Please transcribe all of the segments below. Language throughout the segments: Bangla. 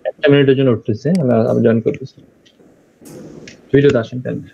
একটা মিনিটের জন্য উঠতেছে, আমি জয়েন করতেছি। ভিডিওতে আসেন তাহলে।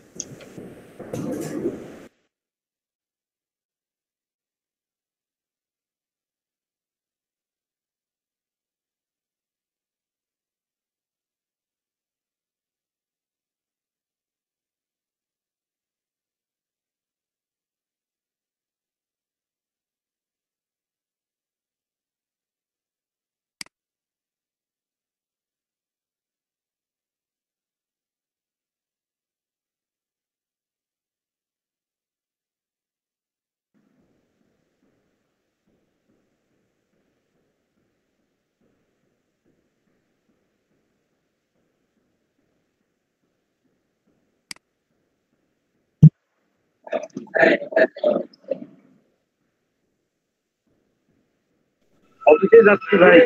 অফিসে যাচ্ছি ভাই।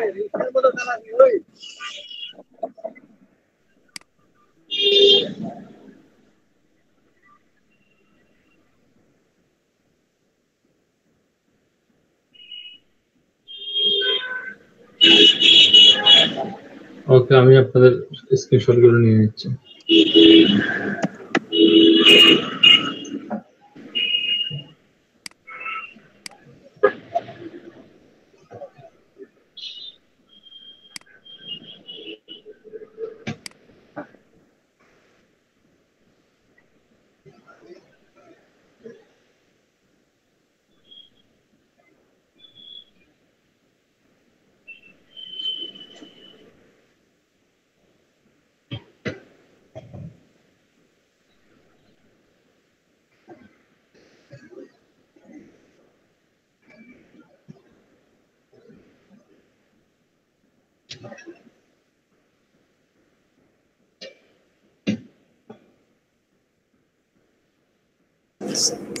ওকে, আমি আপনাদের স্ক্রিনশট গুলো নিয়ে নিচ্ছি।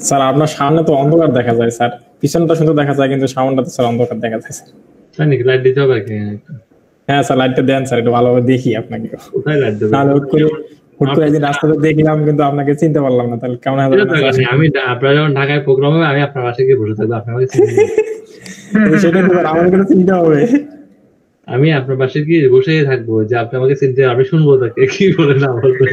স্যার আপনার সামনে তো অন্ধকার দেখা যায় স্যার, পিছনটা শুধু দেখা যায় কিন্তু সামনেটা তো স্যার অন্ধকার দেখা যায় স্যার। তাই নাকি? লাইট দিতে হবে কি? হ্যাঁ স্যার, লাইটটা দেন স্যার, একটু ভালোভাবে দেখি আপনাকে। কোথায় লাইট দেবো? তাহলে হুট করে একদিন রাস্তাতে দেখলাম কিন্তু আপনাকে চিনতে পারলাম না, তাহলে কেমন হবে? আমি আপনারা যখন ঢাকায় প্রোগ্রাম হবে আমি আপনার বাসায় গিয়ে বসে থাকবো, আপনাকে সেটা তো স্যার আমাকে চিনতে হবে। আমি আপনার বাসায় গিয়ে বসে থাকবো যে আপনি আমাকে চিনতে, আমি শুনবো তাকে কি বলে না বলবে।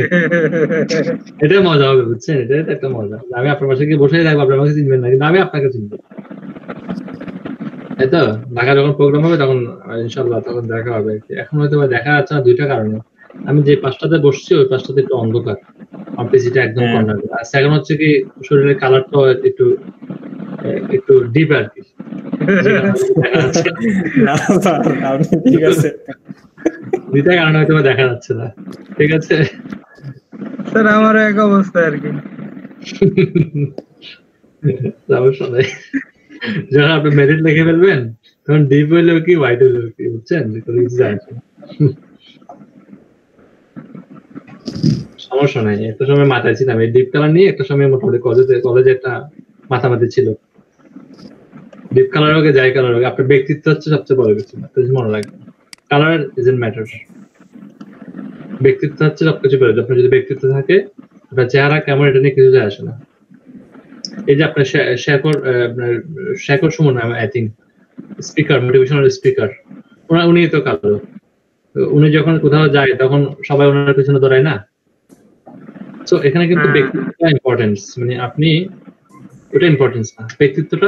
এটাই মজা হবে, বুঝছেন? এটাই একটা মজা। আমি আপনার বাসায় গিয়ে বসে থাকবো, আপনি আমাকে চিনবেন না, কিন্তু আমি আপনাকে চিনবো। তাই তো? ঢাকা যখন প্রোগ্রাম হবে তখন ইনশাল্লাহ তখন দেখা হবে। এখন হয়তো দেখা যাচ্ছে না দুইটা কারণে। আমি যে পাঁচটাতে বসছি ওই পাঁচটাতে একটু অন্ধকার, অফিসিটা একদম কর্নার। আর সেকেন্ড হচ্ছে কি শরীরের কালারটা একটু একটু ডিপ আর কি। ঠিক আছে, দুইটা কারণে হয়তো দেখা যাচ্ছে না। ঠিক আছে স্যার, আমার এক অবস্থা আর কি। সমস্যা নাই। যখন আপনি মেরিট লিখে ফেলবেন তখন ডিপ হইলেও কি হোয়াইট হইলেও কি, বুঝছেন? সমস্যা নাই। একটা সময় মাথায় ছিলাম এই ডিপ কালার নিয়ে, একটা সময় মোটামুটি কলেজে একটা মাথামাতি ছিল। ডিপ কালার হোক যাই কালার হোক, আপনার ব্যক্তিত্ব হচ্ছে সবচেয়ে বড় কিছু, মনে রাখবেন। কালার ইজন্ট ম্যাটার, ব্যক্তিত্ব হচ্ছে সবকিছু বেরোয়। আপনার যদি ব্যক্তিত্ব থাকে, আপনার চেহারা কেমন এটা নিয়ে কিছু যায় আসে না। এই যে আপনার Shekhar Suman, I think speaker, motivational speaker, উনি তো কালো। উনি যখন কোথাও যায় তখন সবাই ওনার পিছনে দৌড়ায় না। তো এখানে কিন্তু ব্যক্তিত্বটা ইম্পর্টেন্স, মানে আপনি ওটা ইম্পর্টেন্স না, ব্যক্তিত্বটা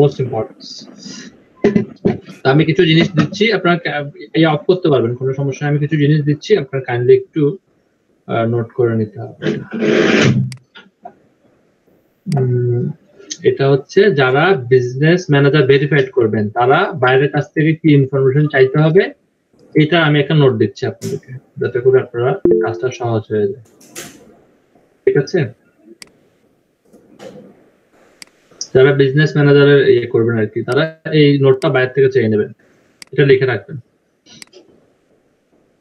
মোস্ট ইম্পর্টেন্স। আমি কিছু জিনিস দিচ্ছি, আপনারা এই অফ করতে পারবেন, কোনো সমস্যা। আমি কিছু জিনিস দিচ্ছি, আপনারা কাইন্ডলি একটু নোট করে নিতে হবে। এটা হচ্ছে যারা বিজনেস ম্যানেজার ভেরিফাইড করবেন, তারা বাইরের কাছ থেকে কি ইনফরমেশন চাইতে হবে, এটা আমি একটা নোট দিচ্ছি আপনাদেরকে, যাতে করে আপনারা কাজটা সহজ হয়ে যায়। ঠিক আছে? যারা বিজনেস ম্যানেজারের ইয়ে করবেন আর কি, তারা এই নোটটা বাইরে থেকে চেয়ে নেবেন, এটা লিখে রাখবেন।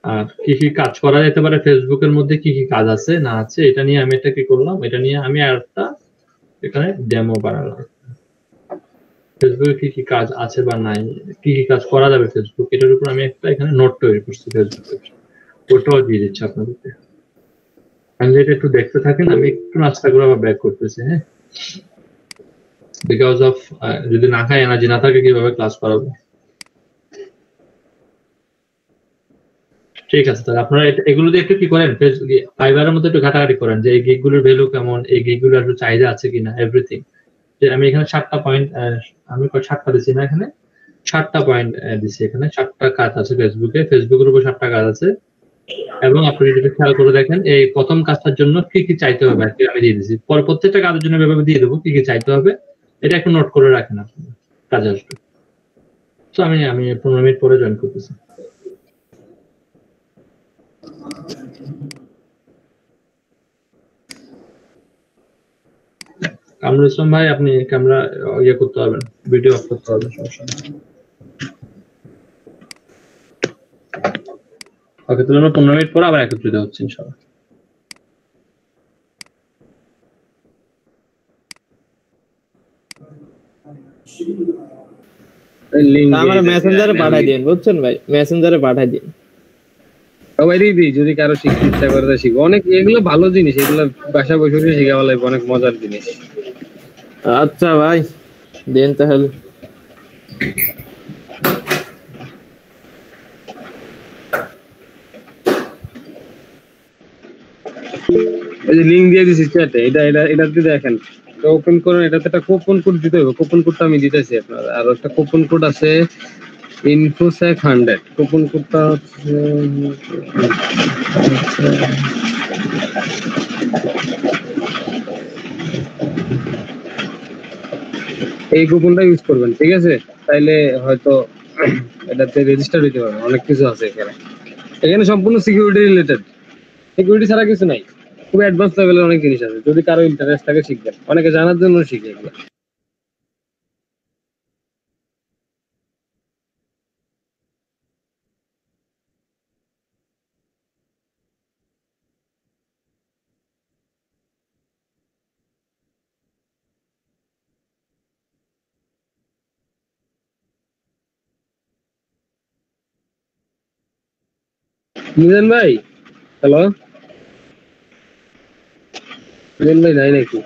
আর কি কি কাজ করা যেতে পারে ফেসবুকের মধ্যে, কি কি কাজ আছে না আছে, এটা নিয়ে আমি এটা কি করলাম, এটা নিয়ে আমি একটা এখানে ডেমো বানালাম। ফেসবুকে কি কি কাজ আছে বা নাই, কি কি কাজ করা যাবে ফেসবুক, এটার উপর আমি একটা এখানে নোট তৈরি করছি ফেসবুকে, ওটাও দিয়ে দিচ্ছি আপনাদেরকে। আমি যেটা একটু দেখতে থাকেন, আমি একটু নাস্তা করে আবার ব্যাক করতেছি। হ্যাঁ, বিকজ অফ যদি না খাই, এনার্জি না থাকে কিভাবে ক্লাস করাবো। ঠিক আছে, তাহলে আপনারা এগুলো দিয়ে একটু কি করেন, ফাইবারের মধ্যে একটু ঘাটাঘাটি করেন যে এই গিগগুলোর ভ্যালু কেমন, এই গিগগুলোর একটু চাহিদা আছে কিনা, এভরিথিং। যে আমি এখানে 7টা পয়েন্ট, আমি 7টা দিচ্ছি না, এখানে 7টা পয়েন্ট দিচ্ছি, এখানে 7টা কাজ আছে ফেসবুকের উপর 7টা কাজ আছে। এবং আপনি যদি খেয়াল করে দেখেন এই প্রথম কাজটার জন্য কি কি চাইতে হবে আর কি আমি দিয়ে দিচ্ছি, পরে প্রত্যেকটা কাজের জন্য এভাবে দিয়ে দেবো কি কি চাইতে হবে, এটা একটু নোট করে রাখেন আপনি, কাজে আসবে। তো আমি 15 মিনিট পরে জয়েন করতেছি। কামরুল ইসলাম ভাই, আপনি ক্যামেরা ইয়ে করতে পারবেন, ভিডিও অফ করতে পারবেন, সমস্যা নেই। ওকে, তাহলে আমরা 15 মিনিট পরে আবার একত্রিত হচ্ছি ইনশাআল্লাহ। আমার মেসেঞ্জারে পাঠাই দিন, বুঝছেন ভাই, মেসেঞ্জারে পাঠাই দিন। সবাইই দিই, যদি কারো শিখতে ইচ্ছা করে তা শিখবো। অনেক এগুলো ভালো জিনিস, এগুলো বাসা বসে বসে শিখা ভালো, অনেক মজার জিনিস। আচ্ছা ভাই, দিন তাহলে। এই যে লিংক দিয়ে দিছি চ্যাটে, এটাতে দেখেন, ওপেন করুন। এটাতে একটা কুপন কোড দিতে হবে, কুপন কোডটা আমি দিতেছি আপনার। আর একটা কুপন কোড আছে ইনফোসেক 100, কুপন কোডটা হচ্ছে এই কুপনটা ইউজ করবেন, ঠিক আছে? তাইলে হয়তো এটাতে রেজিস্টার হইতে পারবে। অনেক কিছু আছে এখানে, এখানে সম্পূর্ণ সিকিউরিটি রিলেটেড, সিকিউরিটি ছাড়া কিছু নাই। খুব অ্যাডভান্স লেভেলের অনেক জিনিস আছে, যদি কারো ইন্টারেস্ট থাকে শিখবেন। অনেকে জানার জন্য শিখে এগুলো। মিজান ভাই, হ্যালো, মিজান ভাই নাই নাকি?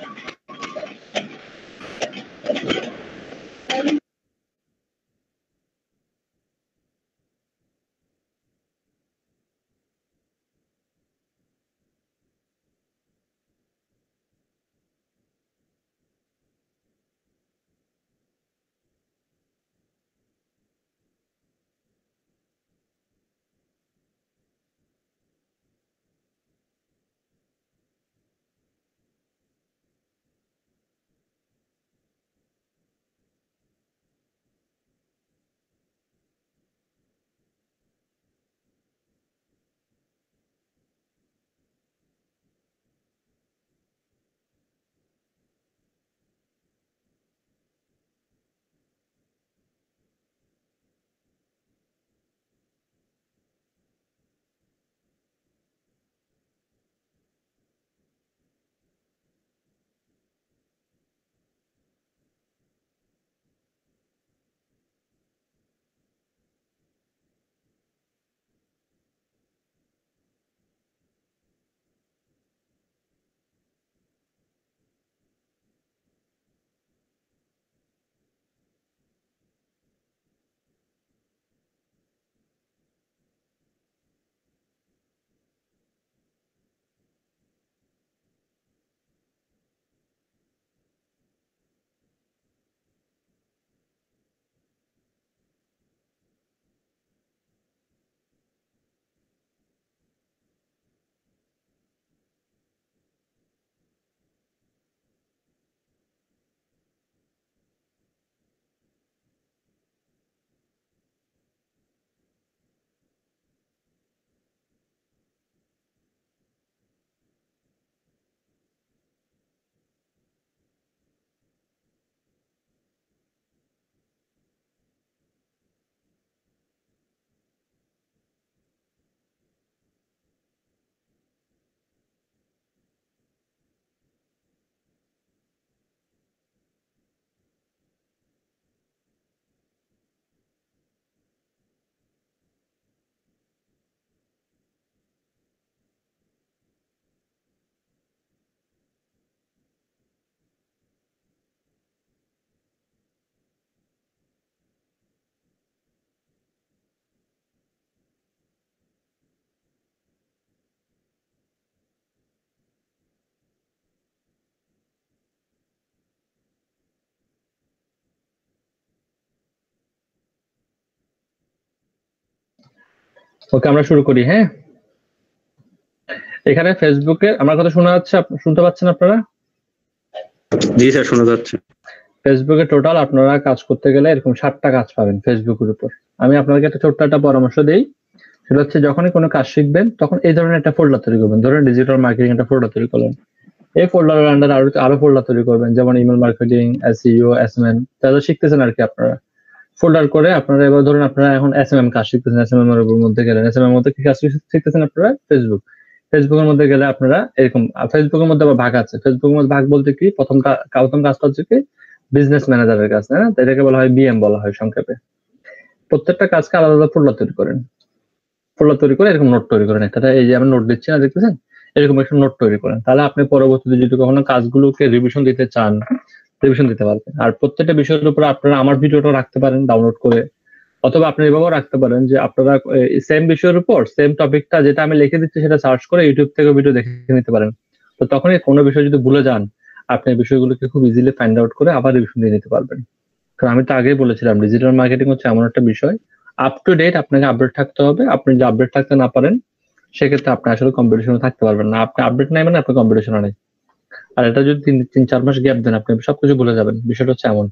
ওকে, আমরা শুরু করি। হ্যাঁ, এখানে ফেসবুকে আমার কথা শোনা যাচ্ছে, শুনতে পাচ্ছেন আপনারা? জি স্যার, শোনা যাচ্ছে। ফেসবুকে টোটাল আপনারা কাজ করতে গেলে এরকম 7টা কাজ পাবেন ফেসবুকের উপর। আমি আপনাদেরকে একটা ছোট্ট একটা পরামর্শ দিই, সেটা হচ্ছে যখনই কোনো কাজ শিখবেন তখন এই ধরনের একটা ফোল্ডার তৈরি করবেন। ধরেন ডিজিটাল মার্কেটিং একটা ফোল্ডার তৈরি করলেন, এই ফোল্ডারের আন্ডারে আরো ফোল্ডার তৈরি করবেন, যেমন ইমেল মার্কেটিং, এসইও, এসএমএম, যারা শিখতেছেন আর কি আপনারা ফোল্ডার করে আপনারা এবার ধরুন আপনারা এখন এসএমএম কাজ শিখতেছেন, এসএমএম এর মধ্যে গেলেন, এসএমএম এর মধ্যে কি কাজ শিখতেছেন আপনারা? ফেসবুকের মধ্যে গেলে আপনারা এরকম, ফেসবুকের মধ্যে আবার ভাগ আছে। ফেসবুকের মধ্যে ভাগ বলতে কি, প্রথম কাজটা হচ্ছে কি বিজনেস ম্যানেজারের কাজ, না? এটাকে বলা হয় বিএম বলা হয় সংক্ষেপে। প্রত্যেকটা কাজকে আলাদা আলাদা ফোল্ডার তৈরি করেন, ফোল্ডার তৈরি করে এরকম নোট তৈরি করেন একটা। এই যে আমি নোট দিচ্ছি না, দেখতেছেন? এরকম একটা নোট তৈরি করেন, তাহলে আপনি পরবর্তীতে যদি কখনো কাজগুলোকে রিভিশন দিতে চান, রিভিশন দিতে পারবেন। আর প্রত্যেকটা বিষয়ের উপরে আপনারা আমার ভিডিওটা রাখতে পারেন ডাউনলোড করে, অথবা আপনি এভাবেও রাখতে পারেন যে আপনারা সেম বিষয়ের উপর সেম টপিকটা যেটা আমি লিখে দিচ্ছি সেটা সার্চ করে ইউটিউব থেকে ভিডিও দেখে নিতে পারেন। তো তখনই কোনো বিষয় যদি ভুলে যান, আপনি এই বিষয়গুলোকে খুব ইজিলি ফাইন্ড আউট করে আবার রিভিশন দিয়ে নিতে পারবেন। কারণ আমি তো আগেই বলেছিলাম ডিজিটাল মার্কেটিং হচ্ছে এমন একটা বিষয়, আপ টু ডেট আপনাকে আপডেট থাকতে হবে। আপনি যদি আপডেট থাকতে না পারেন, সেক্ষেত্রে আপনি আসলে কম্পিটিশনে থাকতে পারবেন না। আপনি আপডেট নাই মানে আপনি কম্পিটিশনে নেই। আর এটা যদি 3-4 মাস গ্যাপ দেন, আপনি সবকিছু ভুলে যাবেন। বিষয়টা হচ্ছে এমন।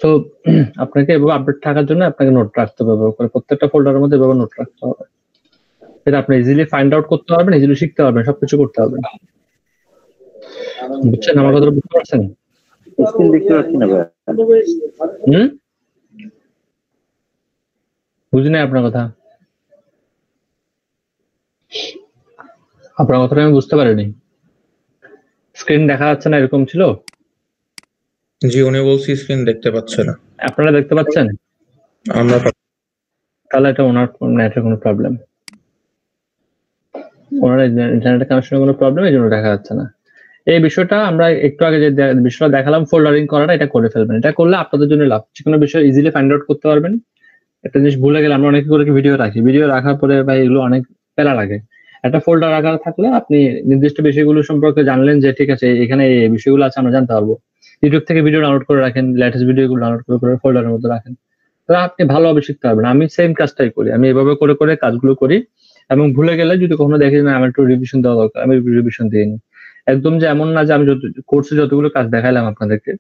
তো আপনাকে এভাবে আপডেট থাকার জন্য আপনাকে নোট রাখতে হবে, প্রত্যেকটা ফোল্ডারের মধ্যে এভাবে নোট রাখতে হবে। এটা আপনি ইজিলি ফাইন্ড আউট করতে পারবেন, ইজিলি শিখতে পারবেন, সবকিছু করতে পারবেন। বুঝছেন আমার কথা? বুঝতে পারছেন? স্ক্রিন দেখতে পাচ্ছি না ভাই। বুঝি নাই আপনার কথা। আপনার কথাটা আমি বুঝতে পারিনি। স্ক্রিন দেখা যাচ্ছে না এরকম ছিল? জি, উনি বলছি স্ক্রিন দেখতে পাচ্ছে না। আপনারা দেখতে পাচ্ছেন? আমরা তাহলে এটা ওনার নেটের কোনো প্রবলেম, ওনার ইন্টারনেট কানেকশনের কোনো প্রবলেম, এই জন্য দেখা যাচ্ছে না। এই বিষয়টা আমরা একটু আগে যে বিষয়টা দেখালাম ফোল্ডারিং করাটা, এটা করে ফেলবেন। এটা করলে আপনাদের জন্য লাভ, যে কোনো বিষয় ইজিলি ফাইন্ড আউট করতে পারবেন। একটা জিনিস ভুলে গেলে আমরা অনেকে করে ভিডিও রাখি, ভিডিও রাখার পরে ভাই এগুলো অনেক প্যারা লাগে। একটা ফোল্ডার রাখা থাকলে আপনি নির্দিষ্ট বিষয়গুলো সম্পর্কে জানলেন যে ঠিক আছে এখানে এই বিষয়গুলো আছে, আমরা জানতে পারবো। ইউটিউব থেকে ভিডিও ডাউনলোড করে রাখেন, লেটেস্ট ভিডিওগুলো ডাউনলোড করে ফোল্ডারের মধ্যে রাখেন, তাহলে আপনি ভালোভাবে শিখতে পারবেন। আমি সেম কাজটাই করি, আমি এভাবে করে করে কাজগুলো করি, এবং ভুলে গেলে যদি কখনো দেখি না আমার একটু রিভিশন দেওয়া দরকার, আমি রিভিশন দিয়ে নিই। একদম যে এমন না যে আমি কোর্সে যতগুলো কাজ দেখাইলাম আপনাদেরকে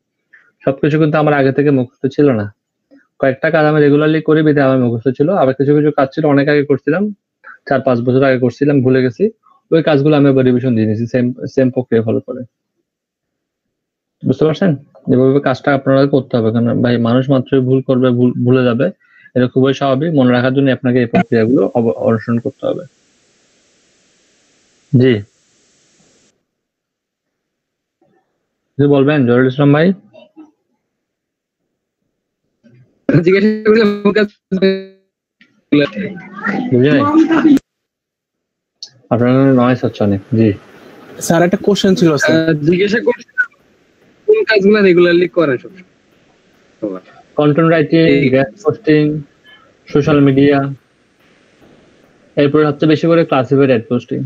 সবকিছু কিন্তু আমার আগে থেকে মুখস্থ ছিল না। কয়েকটা কাজ আমি রেগুলারলি করি বিধায় আমার মুখস্থ ছিল, আবার কিছু কিছু কাজ ছিল অনেক আগে করছিলাম, 4-5 বছর আগে করছিলাম, ভুলে গেছি। ওই কাজগুলো আমি আবার রিভিশন দিয়ে নিয়েছি সেম প্রক্রিয়া ফলো করে। বুঝতে পারছেন? এভাবে কাজটা আপনারা করতে হবে, কারণ ভাই মানুষ মাত্রই ভুল করবে, ভুলে যাবে, এটা খুবই স্বাভাবিক। মনে রাখার জন্য আপনাকে এই প্রক্রিয়াগুলো অনুসরণ করতে হবে। জি, কিছু বলবেন জহিরুল ইসলাম ভাই? জিজ্ঞাসা করলাম বুঝি নাই, আপনার নয়েস হচ্ছে অনেক। জি স্যার, একটা কোশ্চেন ছিল স্যার। জিজ্ঞাসা করছি কোন কাজগুলো রেগুলারলি করেন সব? Content writing, guest posting, social media, এরপরে সবচেয়ে বেশি করে ক্লাসিফাইড অ্যাড পোস্টিং।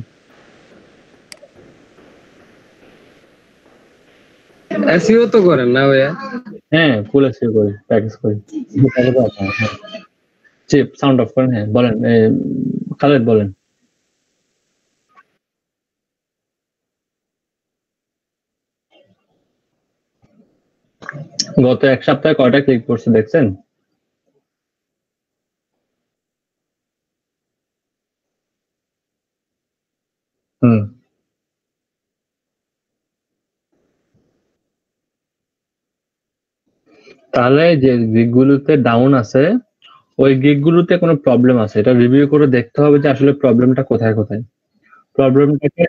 এসইও তো করেন না ভাইয়া? হ্যাঁ, ফুল এসইও করি, প্র্যাকটিস করি। জি, সাউন্ড অফ করেন। হ্যাঁ বলেন, খালেদ বলেন। গত এক সপ্তাহে কয়টা ক্লিক করছে দেখছেন? তাহলে যে গিগগুলোতে ডাউন আছে, ওই গিগগুলোতে কোনো প্রবলেম আছে, এটা রিভিউ করে দেখতে হবে যে আসলে প্রবলেমটা কোথায় কোথায়। প্রবলেমটাকে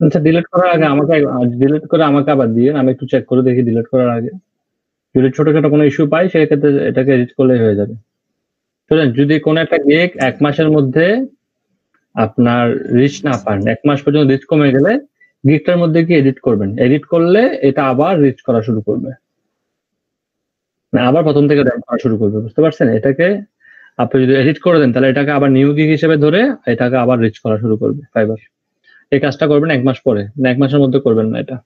আচ্ছা, ডিলিট করার আগে আমাকে আবার দিয়ে আমি একটু চেক করে দেখি। ডিলিট করার আগে যদি ছোটখাটো কোনো ইস্যু পাই সেক্ষেত্রে এটাকে এডিট করলেই হয়ে যাবে। বুঝলেন? যদি কোনো একটা গিগ 1 মাসের মধ্যে আপনার রিচ না পান, 1 মাস পর্যন্ত রিচ কমে গেলে গিগটার মধ্যে কি এডিট করবেন, এডিট করলে এটা আবার রিচ করা শুরু করবে, মানে আবার প্রথম থেকে র্যাঙ্ক করা শুরু করবে। বুঝতে পারছেন? এটাকে আপনি যদি এডিট করে দেন তাহলে এটাকে আবার নিউ গিগ হিসেবে ধরে এটাকে আবার রিচ করা শুরু করবে ফাইবার। এই কাজটা করবেন 1 মাস পরে, 1 মাসের মধ্যে করবেন না এটা।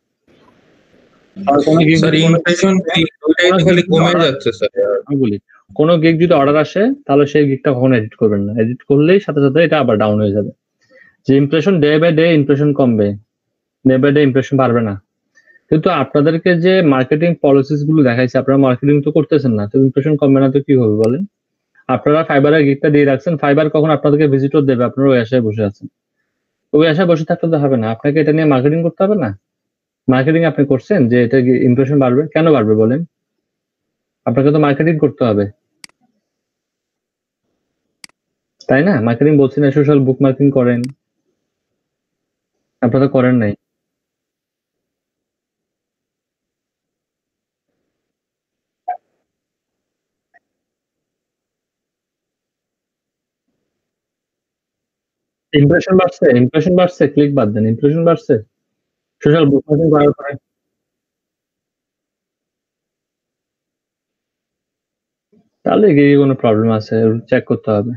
আর কোনো gig স্যার যদি কোনো- ইমপ্রেশন দুইটাই তো খালি কমে যাচ্ছে স্যার। আমি বলি কোনো গিগ যদি অর্ডার আসে তাহলে সেই গিগটা কখনো এডিট করবেন না, এডিট করলেই সাথে সাথে এটা আবার ডাউন হয়ে যাবে। যে impression day by day impression কমবে, ডে বাই ডে ইমপ্রেশন বাড়বে না। কিন্তু আপনাদেরকে যে মার্কেটিং পলিসিস গুলো দেখাইছে, আপনারা মার্কেটিং তো করতেছেন না, তো ইমপ্রেশন কমবে না তো কি হবে বলেন? আপনারা ফাইবারের গিগটা দিয়ে রাখছেন, ফাইবার কখন আপনাদেরকে ভিজিটর দেবে, আপনারা ওই আশায় বসে আছেন। ওই আশায় বসে থাকলে তো হবে না, আপনাকে এটা নিয়ে মার্কেটিং করতে হবে না। মার্কেটিং আপনি করছেন যে এটা ইমপ্রেশন বাড়বে, কেন বাড়বে বলেন? আপনাকে তো মার্কেটিং করতে হবে, তাই না? মার্কেটিং বলছি না, সোশ্যাল বুক মার্কেটিং করেন, আপনারা তো করেন নাই। ইমপ্রেশন বাড়ছে, ক্লিক বাদ দেন, ইমপ্রেশন বাড়ছে সোশ্যাল বুক মার্কেটিং করার পরে। তাহলে গিয়ে কোনো প্রবলেম আছে, চেক করতে হবে।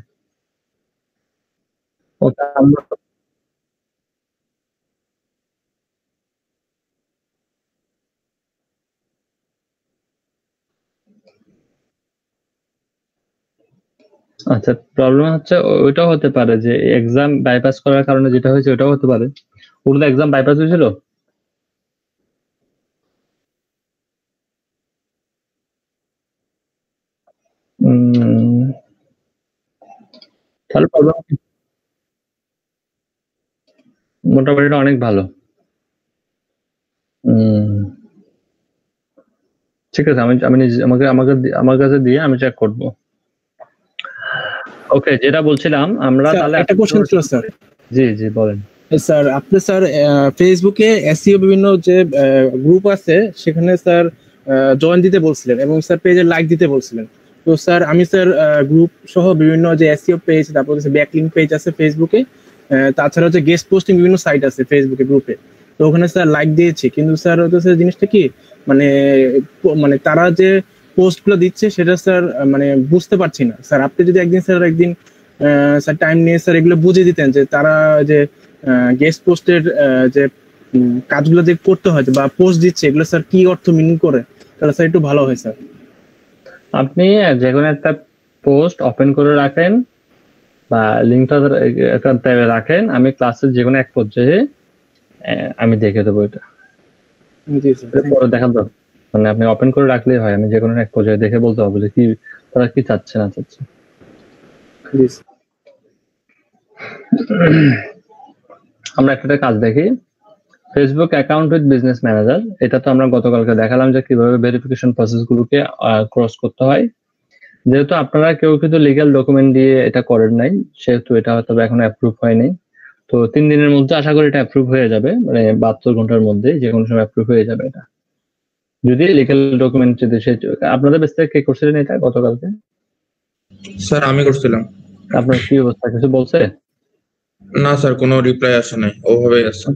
ওটা আমরা আচ্ছা, প্রবলেম হচ্ছে ওইটাও হতে পারে যে এক্সাম বাইপাস করার কারণে যেটা হয়েছে ওটাও হতে পারে। ওটা এক্সাম বাইপাস হয়েছিল, তাহলে প্রবলেম মোটামুটি এটা অনেক ভালো। ঠিক আছে, আমি আমি আমার কাছে দিয়ে আমি চেক করব। ওকে, যেটা বলছিলাম আমরা স্যার, তাহলে একটা কোশ্চেন ছিল স্যার। জি জি বলেন। স্যার আপনি স্যার ফেসবুকে এসইও বিভিন্ন যে গ্রুপ আছে সেখানে স্যার জয়েন দিতে বলছিলেন এবং স্যার পেজে লাইক দিতে বলছিলেন। তো স্যার আমি স্যার গ্রুপ সহ বিভিন্ন যে এসইও পেজ, তারপর হচ্ছে ব্যাকলিংক পেজ আছে ফেসবুকে, তাছাড়া হচ্ছে গেস্ট পোস্টিং বিভিন্ন সাইট আছে ফেসবুকে গ্রুপে, তো ওখানে স্যার লাইক দিয়েছি। কিন্তু স্যার হচ্ছে জিনিসটা কি মানে মানে তারা যে পোস্ট গুলো দিচ্ছে সেটা স্যার মানে বুঝতে পারছি না। স্যার আপনি যদি একদিন স্যার টাইম নিয়ে স্যার এগুলো বুঝিয়ে দিতেন যে তারা যে গেস্ট পোস্টের যে কাজগুলো যে করতে হয় বা পোস্ট দিচ্ছে এগুলো স্যার কি অর্থ মিনিং করে, তাহলে স্যার একটু ভালো হয় স্যার। আপনি যে কোনো একটা পোস্ট ওপেন করে রাখেন বা লিঙ্কটা একটা ট্যাবে রাখেন, আমি ক্লাসের যে কোনো এক পর্যায়ে আমি দেখে দেবো এটা। জি স্যার, পরে দেখার দরকার মানে আপনি ওপেন করে রাখলেই হয়, আমি যে কোনো এক পর্যায়ে দেখে বলতে হবে যে কি তারা কি চাচ্ছে না চাচ্ছে। জি স্যার। আমরা একটা কাজ দেখি, Facebook account with business manager, এটা তো আমরা গতকালকে দেখালাম যে কিভাবে ভেরিফিকেশন প্রসেস গুলোকে ক্রস করতে হয়। যেহেতু আপনারা কেউ কিন্তু লিগ্যাল ডকুমেন্ট দিয়ে এটা করেন নাই, সেহেতু এটা হয়তো এখনো অ্যাপ্রুভ হয়নি। তো 3 দিনের মধ্যে আশা করি এটা অ্যাপ্রুভ হয়ে যাবে, মানে 72 ঘন্টার মধ্যে যে কোনো সময় অ্যাপ্রুভ হয়ে যাবে এটা, যদি লিগ্যাল ডকুমেন্ট যদি সে। আপনাদের বেশ থেকে কে করছিলেন এটা গতকালকে? স্যার আমি করছিলাম। আপনার কি অবস্থা, কিছু বলছে? না স্যার, কোনো রিপ্লাই আসে নাই, ওভাবেই আছে।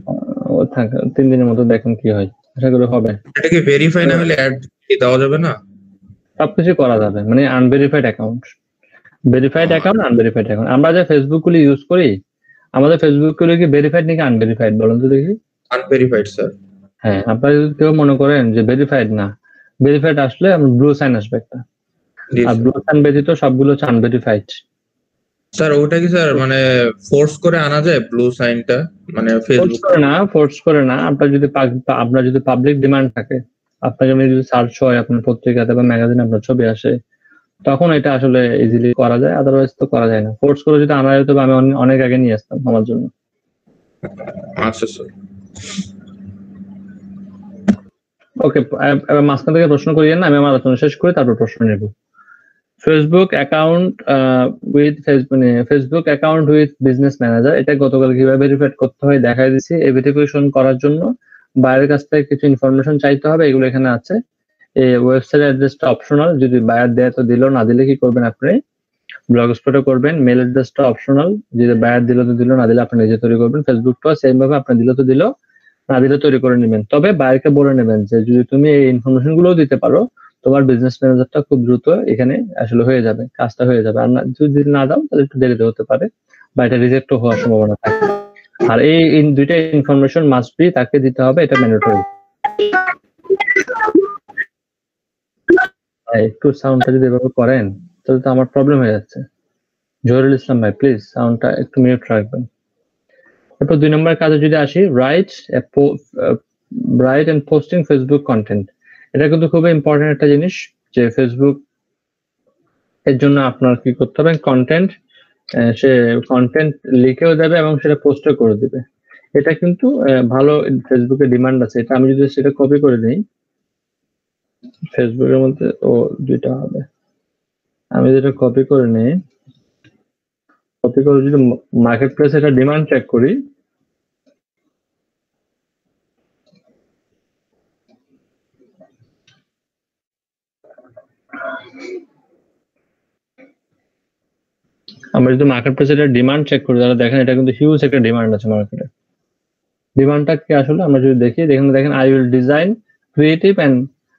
ও থাকে 3 দিনের মধ্যে দেখুন কি হয়, আশা করি হবে। এটা কি ভেরিফাই না হলে অ্যাড দেওয়া যাবে না? সবকিছু করা যাবে, মানে unverified account, verified account, unverified account. আমরা যে ফেসবুক গুলো ইউজ করি, আমাদের ফেসবুক গুলো কি ভেরিফাইড নাকি আনভেরিফাইড বলুন তো দেখি? Unverified sir. হ্যাঁ, আপনারা যদি কেউ মনে করেন যে ভেরিফাইড না, ভেরিফাইড আসলে ব্লু সাইন আসবে একটা, আর ব্লু সাইন ব্যতীত সবগুলো হচ্ছে আনভেরিফাইড। স্যার ওটা কি স্যার মানে ফোর্স করে আনা যায় ব্লু সাইনটা, মানে ফেসবুক ফোর্স করে না, আপনার যদি পাবলিক ডিমান্ড থাকে, আপনাকে যদি সার্চ হয় আপনার পত্রিকাতে বা ম্যাগাজিনে আপনার ছবি আসে, তখন এটা আসলে ইজিলি করা যায়, আদারওয়াইজ তো করা যায় না। ফোর্স করে যদি আনা যেত, আমি অনেক আগে নিয়ে আসতাম আমার জন্য। আচ্ছা স্যার। ওকে, এবার মাঝখান থেকে প্রশ্ন করিয়েন না, আমি আমার আলোচনা শেষ করে তারপর প্রশ্ন নেব। Facebook account Facebook account with business manager, এটা গতকাল কিভাবে ভেরিফাইড করতে হয় দেখাই দিচ্ছি। এই ভেরিফিকেশন করার জন্য বাইরের কাছ থেকে কিছু ইনফরমেশন চাইতে হবে, এগুলো এখানে আছে। এই ওয়েবসাইট অ্যাড্রেসটা অপশনাল, যদি বায়ার দেয় তো দিল, না দিলে কি করবেন আপনি ব্লগ স্পটে করবেন। মেল অ্যাড্রেসটা অপশনাল, যদি বায়ার দিল তো দিল, না দিলে আপনি নিজে তৈরি করবেন। ফেসবুকটা সেম ভাবে আপনি দিল তো দিল, না দিলে তৈরি করে নেবেন। তবে বায়ারকে বলে নেবেন যে যদি তুমি এই ইনফরমেশন গুলো দিতে পারো, তোমার বিজনেস ম্যানেজারটা খুব দ্রুত এখানে আসলে হয়ে যাবে, কাজটা হয়ে যাবে। আর যদি না দাও তাহলে একটু দেরিতে হতে পারে বা এটা রিজেক্ট হওয়ার সম্ভাবনা থাকে। আর এই দুইটা ইনফরমেশন মাস্ট বি তাকে দিতে হবে, এটা ম্যান্ডেটরি। একটু সাউন্ডটা যদি এভাবে করেন তাহলে তো আমার প্রবলেম হয়ে যাচ্ছে। জহিরুল ইসলাম ভাই প্লিজ সাউন্ডটা একটু মিউট রাখবেন। তারপর 2 নম্বর কাজে যদি আসি, write and posting Facebook content. এটা কিন্তু খুবই ইম্পর্টেন্ট একটা জিনিস, যে ফেসবুক এর জন্য আপনার কি করতে হবে, কন্টেন্ট সে কন্টেন্ট লিখেও দেবে এবং সেটা পোস্টও করে দিবে। এটা কিন্তু ভালো ফেসবুকে ডিমান্ড আছে। এটা আমি যদি সেটা কপি করে দিই, ফেসবুকের মধ্যে দুইটা হবে, আমি যেটা কপি করে নিই, কপি করে যদি মার্কেট প্লেসে এটা ডিমান্ড চেক করি, আমরা যদি মার্কেট প্লেসে এটা ডিমান্ড চেক করি তাহলে দেখেন এটা কিন্তু হিউজ একটা ডিমান্ড আছে মার্কেটে। ডিমান্ডটা কি আসলে আমরা যদি দেখি, দেখেন I will design creative and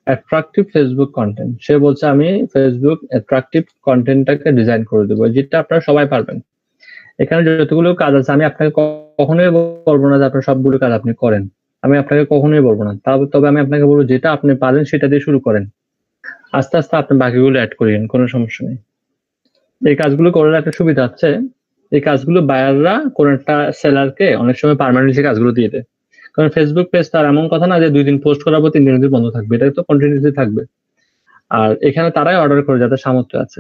attractive Facebook content. সে বলছে আমি ফেসবুক অ্যাট্রাকটিভ কন্টেন্টটাকে ডিজাইন করে দেবো, যেটা আপনারা সবাই পারবেন। এখানে যতগুলো কাজ আছে আমি আপনাকে কখনোই বলবো না যে আপনার সবগুলো কাজ আপনি করেন, আমি আপনাকে কখনোই বলবো না। তবে আমি আপনাকে বলবো যেটা আপনি পারেন সেটা দিয়ে শুরু করেন, আস্তে আস্তে আপনি বাকিগুলো অ্যাড করিয়েন, কোনো সমস্যা নেই। এই কাজগুলো করার একটা সুবিধা আছে, এই কাজগুলো বায়াররা কোন একটা সেলারকে অনেক সময় পার্মানেন্টলি কাজগুলো দিয়ে দেয়। কারণ ফেসবুক পেজ তার এমন কথা না যে 2 দিন পোস্ট করার পর 3 দিন বন্ধ থাকবে, এটা তো কন্টিনিউসলি থাকবে। আর এখানে তারাই অর্ডার করে যাদের সামর্থ্য আছে।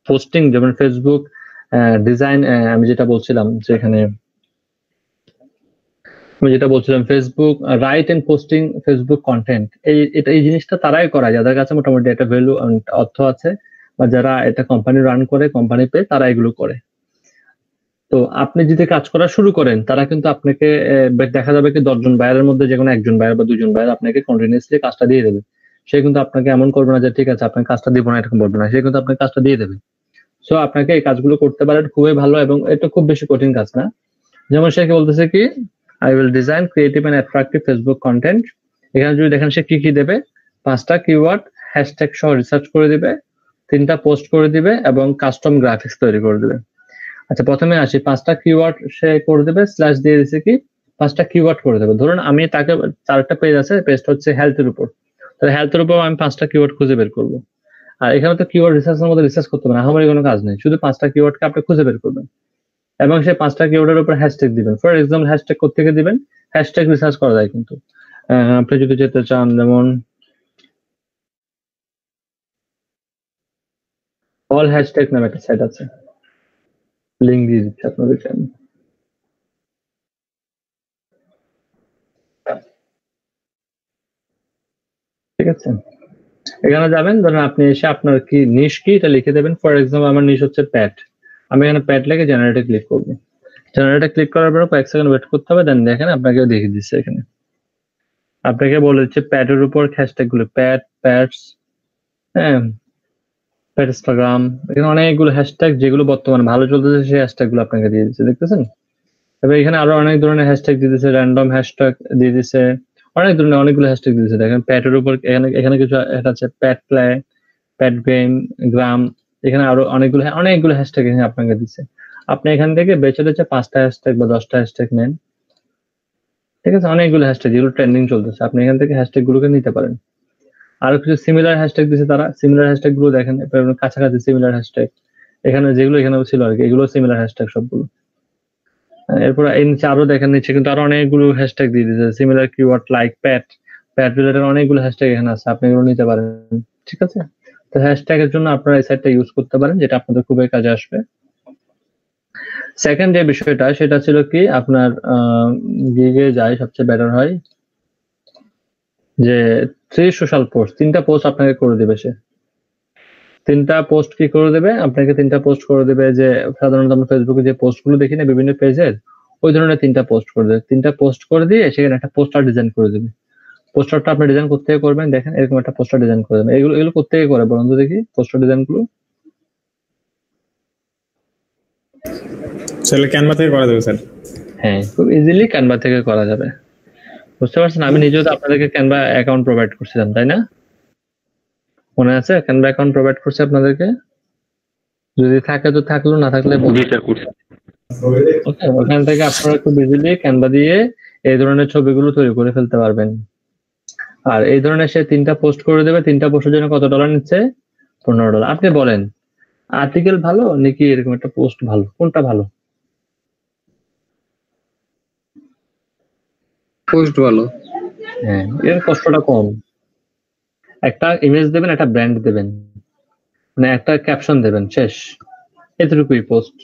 পোস্টিং যেমন ফেসবুক ডিজাইন, আমি যেটা বলছিলাম Facebook write and posting Facebook content, এই জিনিসটা তারাই করায় যাদের কাছে মোটামুটি একটা ভ্যালু অর্থ আছে, বা যারা এটা কোম্পানি রান করে, কোম্পানি পে, তারা এগুলো করে। তো আপনি যদি কাজ করা শুরু করেন, তারা কিন্তু আপনাকে দেখা যাবে কি 10 জন বায়ারের মধ্যে যে কোনো একজন বায়ার বা 2 জন বায়ার আপনাকে কন্টিনিউসলি কাজটা দিয়ে দেবে। সে কিন্তু আপনাকে এমন করবে না যে ঠিক আছে আপনার কাজটা দিব না, এরকম বলবে না, সে কিন্তু আপনার কাজটা দিয়ে দেবে। সো আপনাকে এই কাজগুলো করতে পারেন, খুবই ভালো, এবং এটা খুব বেশি কঠিন কাজ না। যেমন সে বলতেছে কি I will design creative and attractive Facebook content. এখানে যদি দেখেন সে কি দেবে, 5টা কিওয়ার্ড হ্যাশট্যাগ সহ রিসার্চ করে দিবে, 3টা পোস্ট করে দিবে এবং কাস্টম গ্রাফিক্স তৈরি করে দিবে। আচ্ছা প্রথমে আসি, 5টা কিওয়ার্ড সে করে দেবে, স্ল্যাশ দিয়ে দিচ্ছে কি 5টা কিওয়ার্ড করে দেবে। ধরুন আমি তাকে 4টা পেজ আছে, পেজটা হচ্ছে হেলথের উপর, তাহলে হেলথের উপর আমি 5টা কিওয়ার্ড খুঁজে বের করবো। আর এখানে তো কিওয়ার্ড রিসার্চের মধ্যে রিসার্চ করতে হবে না, আমারই কোনো কাজ নেই, শুধু 5টা কিওয়ার্ডকে আপনি খুঁজে বের করবেন এবং সেই 5টা কিওয়ার্ডের উপর হ্যাশট্যাগ দিবেন। ফর এক্সাম্পল হ্যাশট্যাগ কোত্থেকে দিবেন, হ্যাশট্যাগ রিসার্চ করা যায় কিন্তু। আপনি যদি যেতে চান, যেমন অল হ্যাশট্যাগ নামে একটা সাইট আছে, লিঙ্ক দিয়ে দিচ্ছি আপনাদের জন্য। ঠিক আছে, এখানে যাবেন, ধরেন আপনি এসে আপনার কি নিশ কি এটা লিখে দেবেন। ফর এক্সাম্পল আমার নিশ হচ্ছে প্যাট, আমি এখানে প্যাট লিখে জেনারেটে ক্লিক করবো। জেনারেটে ক্লিক করার পর কয়েক সেকেন্ড ওয়েট করতে হবে, দেন দেখেন আপনাকে দেখিয়ে দিচ্ছে, এখানে আপনাকে বলে দিচ্ছে প্যাটের উপর হ্যাশট্যাগ গুলো, প্যাটস, হ্যাঁ, প্যাট ইনস্টাগ্রাম, এখানে অনেকগুলো হ্যাশট্যাগ যেগুলো বর্তমানে ভালো চলতেছে সেই হ্যাশট্যাগ গুলো আপনাকে দিয়ে দিচ্ছে, দেখতেছেন। তবে এখানে আরো অনেক ধরনের হ্যাশট্যাগ দিয়ে দিচ্ছে, র্যান্ডম হ্যাশট্যাগ দিয়ে দিচ্ছে, অনেক ধরনের অনেকগুলো হ্যাশট্যাগ দিয়ে দিচ্ছে। দেখেন প্যাটের উপর এখানে কিছু এটা আছে, প্যাট প্লে, প্যাট গেম, গ্রাম, এখানে আরো অনেকগুলো হ্যাশট্যাগ এখানে আপনাকে দিচ্ছে। আপনি এখান থেকে বেছে 5টা হ্যাশট্যাগ বা 10টা হ্যাশট্যাগ নেন, ঠিক আছে। অনেকগুলো হ্যাশট্যাগ যেগুলো ট্রেন্ডিং চলতেছে, আপনি এখান থেকে হ্যাশট্যাগ গুলোকে নিতে পারেন। আরো কিছু সিমিলার হ্যাশট্যাগ দিচ্ছে তারা, সিমিলার হ্যাশট্যাগ গুলো দেখেন, কাছাকাছি সিমিলার হ্যাশট্যাগ এখানে যেগুলো এখানে ছিল আর কি, এগুলো সিমিলার হ্যাশট্যাগ সবগুলো। এরপর এই নিচে আরো দেখেন, নিচে কিন্তু আরো অনেকগুলো হ্যাশট্যাগ দিয়ে দিচ্ছে, সিমিলার কিওয়ার্ড লাইক প্যাট রিলেটেড অনেকগুলো হ্যাশট্যাগ এখানে আছে, আপনি এগুলো নিতে পারেন, ঠিক আছে। তো হ্যাশট্যাগ এর জন্য আপনারা এই সাইটটা ইউজ করতে পারেন, যেটা আপনাদের খুবই কাজে আসবে। সেকেন্ড যে বিষয়টা সেটা ছিল কি আপনার গিগে যায় সবচেয়ে বেটার হয় যে 3 সোশ্যাল পোস্ট, 3টা পোস্ট আপনাকে করে দিবে সে। 3টা পোস্ট কি করে দেবে আপনাকে, 3টা পোস্ট করে দেবে যে সাধারণত আমরা ফেসবুকে যে পোস্ট গুলো দেখি না বিভিন্ন পেজের, ওই ধরনের 3টা পোস্ট করে দেবে। 3টা পোস্ট করে দিয়ে সেখানে একটা পোস্টার ডিজাইন করে দেবে। পোস্টারটা আপনি ডিজাইন করতে করবেন, দেখেন এরকম একটা পোস্টার ডিজাইন করে দেবেন। এগুলো করতে করে বলুন তো দেখি পোস্টার ডিজাইন গুলো। তাহলে ক্যানভা থেকে করা যাবে স্যার? হ্যাঁ, খুব ইজিলি ক্যানভা থেকে করা যাবে, বুঝতে পারছেন। আমি নিজেও তো আপনাদেরকে ক্যানভা অ্যাকাউন্ট প্রোভাইড করছিলাম, তাই না? মনে আছে ক্যানভা অ্যাকাউন্ট প্রোভাইড করছি আপনাদেরকে? যদি থাকে তো থাকলো, না থাকলে ওকে, ওখান থেকে আপনারা খুব ইজিলি ক্যানভা দিয়ে এই ধরনের ছবিগুলো তৈরি করে ফেলতে পারবেন। আর এই ধরনের সে 3টা পোস্ট করে দেবে, 3টা পোস্টের জন্য কত ডলার নিচ্ছে? $15। আপনি বলেন আর্টিকেল ভালো নাকি এরকম একটা পোস্ট ভালো, কোনটা ভালো? পোস্ট ভালো। হ্যাঁ, এর কষ্টটা কম। একটা ইমেজ দেবেন, একটা ব্র্যান্ড দেবেন, মানে একটা ক্যাপশন দেবেন, শেষ, এতটুকুই পোস্ট।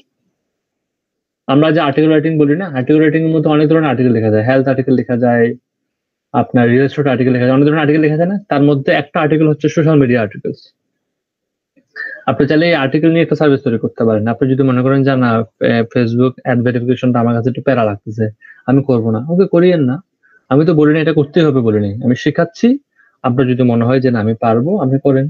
আমরা যে আর্টিকেল রাইটিং বলি না, আর্টিকেল রাইটিং এর মধ্যে অনেক ধরনের আর্টিকেল লেখা যায়, হেলথ আর্টিকেল লেখা যায়, আপনার রিয়েল এস্টেট আর্টিকেল লেখা যায়, অনেক ধরনের আর্টিকেল লেখা যায় না? তার মধ্যে একটা আর্টিকেল হচ্ছে সোশ্যাল মিডিয়া আর্টিকেলস। আপনি চাইলে এই আর্টিকেল নিয়ে একটা সার্ভিস তৈরি করতে পারেন। আপনি যদি মনে করেন যে না ফেসবুক অ্যাড ভেরিফিকেশনটা আমার কাছে একটু প্যারা লাগতেছে, আমি করবো না, ওকে করিয়েন না। আমি তো বলিনি এটা করতেই হবে, বলিনি, আমি শেখাচ্ছি। আপনার যদি মনে হয় যে না আমি পারবো, আপনি করেন।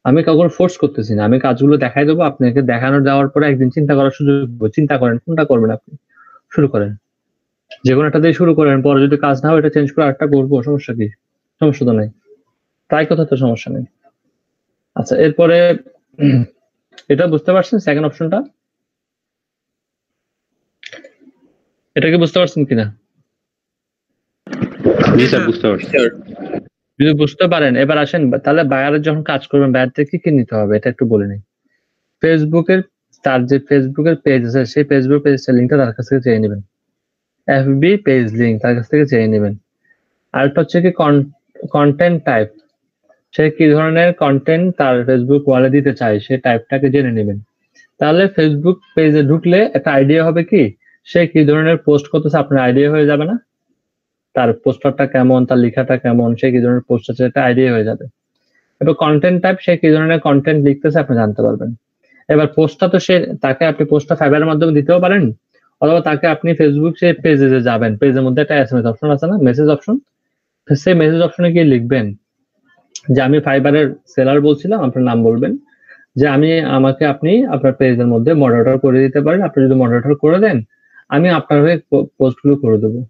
আমি কাউকে ফোর্স করতেছি না, আমি কাজগুলো দেখাই দেবো, আপনাকে দেখানো যাওয়ার পরে একদিন চিন্তা করার সুযোগ দেবো। চিন্তা করেন কোনটা করবেন, আপনি শুরু করেন, যে কোনো একটা দিয়ে শুরু করেন, পরে যদি কাজ না হয় এটা চেঞ্জ করে আরেকটা করবো, সমস্যা কি? সমস্যা তো নাই, তাই কথা তো, সমস্যা নেই। আচ্ছা, এরপরে এটা বুঝতে পারছেন সেকেন্ড অপশনটা? এটা কি বুঝতে পারছেন কিনা? জি স্যার, বুঝতে পারছি। যদি বুঝতে পারেন, এবার আসেন তাহলে বায়ারের যখন কাজ করবেন বায়ার থেকে কি নিতে হবে এটা একটু বলে নিই। ফেসবুকের, তার যে ফেসবুকের পেজ আছে সেই ফেসবুক পেজের লিঙ্কটা তার কাছ থেকে চেয়ে নেবেন। এফবি পেজ লিঙ্ক তার কাছ থেকে চেয়ে নেবেন। আরেকটা হচ্ছে কি কন্টেন্ট টাইপ, সে কি ধরনের কন্টেন্ট তার ফেসবুক ওয়ালে দিতে চায় সেই টাইপটাকে জেনে নেবেন। তাহলে ফেসবুক পেজে ঢুকলে একটা আইডিয়া হবে কি সে কি ধরনের পোস্ট করতেছে, আপনার আইডিয়া হয়ে যাবে না? তার পোস্টারটা কেমন, তার লেখাটা কেমন, সে কি ধরনের পোস্ট আছে এটা আইডিয়া হয়ে যাবে। এবার কন্টেন্ট টাইপ, সে কি ধরনের কন্টেন্ট লিখতেছে আপনি জানতে পারবেন। এবার পোস্টটা তো সে, তাকে আপনি পোস্টটা ফাইবারের মাধ্যমে দিতেও পারেন, অথবা তাকে আপনি ফেসবুক সেই পেজে যে যাবেন, পেজের মধ্যে একটা এসএমএস অপশন আছে না, মেসেজ অপশন, সেই মেসেজ অপশনে গিয়ে লিখবেন যে আমি ফাইবারের সেলার বলছিলাম, আপনার নাম বলবেন, যে আমাকে আপনি আপনার পেজের মধ্যে মডারেটর করে দিতে পারেন। আপনি যদি মডারেটর করে দেন আমি আপনার হয়ে পোস্টগুলো করে দেবো।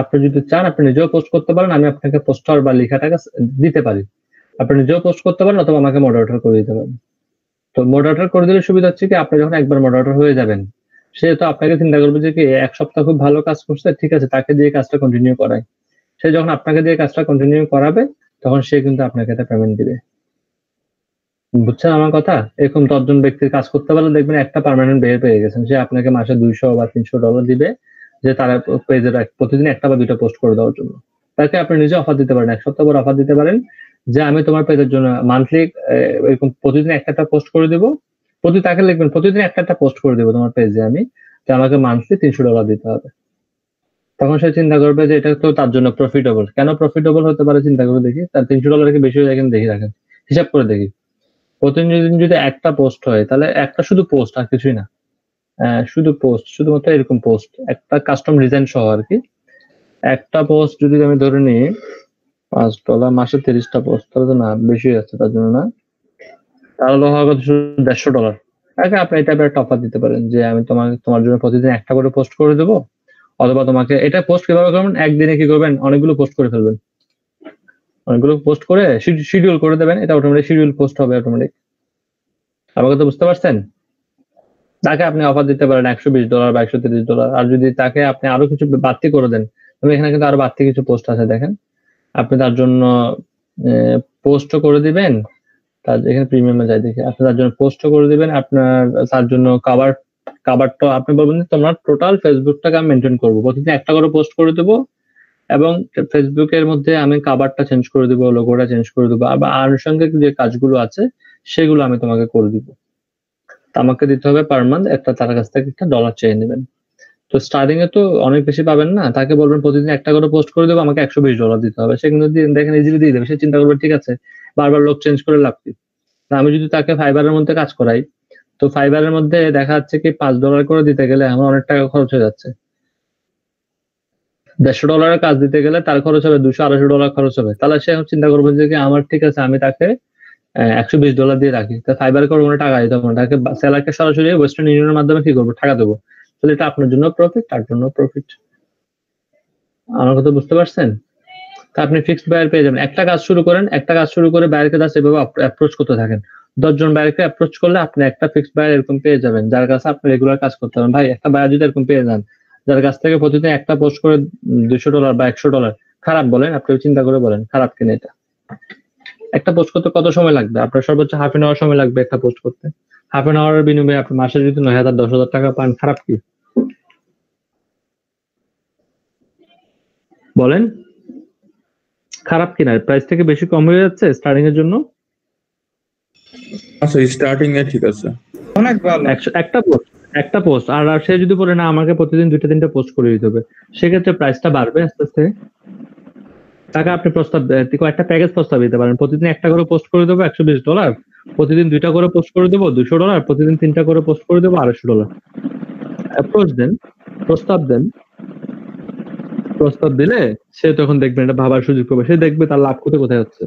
আপনি যদি চান আপনি নিজেও পোস্ট করতে পারেন, আমি আপনাকে পোস্টার বা লেখাটাকে দিতে পারি, আপনি নিজেও পোস্ট করতে পারেন, অথবা আমাকে মডারেটর করে দিতে পারেন। তো মডারেটর করে দিলে সুবিধা হচ্ছে কি আপনি যখন একবার মডারেটর হয়ে যাবেন, সে তো আপনাকে চিন্তা করবে যে কি এক সপ্তাহ খুব ভালো কাজ করছে, ঠিক আছে তাকে দিয়ে কাজটা কন্টিনিউ করায়। সে যখন আপনাকে দিয়ে কাজটা কন্টিনিউ করাবে তখন সে কিন্তু আপনাকে একটা পেমেন্ট দিবে। বুঝছেন আমার কথা? এরকম 10 জন ব্যক্তির কাজ করতে পারলে দেখবেন একটা পার্মানেন্ট বের পেয়ে গেছেন, সে আপনাকে মাসে $200 বা $300 দিবে, যে তারা পেজে প্রতিদিন একটা বা দুইটা পোস্ট করে দেওয়ার জন্য। তাকে আপনি নিজে অফার দিতে পারেন, এক সপ্তাহ পর অফার দিতে পারেন যে আমি তোমার পেজের জন্য মান্থলি এরকম প্রতিদিন একটা পোস্ট করে দেবো। তাকে লিখবেন প্রতিদিন একটা পোস্ট করে দেবো তোমার পেজে আমি, তো আমাকে মান্থলি $300 দিতে হবে। তখন সে চিন্তা করবে যে এটা তো তার জন্য প্রফিটেবল। কেন প্রফিটেবল হতে পারে চিন্তা করে দেখি, তার $300 কি বেশি হয়ে যায় কিনা দেখি, রাখেন হিসাব করে দেখি। প্রতিদিন যদি একটা পোস্ট হয় তাহলে একটা শুধু পোস্ট আর কিছুই না, শুধু পোস্ট, শুধুমাত্র এরকম পোস্ট একটা কাস্টম ডিজাইন সহ আর কি, একটা পোস্ট যদি আমি ধরে নিই $5, মাসে 30টা পোস্ট, তাহলে তো না বেশি আছে, তার জন্য না, তাহলে হওয়ার কথা শুধু $150। তাকে আপনি এই টাইপের একটা অফার দিতে পারেন যে আমি তোমার জন্য প্রতিদিন একটা করে পোস্ট করে দেবো, অথবা তোমাকে এটা পোস্ট কিভাবে করবেন, একদিনে কি করবেন অনেকগুলো পোস্ট করে ফেলবেন, অনেকগুলো পোস্ট করে শিডিউল করে দেবেন, এটা অটোমেটিক শিডিউল পোস্ট হবে অটোমেটিক। আমার কথা বুঝতে পারছেন? তাকে আপনি অফার দিতে পারেন $120 বা $130। আর যদি তাকে আপনি আরো কিছু বাড়তি করে দেন, তবে এখানে কিন্তু আরো বাড়তি কিছু পোস্ট আছে দেখেন, আপনি তার জন্য পোস্টও করে দিবেন, তার এখানে প্রিমিয়ামে যাই দেখি, আপনি তার জন্য পোস্টও করে দিবেন, আপনার তার জন্য কাভারটা আপনি বলবেন যে তোমার টোটাল ফেসবুকটাকে আমি মেনটেন করবো, প্রতিদিন একটা করে পোস্ট করে দেবো, এবং ফেসবুকের মধ্যে আমি কাভারটা চেঞ্জ করে দিব, লোগোটা চেঞ্জ করে দেবো, আবার আনুষঙ্গিক যে কাজগুলো আছে সেগুলো আমি তোমাকে করে দিব। আমাকে দিতে হবে পার মান্থ একটা, তার কাছ থেকে একটা $1 চেয়ে নেবেন। তো স্টার্টিং এ তো অনেক বেশি পাবেন না, তাকে বলবেন প্রতিদিন একটা করে পোস্ট করে দেবো, আমাকে $120 দিতে হবে, সে কিন্তু দেখেন ইজিলি দিয়ে দেবে, সে চিন্তা করবে ঠিক আছে বারবার লোক চেঞ্জ করে লাভ কি। আমি যদি তাকে ফাইবারের মধ্যে কাজ করাই, তো ফাইবারের মধ্যে দেখা যাচ্ছে কি $5 করে দিতে গেলে আমার অনেক টাকা খরচ হয়ে যাচ্ছে। $150 কাজ দিতে গেলে তার খরচ হবে $200-250 খরচ হবে, তাহলে সে চিন্তা করবে যে কি আমার ঠিক আছে আমি তাকে $120 দিয়ে রাখি, তা ফাইবার করে কোনো টাকা দিতে হবে না, তাকে সেলারকে সরাসরি ওয়েস্টার্ন ইউনিয়নের মাধ্যমে কি করবো টাকা দেবো, তাহলে এটা আপনার জন্য প্রফিট, তার জন্য প্রফিট। আমার কথা বুঝতে পারছেন? তা আপনি ফিক্সড বায়ার পেয়ে যাবেন। একটা কাজ শুরু করেন, একটা কাজ শুরু করে বায়ারকে জাস্ট এভাবে অ্যাপ্রোচ করতে থাকেন, 10 জন বায়ারকে অ্যাপ্রোচ করলে আপনি একটা ফিক্সড বায়ার এরকম পেয়ে যাবেন, যার কাছে আপনি রেগুলার কাজ করতে পারেন। ভাই একটা বায়ার যদি এরকম পেয়ে যান যার কাছ থেকে প্রতিদিন একটা পোস্ট করে $200 বা $100, খারাপ বলেন? আপনি চিন্তা করে বলেন খারাপ কিনা এটা? একটা পোস্ট করতে কত সময় লাগবে? আপনার সর্বোচ্চ হাফ এন আওয়ার সময় লাগবে একটা পোস্ট করতে। হাফ এন আওয়ারের বিনিময়ে আপনি মাসে যদি 9,000 10,000 টাকা পান, খারাপ কি বলেন? খারাপ কিনা? প্রাইস থেকে বেশি কম হয়ে যাচ্ছে স্টার্টিং এর জন্য? আচ্ছা স্টার্টিং এ ঠিক আছে, অনেক ভালো। একটা পোস্ট আর সে যদি বলে না আমাকে প্রতিদিন 2-3টা পোস্ট করে দিতে হবে, সেক্ষেত্রে প্রাইসটা বাড়বে আস্তে আস্তে। টাকা আপনি একটা প্যাকেজ প্রস্তাব দিতে পারেন, প্রতিদিন একটা করে পোস্ট করে দেবো $120, প্রতিদিন 2টা করে পোস্ট করে দেবো $200, প্রতিদিন 3টা করে পোস্ট করে দেবো $250। অ্যাপ্রোচ দেন, প্রস্তাব দেন। প্রস্তাব দিলে সে তখন দেখবেন এটা ভাবার সুযোগ পাবে, সে দেখবে তার লাভ কোথায় হচ্ছে।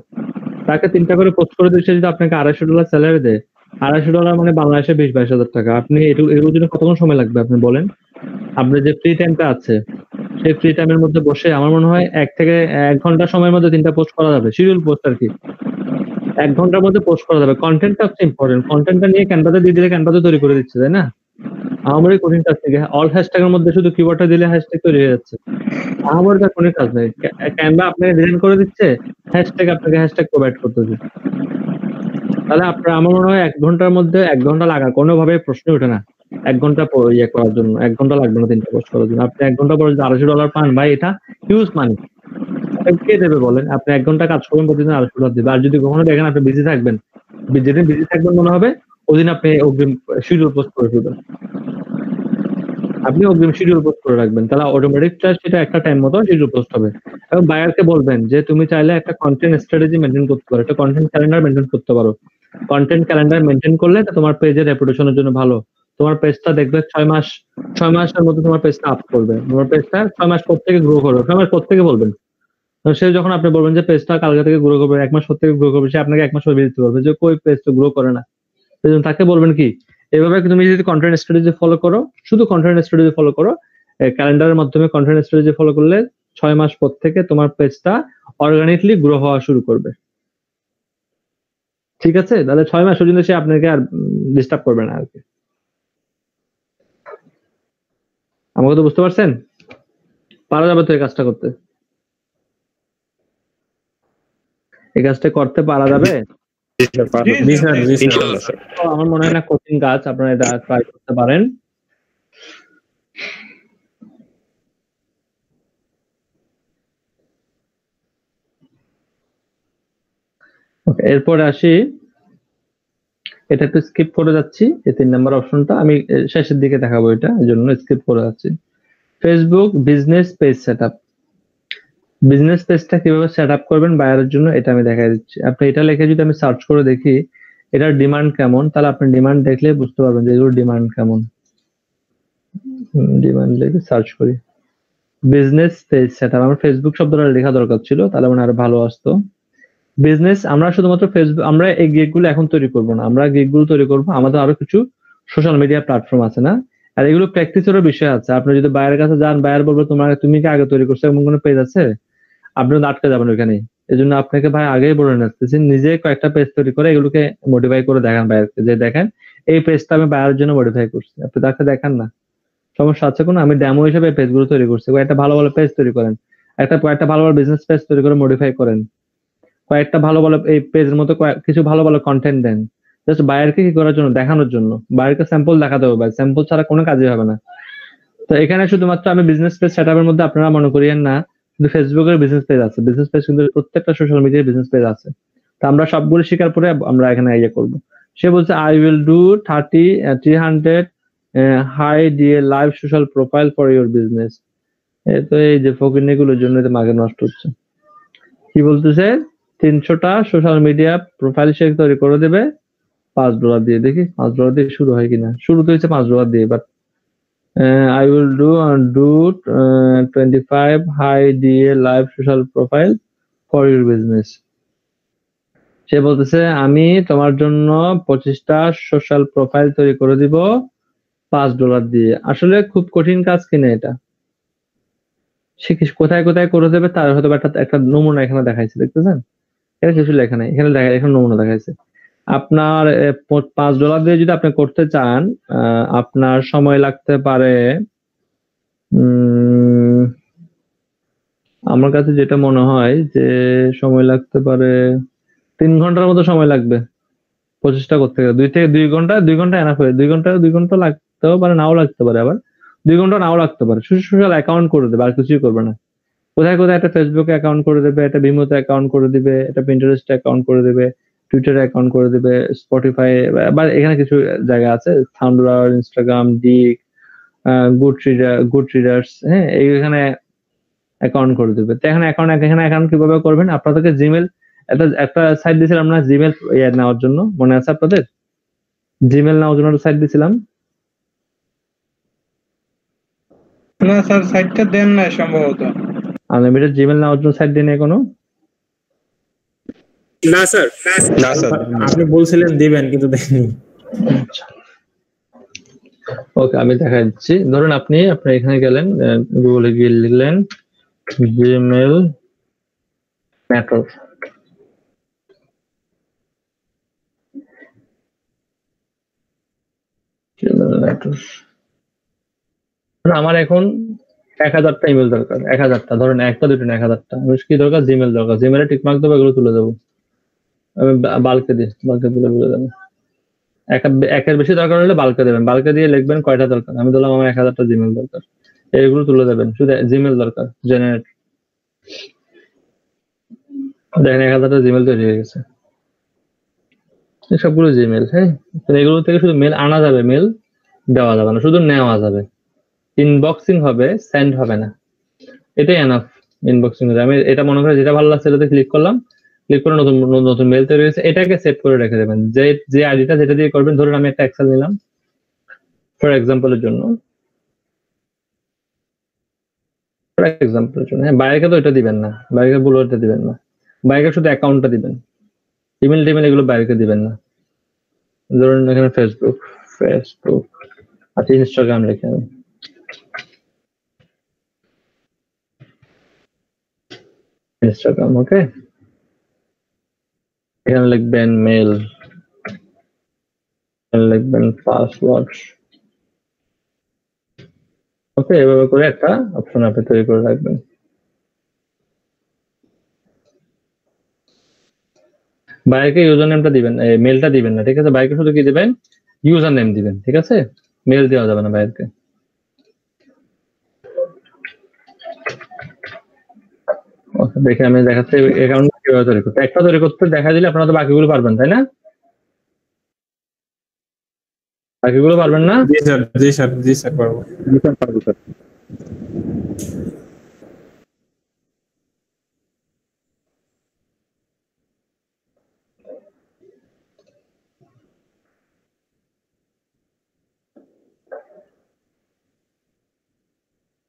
তাকে 3টা করে পোস্ট করে দিচ্ছে, যদি আপনাকে $250 স্যালারি দেয়, $250 মানে বাংলাদেশে 20-22 হাজার টাকা। আপনি এগুলোর জন্য কতক্ষণ সময় লাগবে আপনি বলেন? আপনার যে ফ্রি টাইমটা আছে সেই ফ্রি টাইমের মধ্যে বসে আমার মনে হয় 1 থেকে 1 ঘন্টা সময়ের মধ্যে 3টা পোস্ট করা যাবে, শিডিউল পোস্ট আর কি। 1 ঘন্টার মধ্যে পোস্ট করা যাবে। কন্টেন্টটা হচ্ছে ইম্পর্টেন্ট। কন্টেন্টটা নিয়ে ক্যানভাতে দিয়ে দিলে ক্যানভাতে তৈরি করে দিচ্ছে, তাই না? আমারই কঠিন কাজ থেকে অল হ্যাশট্যাগের মধ্যে শুধু কিওয়ার্ডটা দিলে হ্যাশট্যাগ তৈরি হয়ে যাচ্ছে। আমার কাছে কোনো কাজ নেই। ক্যানভা আপনাকে ডিজাইন করে দিচ্ছে, হ্যাশট্যাগ আপনাকে হ্যাশট্যাগ প্রোভাইড করতে দিচ্ছে। তাহলে আপনার আমার মনে হয় 1 ঘন্টার মধ্যে 1 ঘন্টা লাগা কোনোভাবে প্রশ্ন ওঠে না। 1 ঘন্টা ইয়ে করার জন্য 1 ঘন্টা লাগবে না 3টা পোস্ট করার জন্য। আপনি 1 ঘন্টা পরে যদি $250 পান, ভাই এটা হিউজ মানি। কে দেবে বলেন? আপনি 1 ঘন্টা কাজ করবেন, প্রতিদিন $250 দিবে। আর যদি কখনো দেখেন আপনি বিজি থাকবেন, যেদিন বিজি থাকবেন মনে হবে ওদিন আপনি অগ্রিম শিডিউল পোস্ট করে ফেলবেন। আপনি অগ্রিম শিডিউল পোস্ট করে রাখবেন, তাহলে অটোমেটিক সেটা একটা টাইম মতো শিডিউল পোস্ট হবে। এবং বায়ারকে বলবেন যে তুমি চাইলে একটা কন্টেন্ট স্ট্র্যাটেজি মেইনটেইন করতে পারো, একটা কন্টেন্ট ক্যালেন্ডার মেইনটেইন করতে পারো। কন্টেন্ট ক্যালেন্ডার মেইনটেইন করলে তোমার পেজের রেপুটেশনের জন্য ভালো। তোমার পেজটা দেখবে 6 মাসের মধ্যে তোমার পেজটা আপ করবে। তোমার পেজটা 6 মাস পর থেকে গ্রো করবে। 6 মাস পর থেকে বলবেন। সে যখন আপনি বলবেন যে পেজটা কালকে থেকে গ্রো করবে, 1 মাস পর থেকে গ্রো করবে, সে আপনাকে 1 মাস পর দিতে পারবে যে কই পেজ তো গ্রো করে না। সেজন্য তাকে বলবেন কি, এভাবে তুমি যদি কন্টেন্ট স্ট্র্যাটেজি ফলো করো, শুধু কন্টেন্ট স্ট্র্যাটেজি ফলো করো, ক্যালেন্ডারের মাধ্যমে কন্টেন্ট স্ট্র্যাটেজি ফলো করলে 6 মাস পর থেকে তোমার পেজটা অর্গানিকলি গ্রো হওয়া শুরু করবে। ঠিক আছে? তাহলে 6 মাস পর্যন্ত সে আপনাকে আর ডিস্টার্ব করবে না আর কি। আমাকে তো বুঝতে পারছেন? পারা যাবে তো এই কাজটা করতে? এই কাজটা করতে পারা যাবে? আমার মনে হয় না কোচিং কাজ, আপনারা এটা ট্রাই করতে পারেন। এরপর আসি, এটা একটু স্কিপ করে যাচ্ছি, এই 3 নাম্বার অপশনটা আমি শেষের দিকে দেখাবো, এটা এই জন্য স্কিপ করে যাচ্ছি। Facebook business page setup. Business পেজটা কিভাবে সেটআপ করবেন বায়ারের জন্য এটা আমি দেখাই দিচ্ছি। আপনি এটা লিখে যদি আমি সার্চ করে দেখি এটার ডিমান্ড কেমন, তাহলে আপনি ডিমান্ড দেখলে বুঝতে পারবেন যে এগুলোর ডিমান্ড কেমন। ডিমান্ড লিখে সার্চ করি বিজনেস পেজ সেটআপ। আমার ফেসবুক শব্দটা লেখা দরকার ছিল, তাহলে মানে আরো ভালো আসতো। বিজনেস, আমরা শুধুমাত্র ফেসবুক, আমরা এই গিগগুলো এখন তৈরি করব না, আমরা গিগগুলো তৈরি করব, আমাদের আরো কিছু সোশ্যাল মিডিয়া প্ল্যাটফর্ম আছে না, আর এগুলো প্র্যাকটিসেরও বিষয় আছে। আপনি যদি বায়ারের কাছে যান, বায়ার বলবে তুমি কি আগে তৈরি করছো এমন কোনো পেজ আছে, আপনি আটকে যাবেন ওখানে। এই জন্য আপনাকে ভাই আগেই বলে নিতেছি, নিজে কয়েকটা পেজ তৈরি করে এগুলোকে মডিফাই করে দেখান বায়ারকে, যে দেখেন এই পেজটা আমি বায়ারের জন্য মডিফাই করছি। আপনি তাকে দেখান না, সমস্যা আছে কোনো? আমি ডেমো হিসেবে পেজগুলো তৈরি করছি। একটা ভালো ভালো পেজ তৈরি করেন, একটা ভালো ভালো বিজনেস পেজ তৈরি করে মডিফাই করেন, কয়েকটা ভালো ভালো এই পেজের মতো কিছু ভালো ভালো কন্টেন্ট দেন, জাস্ট বায়ারকে কি করার জন্য, দেখানোর জন্য। বায়ারকে স্যাম্পল দেখাতে হবে, স্যাম্পল ছাড়া কোনো কাজই হবে না। তো এখানে শুধুমাত্র আমি বিজনেস পেজ সেটআপের মধ্যে আপনারা মনে করিয়েন না কিন্তু ফেসবুকের বিজনেস পেজ আছে, বিজনেস পেজ কিন্তু প্রত্যেকটা সোশ্যাল মিডিয়ার বিজনেস পেজ আছে। তো আমরা সবগুলো শেখার পরে আমরা এখানে ইয়ে করবো। সে বলছে I will do 300 high DA live social profile for your business. তো এই যে ফকিরনিগুলোর জন্য তো মার্কেট নষ্ট হচ্ছে। কি বলতেছে, 300টা সোশ্যাল মিডিয়া প্রোফাইল সে তৈরি করে দেবে $5 দিয়ে। দেখি $5 দিয়ে শুরু হয় কিনা। শুরু তো হয়েছে $5 দিয়ে, but I will do 25 high DA live social profile for your business. সে বলতেছে আমি তোমার জন্য 25টা সোশ্যাল প্রোফাইল তৈরি করে দিব $5 দিয়ে। আসলে খুব কঠিন কাজ কিনা এটা, সে কোথায় কোথায় করে দেবে তার হয়তো একটা নমুনা এখানে দেখাইছে, দেখতেছেন? এটা কিছু লেখা নাই, এখানে এখানে নমুনা দেখাইছে। আপনার $5 দিয়ে যদি আপনি করতে চান, আপনার সময় লাগতে পারে, আমার কাছে যেটা মনে হয় যে সময় লাগতে পারে 3 ঘন্টার মতো সময় লাগবে প্রচেষ্টা করতে গেলে। 2 ঘন্টা এনাফ হয়ে 2 ঘন্টা লাগতেও পারে, নাও লাগতে পারে, আবার 2 ঘন্টা নাও লাগতে পারে। সোশ্যাল অ্যাকাউন্ট করে দেবে, আর কিছুই করবে না। কোথায় কোথায় একটা ফেসবুকে অ্যাকাউন্ট করে দেবে, একটা ভিমোতে অ্যাকাউন্ট করে দিবে, একটা পিন্টারেস্ট অ্যাকাউন্ট করে দেবে, টুইটারে অ্যাকাউন্ট করে দেবে, স্পটিফাই বা এখানে কিছু জায়গা আছে, থান্ডার, ইনস্টাগ্রাম, ডিক, গুড রিডার্স, হ্যাঁ, এখানে অ্যাকাউন্ট করে দেবে। তো এখানে অ্যাকাউন্ট কিভাবে করবেন? আপনাদেরকে জিমেল একটা সাইট দিয়েছিলাম না, জিমেল নেওয়ার জন্য, মনে আছে আপনাদের? জিমেল নেওয়ার জন্য একটা সাইট দিয়েছিলাম। না স্যার, সাইটটা দেন না সম্ভবত। আনলিমিটেড জিমেল নেওয়ার জন্য সাইট দিয়ে নেই কোনো? না স্যার, আপনি বলছিলেন দিবেন কিন্তু দেননি। ওকে, আমি দেখা দিচ্ছি। ধরুন আপনি এখানে গেলেন, গুগলে গিয়ে লিখলেন জিমেল ম্যাটার। আমার এখন 1000টা ইমেল দরকার, 1000টা, ধরেন একটা দুটো না, 1000টা। কি দরকার? জিমেল দরকার। জিমেলে টিকমার্ক দেবো, এগুলো তুলে দেবো আমি বালকে দিলে বলে দেবো। একের বেশি দরকার হলে বালকে দেবেন, বালকে দিয়ে লিখবেন কয়টা দরকার। আমি বললাম আমার 1000টা জিমেল দরকার, এগুলো তুলে দেবেন। শুধু জিমেল দরকার, জেনারেট। দেখেন 1000টা জিমেল তৈরি হয়ে গেছে, সবগুলো জিমেল। হ্যাঁ, এগুলো থেকে শুধু মেল আনা যাবে, মেল দেওয়া যাবে না, শুধু নেওয়া যাবে। ইনবক্সিং হবে, সেন্ড হবে না। এটাই এনাফ ইনবক্সিং। আমি এটা মনে করি যেটা ভালো লাগছে এটাতে ক্লিক করলাম, ক্লিক করে নতুন মেল তৈরি হয়েছে, এটাকে সেভ করে রেখে দেবেন। যে আইডিটা যেটা দিয়ে করবেন, ধরুন আমি একটা এক্সেল নিলাম ফর এক্সাম্পলের জন্য, হ্যাঁ, বাইরে তো এটা দিবেন না, বাইরে বলে এটা দিবেন না, বাইরে শুধু অ্যাকাউন্টটা দিবেন। ইমেল টিমেল এগুলো বাইরে দিবেন না। ধরুন এখানে ফেসবুক, আচ্ছা ইনস্টাগ্রাম লিখে আমি ইনস্টাগ্রাম, ওকে। এখানে লিখবেন মেল, লিখবেন পাসওয়ার্ড, ওকে। এভাবে করে একটা অপশন আপনি তৈরি করে রাখবেন। বাইরে ইউজার নেমটা দিবেন, মেলটা দিবেন না, ঠিক আছে? বাইরে শুধু কি দিবেন? ইউজার নেম দিবেন, ঠিক আছে? মেল দেওয়া যাবে না বাইরে। ওকে, দেখে আমি দেখাচ্ছি অ্যাকাউন্ট কিভাবে তৈরি করতে। একটা তৈরি করতে দেখা দিলে আপনারা তো বাকিগুলো পারবেন, তাই না? বাকিগুলো পারবেন না? জি স্যার পারবো।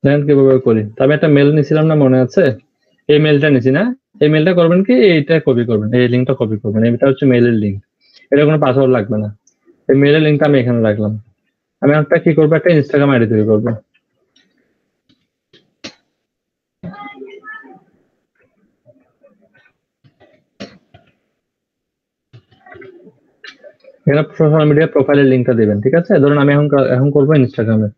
দেখেন কিভাবে করি। তবে একটা মেল নিছিলাম না, মনে আছে? এই মেলটা নিছি না? এই মেলটা করবেন কি, এইটা কপি করবেন, এই লিঙ্কটা কপি করবেন। এটা হচ্ছে মেলের লিঙ্ক, এটা কোনো পাসওয়ার্ড লাগবে না। এই মেলের লিঙ্কটা আমি এখানে রাখলাম। আমি একটা কি করবো, একটা ইনস্টাগ্রাম আইডি তৈরি করবো। এখানে সোশ্যাল মিডিয়া প্রোফাইলের লিঙ্কটা দিবেন, ঠিক আছে? ধরুন আমি এখন করবো ইনস্টাগ্রামে।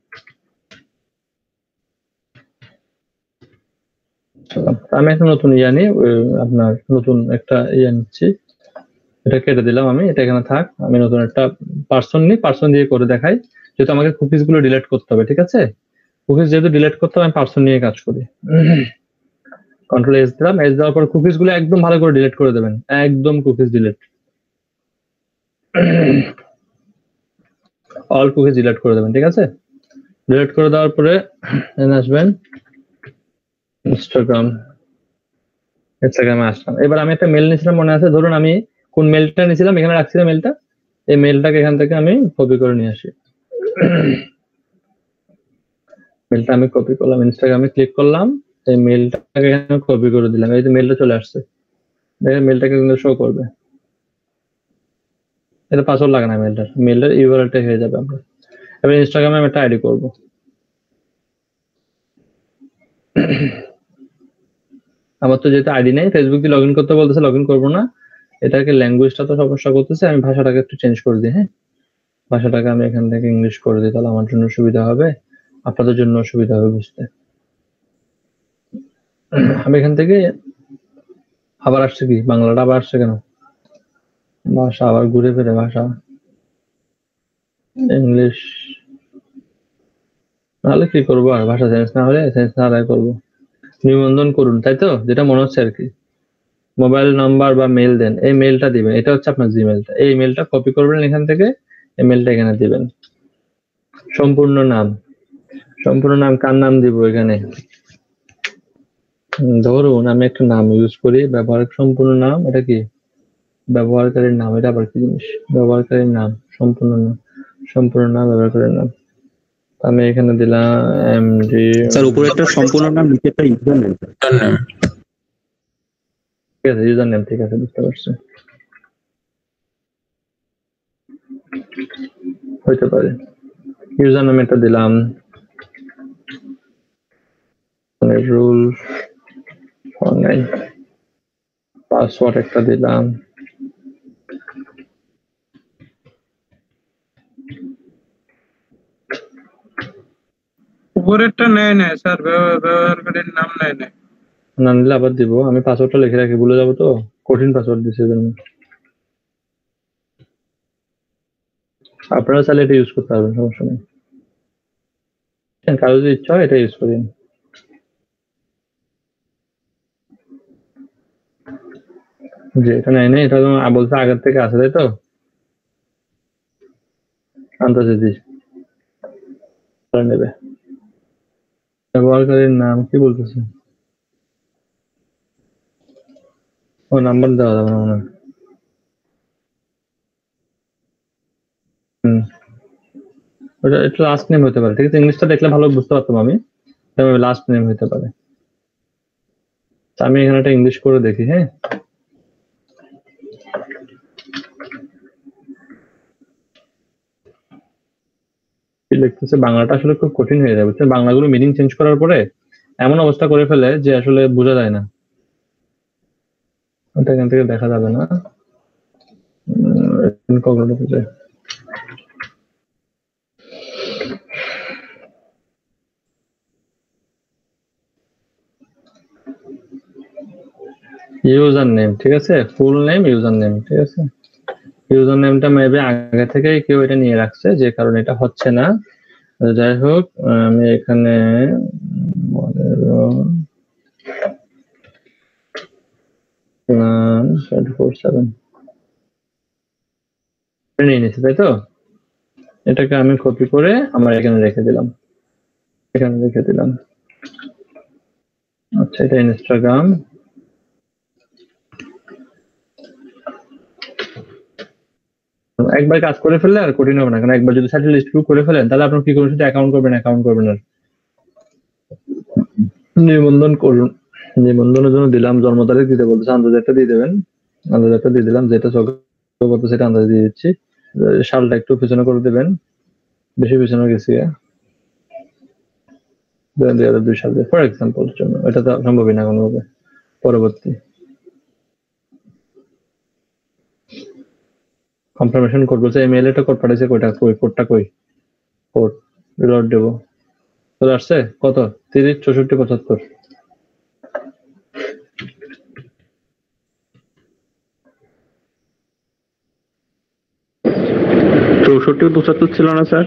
আমি একটা নতুন আপনার নতুন একটা নিচ্ছি, এটা কেটে দিলাম আমি, এটা এখানে থাক। আমি নতুন একটা পার্সন দিয়ে করে দেখাই, যেহেতু আমাকে কুকিজ গুলো ডিলিট করতে হবে, ঠিক আছে? কুকিজ যেহেতু ডিলিট করতে হবে, আমি পার্সন নিয়ে কাজ করি। কন্ট্রোল এস দিলাম, এস দেওয়ার পর কুকিজ গুলো একদম ভালো করে ডিলিট করে দেবেন, একদম cookies delete, all cookies delete করে দেবেন, ঠিক আছে? ডিলিট করে দেওয়ার পরে আসবেন ইনস্টাগ্রামে আসলাম। এবার আমি একটা মেল নিয়েছিলাম, মনে আছে? ধরুন আমি কোন মেলটা নিয়েছিলাম, এখানে রাখছিলাম মেলটা। এই মেলটাকে এখান থেকে আমি কপি করে নিয়ে আসি। মেলটা আমি কপি করলাম, ইনস্টাগ্রামে ক্লিক করলাম, এই মেলটাকে এখানে কপি করে দিলাম। এই যে মেলটা চলে আসছে, দেখেন মেলটাকে কিন্তু শো করবে। এটা পাসওয়ার্ড লাগে না, মেলটার ইউআরএলটা হয়ে যাবে আমরা। এবার ইনস্টাগ্রামে আমি একটা আইডি করব। আমার তো যেহেতু আইডি নেই, ফেসবুক দিয়ে লগইন করতে বলতেছে, লগইন করবো না। এটাকে ল্যাঙ্গুয়েজটা তো সমস্যা করতেছে, আমি ভাষাটাকে একটু চেঞ্জ করে দিই। হ্যাঁ, ভাষাটাকে আমি এখান থেকে ইংলিশ করে দিই, তাহলে আমার জন্য সুবিধা হবে, আপনাদের জন্য সুবিধা হবে বুঝতে। আমি এখান থেকে আবার আসছে কি, বাংলাটা আবার আসছে কেন? ভাষা আবার ঘুরে ফিরে ভাষা ইংলিশ, নাহলে কি করবো আর, ভাষা চেঞ্জ না হলে চেঞ্জ না হলে করবো। নিবন্ধন করুন, তাই তো, যেটা মনে হচ্ছে আর কি। মোবাইল নাম্বার বা মেল দেন, এই মেলটা দিবেন, এটা হচ্ছে আপনার জিমেলটা, এই মেলটা কপি করবেন এখান থেকে, এই মেলটা এখানে দিবেন। সম্পূর্ণ নাম, সম্পূর্ণ নাম কার নাম দিব এখানে, ধরুন আমি একটা নাম ইউজ করি, ব্যবহারক সম্পূর্ণ নাম, এটা কি ব্যবহারকারীর নাম, এটা আবার কি জিনিস, ব্যবহারকারীর নাম সম্পূর্ণ নাম, সম্পূর্ণ নাম ব্যবহারকারীর নাম, আমি এখানে দিলাম এমডি স্যার উপরে একটা সম্পূর্ণ নাম, নিচে একটা ইউজার নেম। ঠিক আছে, ইউজার নেম, ঠিক আছে, বুঝতে পারছি, হইতে পারে। ইউজার নেম এটা দিলাম, রুল অনলাইন, পাসওয়ার্ড একটা দিলাম, উপরেরটা নেয় না স্যার, ব্যবহারকারীর নাম নেয় না। না নিলে আবার দিব, আমি পাসওয়ার্ডটা লিখে রাখি, ভুলে যাবো তো, কঠিন পাসওয়ার্ড দিচ্ছে জন্য। আপনারা চাইলে এটা ইউজ করতে পারবেন, সমস্যা নেই, কারো যদি ইচ্ছা হয় এটা ইউজ করেন। যে এটা নেই না, এটা বলছে আগের থেকে আছে, তাই তো, আন্তর্জাতিক নেবে। ব্যবহারকারীর নাম কি বলতেছে, ও নাম্বার দেওয়া যাবে না মনে হয়। ওটা একটু লাস্ট নেম হতে পারে, ঠিক আছে, ইংলিশটা দেখলে ভালো বুঝতে পারতাম আমি, লাস্ট নেম হতে পারে। আমি এখানে একটা ইংলিশ করে দেখি, হ্যাঁ, কি লিখতেছে, বাংলাটা আসলে খুব কঠিন হয়ে যায়, বুঝছেন, বাংলাগুলো মিনিং চেঞ্জ করার পরে এমন অবস্থা করে ফেলে যে আসলে বোঝা যায় না, ওটা এখান থেকে দেখা যাবে না। ইউজার নেম, ঠিক আছে, ফুল নেম ইউজার নেম, ঠিক আছে, ইউজার নেমটা মেবি আগে থেকে কেউ এটা নিয়ে রাখছে, যে কারণে এটা হচ্ছে না। যাই হোক, আমি এখানে নিয়ে নিচ্ছি, তাই তো, এটাকে আমি কপি করে আমার এখানে রেখে দিলাম, এখানে রেখে দিলাম। আচ্ছা, এটা ইনস্টাগ্রাম, একবার কাজ করে ফেললে আর কঠিন হবে না, কারণ একবার যদি সাইট লিস্ট করে ফেলেন তাহলে আপনার কি করবেন, সেটা অ্যাকাউন্ট করবেন আর নিবন্ধন করুন। নিবন্ধনের জন্য দিলাম জন্ম তারিখ দিতে বলতেছে, আন্তর্জাতিকটা দিয়ে দেবেন, আন্তর্জাতিকটা দিয়ে দিলাম, যেটা বলতে সেটা আন্দাজ দিয়ে দিচ্ছি। সালটা একটু পিছনে করে দেবেন, বেশি পিছনে গেছি 2002 সালে ফর এক্সাম্পল জন্য, এটা তো সম্ভবই না কোনোভাবে। পরবর্তী কনফার্মেশন কোড বলছে, এই মেইলে একটা কোড পাঠাইছে, কোডটা কই, কোড রিলোড দেবো, চলে আসছে কত, 30 64 75। চৌষট্টি 75 ছিল না স্যার?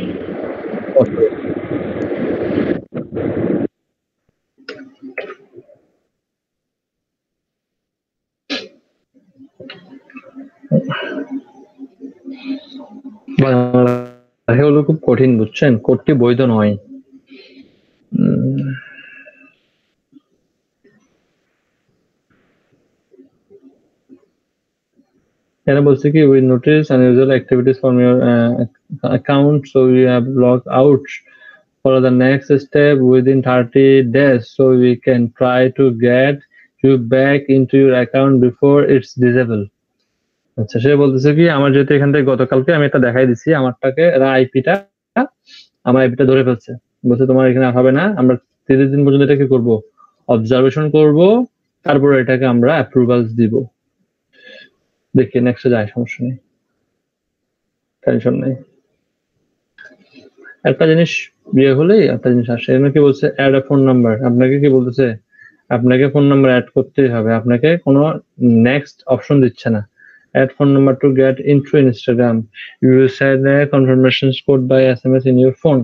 হলো খুব কঠিন, বুঝছেন, কোডটি বৈধ নয়। এখানে বলছে কি, we notice unusual activities from your account, so we have logged out for the next step within 30 days, so we can try to get you back into your account before it's disabled. আচ্ছা, সে বলতেছে কি, আমার যেহেতু এখান থেকে গতকালকে আমি এটা দেখাই দিচ্ছি, আমার আইপিটা ধরে ফেলছে, বলছে তোমার এখানে হবে না, আমরা 30 দিন পর্যন্ত এটা কি করবো, অবজারভেশন করব, তারপরে এটাকে আমরা অ্যাপ্রুভালস দিব। দেখি নেক্সটে যায়, সমস্যা নেই, টেনশন নেই। একটা জিনিস বিয়ে হলেই একটা জিনিস আসে, এখানে কি বলছে, অ্যাড আ ফোন নাম্বার, আপনাকে কি বলতেছে, আপনাকে ফোন নাম্বার অ্যাড করতেই হবে, আপনাকে কোনো নেক্সট অপশন দিচ্ছে না। add phone number to get into Instagram. You will send a confirmation code by SMS in your phone.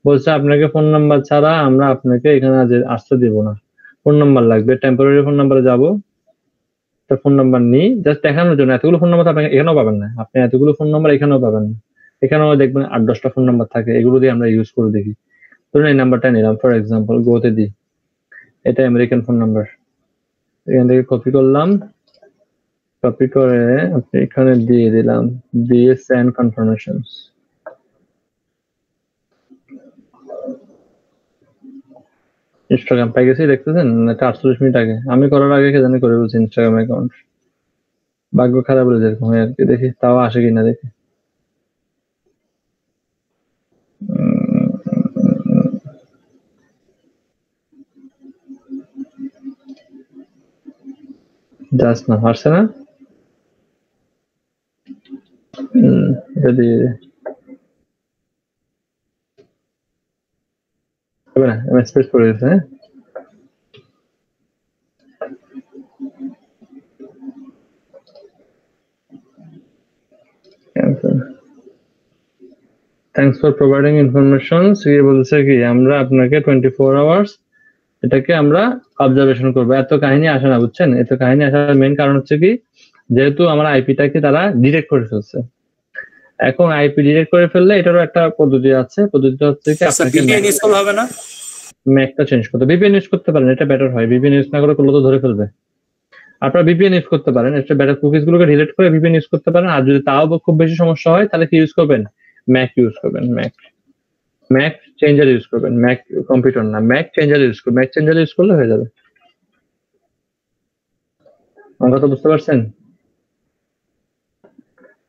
বলছে আপনাকে ফোন নাম্বার ছাড়া আমরা আপনাকে এখানে আসতে দেব না, ফোন নাম্বার লাগবে। টেম্পোরারি ফোন নাম্বারে যাবো, তার ফোন নাম্বার নিই জাস্ট দেখানোর জন্য। এতগুলো ফোন নাম্বার আপনি এখানেও পাবেন না, আপনি এতগুলো ফোন নাম্বার এখানেও পাবেন না, এখানেও দেখবেন 8-10টা ফোন নাম্বার থাকে, এগুলো দিয়ে আমরা ইউজ করে দেখি। ধরুন এই নাম্বারটা নিলাম ফর এক্সাম্পল, গোতে দিই, এটা আমেরিকান ফোন নাম্বার, এখান থেকে কপি করলাম, কপি করে আপনি এখানে দিয়ে দিলাম, দিয়ে সেন্ড কনফার্মেশনস। ইনস্টাগ্রাম পাই গেছি, দেখতেছেন এটা 48 মিনিট আগে, আমি করার আগে কে জানি করে বলছি ইনস্টাগ্রাম অ্যাকাউন্ট। ভাগ্য খারাপ হলে যেরকম হয় আর কি, দেখি তাও আসে কিনা দেখি। জাস্ট না আসছে না, এটা দিয়ে হবে না, আমি স্পেস পড়ে গেছে। হ্যাঁ থ্যাঙ্কস ফর প্রোভাইডিং ইনফরমেশন। বলছে কি আমরা আপনাকে 24 আওয়ার্স এটাকে আমরা অবজারভেশন করবো। এত কাহিনী আসে না বুঝছেন, এত কাহিনী আসার মেইন কারণ হচ্ছে কি, যেহেতু আমার আইপিটাকে তারা ডিটেক্ট করে ফেলছে। এখন আইপি ডিটেক্ট করে ফেললে এটারও একটা পদ্ধতি আছে, পদ্ধতিটা হচ্ছে কি আপনাকে ম্যাকটা চেঞ্জ করতে, ভিপিএন ইউজ করতে পারেন, এটা বেটার হয়। ভিপিএন ইউজ না করে করলে তো ধরে ফেলবে। আপনারা ভিপিএন ইউজ করতে পারেন, এটা বেটার, কুকিজ গুলোকে ডিলিট করে ভিপিএন ইউজ করতে পারেন। আর যদি তাও খুব বেশি সমস্যা হয় তাহলে কি ইউজ করবেন, ম্যাক ইউজ করবেন, ম্যাক চেঞ্জার ইউজ করবেন, ম্যাক কম্পিউটার না, ম্যাক চেঞ্জার ইউজ করবেন। ম্যাক চেঞ্জার ইউজ করলে হয়ে যাবে। আমার কথা বুঝতে পারছেন?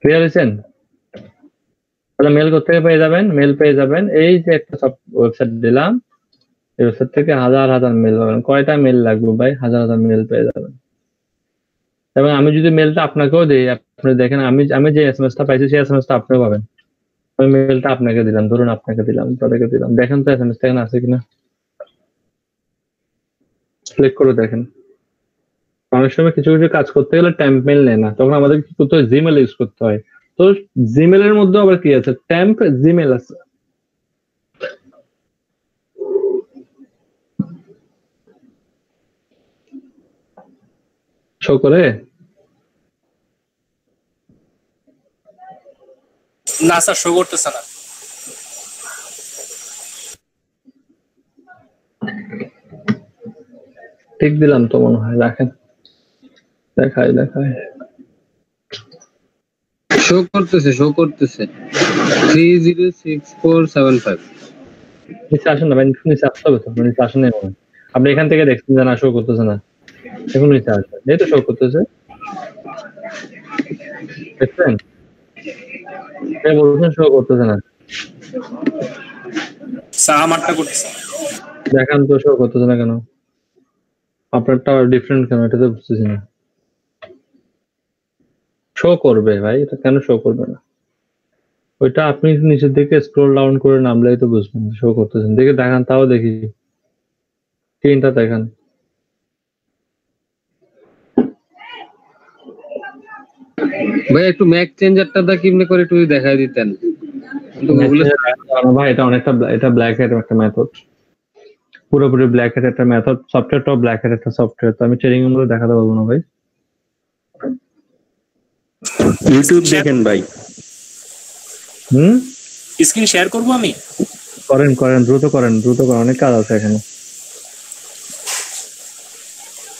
ক্লিয়ার হয়েছেন? তাহলে মেল কোথেকে পেয়ে যাবেন, মেল পেয়ে যাবেন এই যে একটা সব ওয়েবসাইট দিলাম, এই ওয়েবসাইট থেকে হাজার হাজার মেল পাবেন। কয়টা মেল লাগবে ভাই, হাজার হাজার মেল পেয়ে যাবেন। এবং আমি যদি মেলটা আপনাকেও দিই, আপনি দেখেন আমি যে এসএমএসটা পাইছি সেই এসএমএসটা আপনিও পাবেন। আমি মেলটা আপনাকে দিলাম, ধরুন আপনাকে দিলাম, তাদেরকে দিলাম, দেখেন তো এসএমএসটা এখানে আছে কিনা, ক্লিক করে দেখেন। অনেক সময় কিছু কিছু কাজ করতে গেলে ট্যাম্প মেল নেয় না, তখন আমাদের কি করতে হয়, জিমেল ইউজ করতে হয়। তো জিমেলের মধ্যে আবার কি আছে, ট্যাম্প জিমেল আছে। শো করে না স্যার, শো করতেছে না। ঠিক দিলাম তো মনে হয়, রাখেন, দেখাই শো করতেছে 306475। নিচে আসেন না ভাই, নিচে আসতে হবে তো, নিচে আসেন না। আপনি এখান থেকে দেখছেন যে না শো করতেছে না, এখন নিচে আসবেন, এই তো শো করতেছে, দেখছেন? বলছেন শো করতেছে না, আমারটা করতেছে, দেখান তো শো করতেছে না কেন, আপনারটা ডিফারেন্ট কেন, এটা তো বুঝতেছি না। শো করবে ভাই, এটা কেন শো করবে না? ওইটা আপনি নিচের দিকে স্ক্রল ডাউন করে নামলেই তো বুঝবেন শো করতেছেন। দেখে দেখান, তাও দেখি স্ক্রিনটা দেখান। ভাই একটু ম্যাক চেঞ্জারটা কেমনে করে একটু দেখাই দিতেন। ভাই এটা অনেকটা, এটা ব্ল্যাক হ্যাট একটা মেথড, পুরোপুরি ব্ল্যাক হ্যাট একটা মেথড, সফটওয়্যারটাও ব্ল্যাক হ্যাট একটা সফটওয়্যার। তো আমি ট্রেনিং গুলো দেখাতে পারবো না ভাই। ইউটিউব দেখেন ভাই। স্ক্রিন শেয়ার করবো আমি? করেন, দ্রুত করেন, অনেক কাজ আছে এখানে।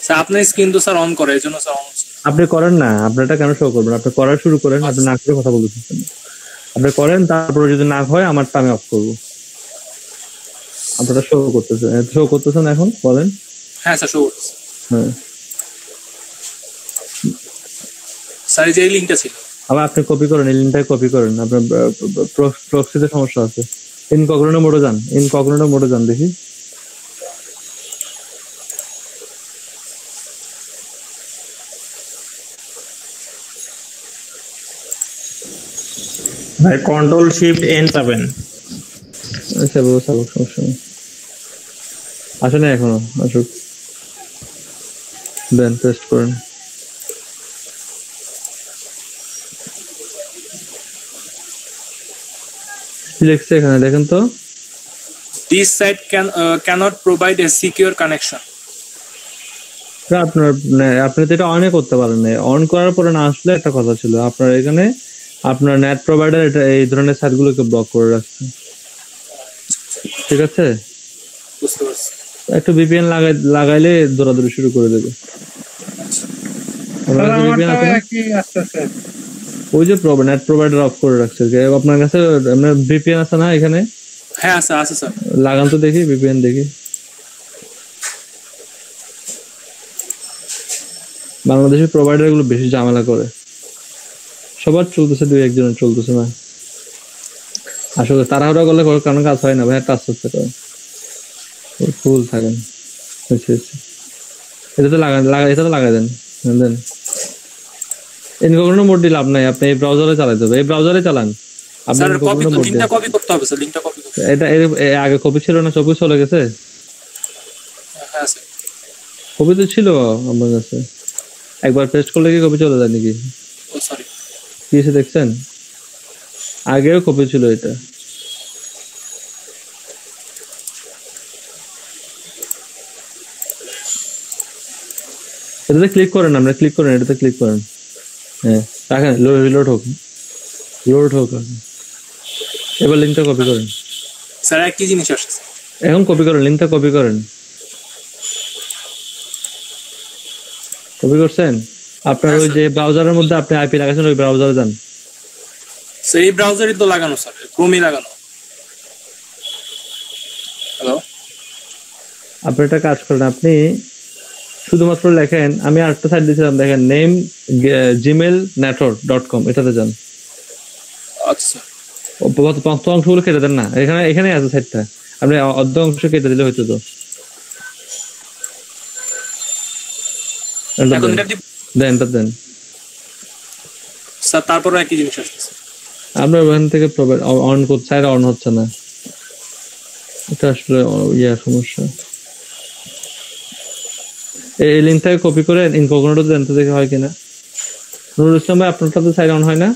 স্যার আপনার স্ক্রিন তো স্যার অন করে, এজন্য স্যার অন হচ্ছে। আপনি করেন না, আপনারটা কেন শো করবেন? আপনি করা শুরু করেন, আপনি না করে কথা বলতেছেন। আপনি করেন, তারপরে যদি না হয় আমারটা আমি অফ করবো। আপনারা শো করতেছেন এখন, বলেন। হ্যাঁ স্যার, শো করতেছে। হ্যাঁ স্যার এই যে লিংকটা ছিল, আবার আপনি কপি করেন, এই লিংকটা কপি করেন। আপনার প্রক্সিতে সমস্যা আছে। ইনকগনিটো মোডে যান, দেখি। ভাই কন্ট্রোল শিফট এন চাবেন। আচ্ছা বাবু, সমস্যা নেই, আসে না এখনো, আসুক, দেন টেস্ট করেন। কি লিখছে এখানে দেখেন তো। This site cannot provide a secure connection. আপনার আপনি তো এটা অনই করতে পারেন না, অন করার পরে না আসলে একটা কথা ছিল, আপনার এখানে আপনার নেট প্রোভাইডার এটা এই ধরনের সাইটগুলোকে ব্লক করে রাখছে, ঠিক আছে? বুঝতে পারছি। একটু ভিপিএন লাগাইলে দৌড়াদৌড়ি শুরু করে দেবে। ওই যে নেট প্রোভাইডার অফ করে রাখছে, আপনার কাছে ভিপিএন আছে না এখানে? হ্যাঁ আছে স্যার। লাগান তো দেখি ভিপিএন দেখি। বাংলাদেশের প্রোভাইডার গুলো বেশি ঝামেলা করে, সবার চলতেছে, দুই একজনের চলতেছে না। আসলে তাড়াহুড়া করলে কারণ কাজ হয় না ভাই, একটা আস্তে আস্তে করে ফুল থাকেন। এটা তো লাগাই দেন। ইনকগনিটো মোড দিলে লাভ নাই, আপনি এই ব্রাউজারে চালাতে হবে, এই ব্রাউজারে চালান। স্যার লিংকটা কপি করতে হবে স্যার, লিংকটা কপি করতে হবে। এটা আগে কপি ছিল না, সবই চলে গেছে। হ্যাঁ স্যার কপি তো ছিল আমার কাছে, একবার পেস্ট করলে কি কপি চলে যায় নাকি? ও সরি, কি এসে দেখছেন? আগেও কপি ছিল এটা। এটাতে ক্লিক করেন, আমরা ক্লিক করেন, এটাতে ক্লিক করেন। হ্যাঁ রাখেন, লোড হোক। এবার লিঙ্কটা কপি করেন স্যার। এক কি জিনিস আসছে এখন? কপি করেন, লিঙ্কটা কপি করেন। কপি করছেন? আপনার ওই যে ব্রাউজারের মধ্যে আপনি আইপি লাগাইছেন, ওই ব্রাউজারে যান। স্যার এই ব্রাউজারই তো লাগানো স্যার, ক্রোমে লাগানো। হ্যালো, আপনি একটা কাজ করেন, আপনি শুধুমাত্র লেখেন, আমি আরেকটা সাইট দিয়েছিলাম দেখেন, নেম gmailnetwork.com, এটাতে যান। আচ্ছা প্রথম অংশগুলো কেটে দেন না, এখানে আছে সাইটটা, আপনি অর্ধ অংশ কেটে দিলে হয়তো। তো দেন স্যার, তারপরে একই জিনিস আসছে। আপনার ওখান থেকে অন করছে, অন হচ্ছে না, এটা আসলে সমস্যা। এই লিঙ্কটাকে কপি করে ইনকগনিটো দেন তো দেখে হয় কিনা। নুরুল ইসলাম ভাই, আপনারটা তো সাইড অন হয় না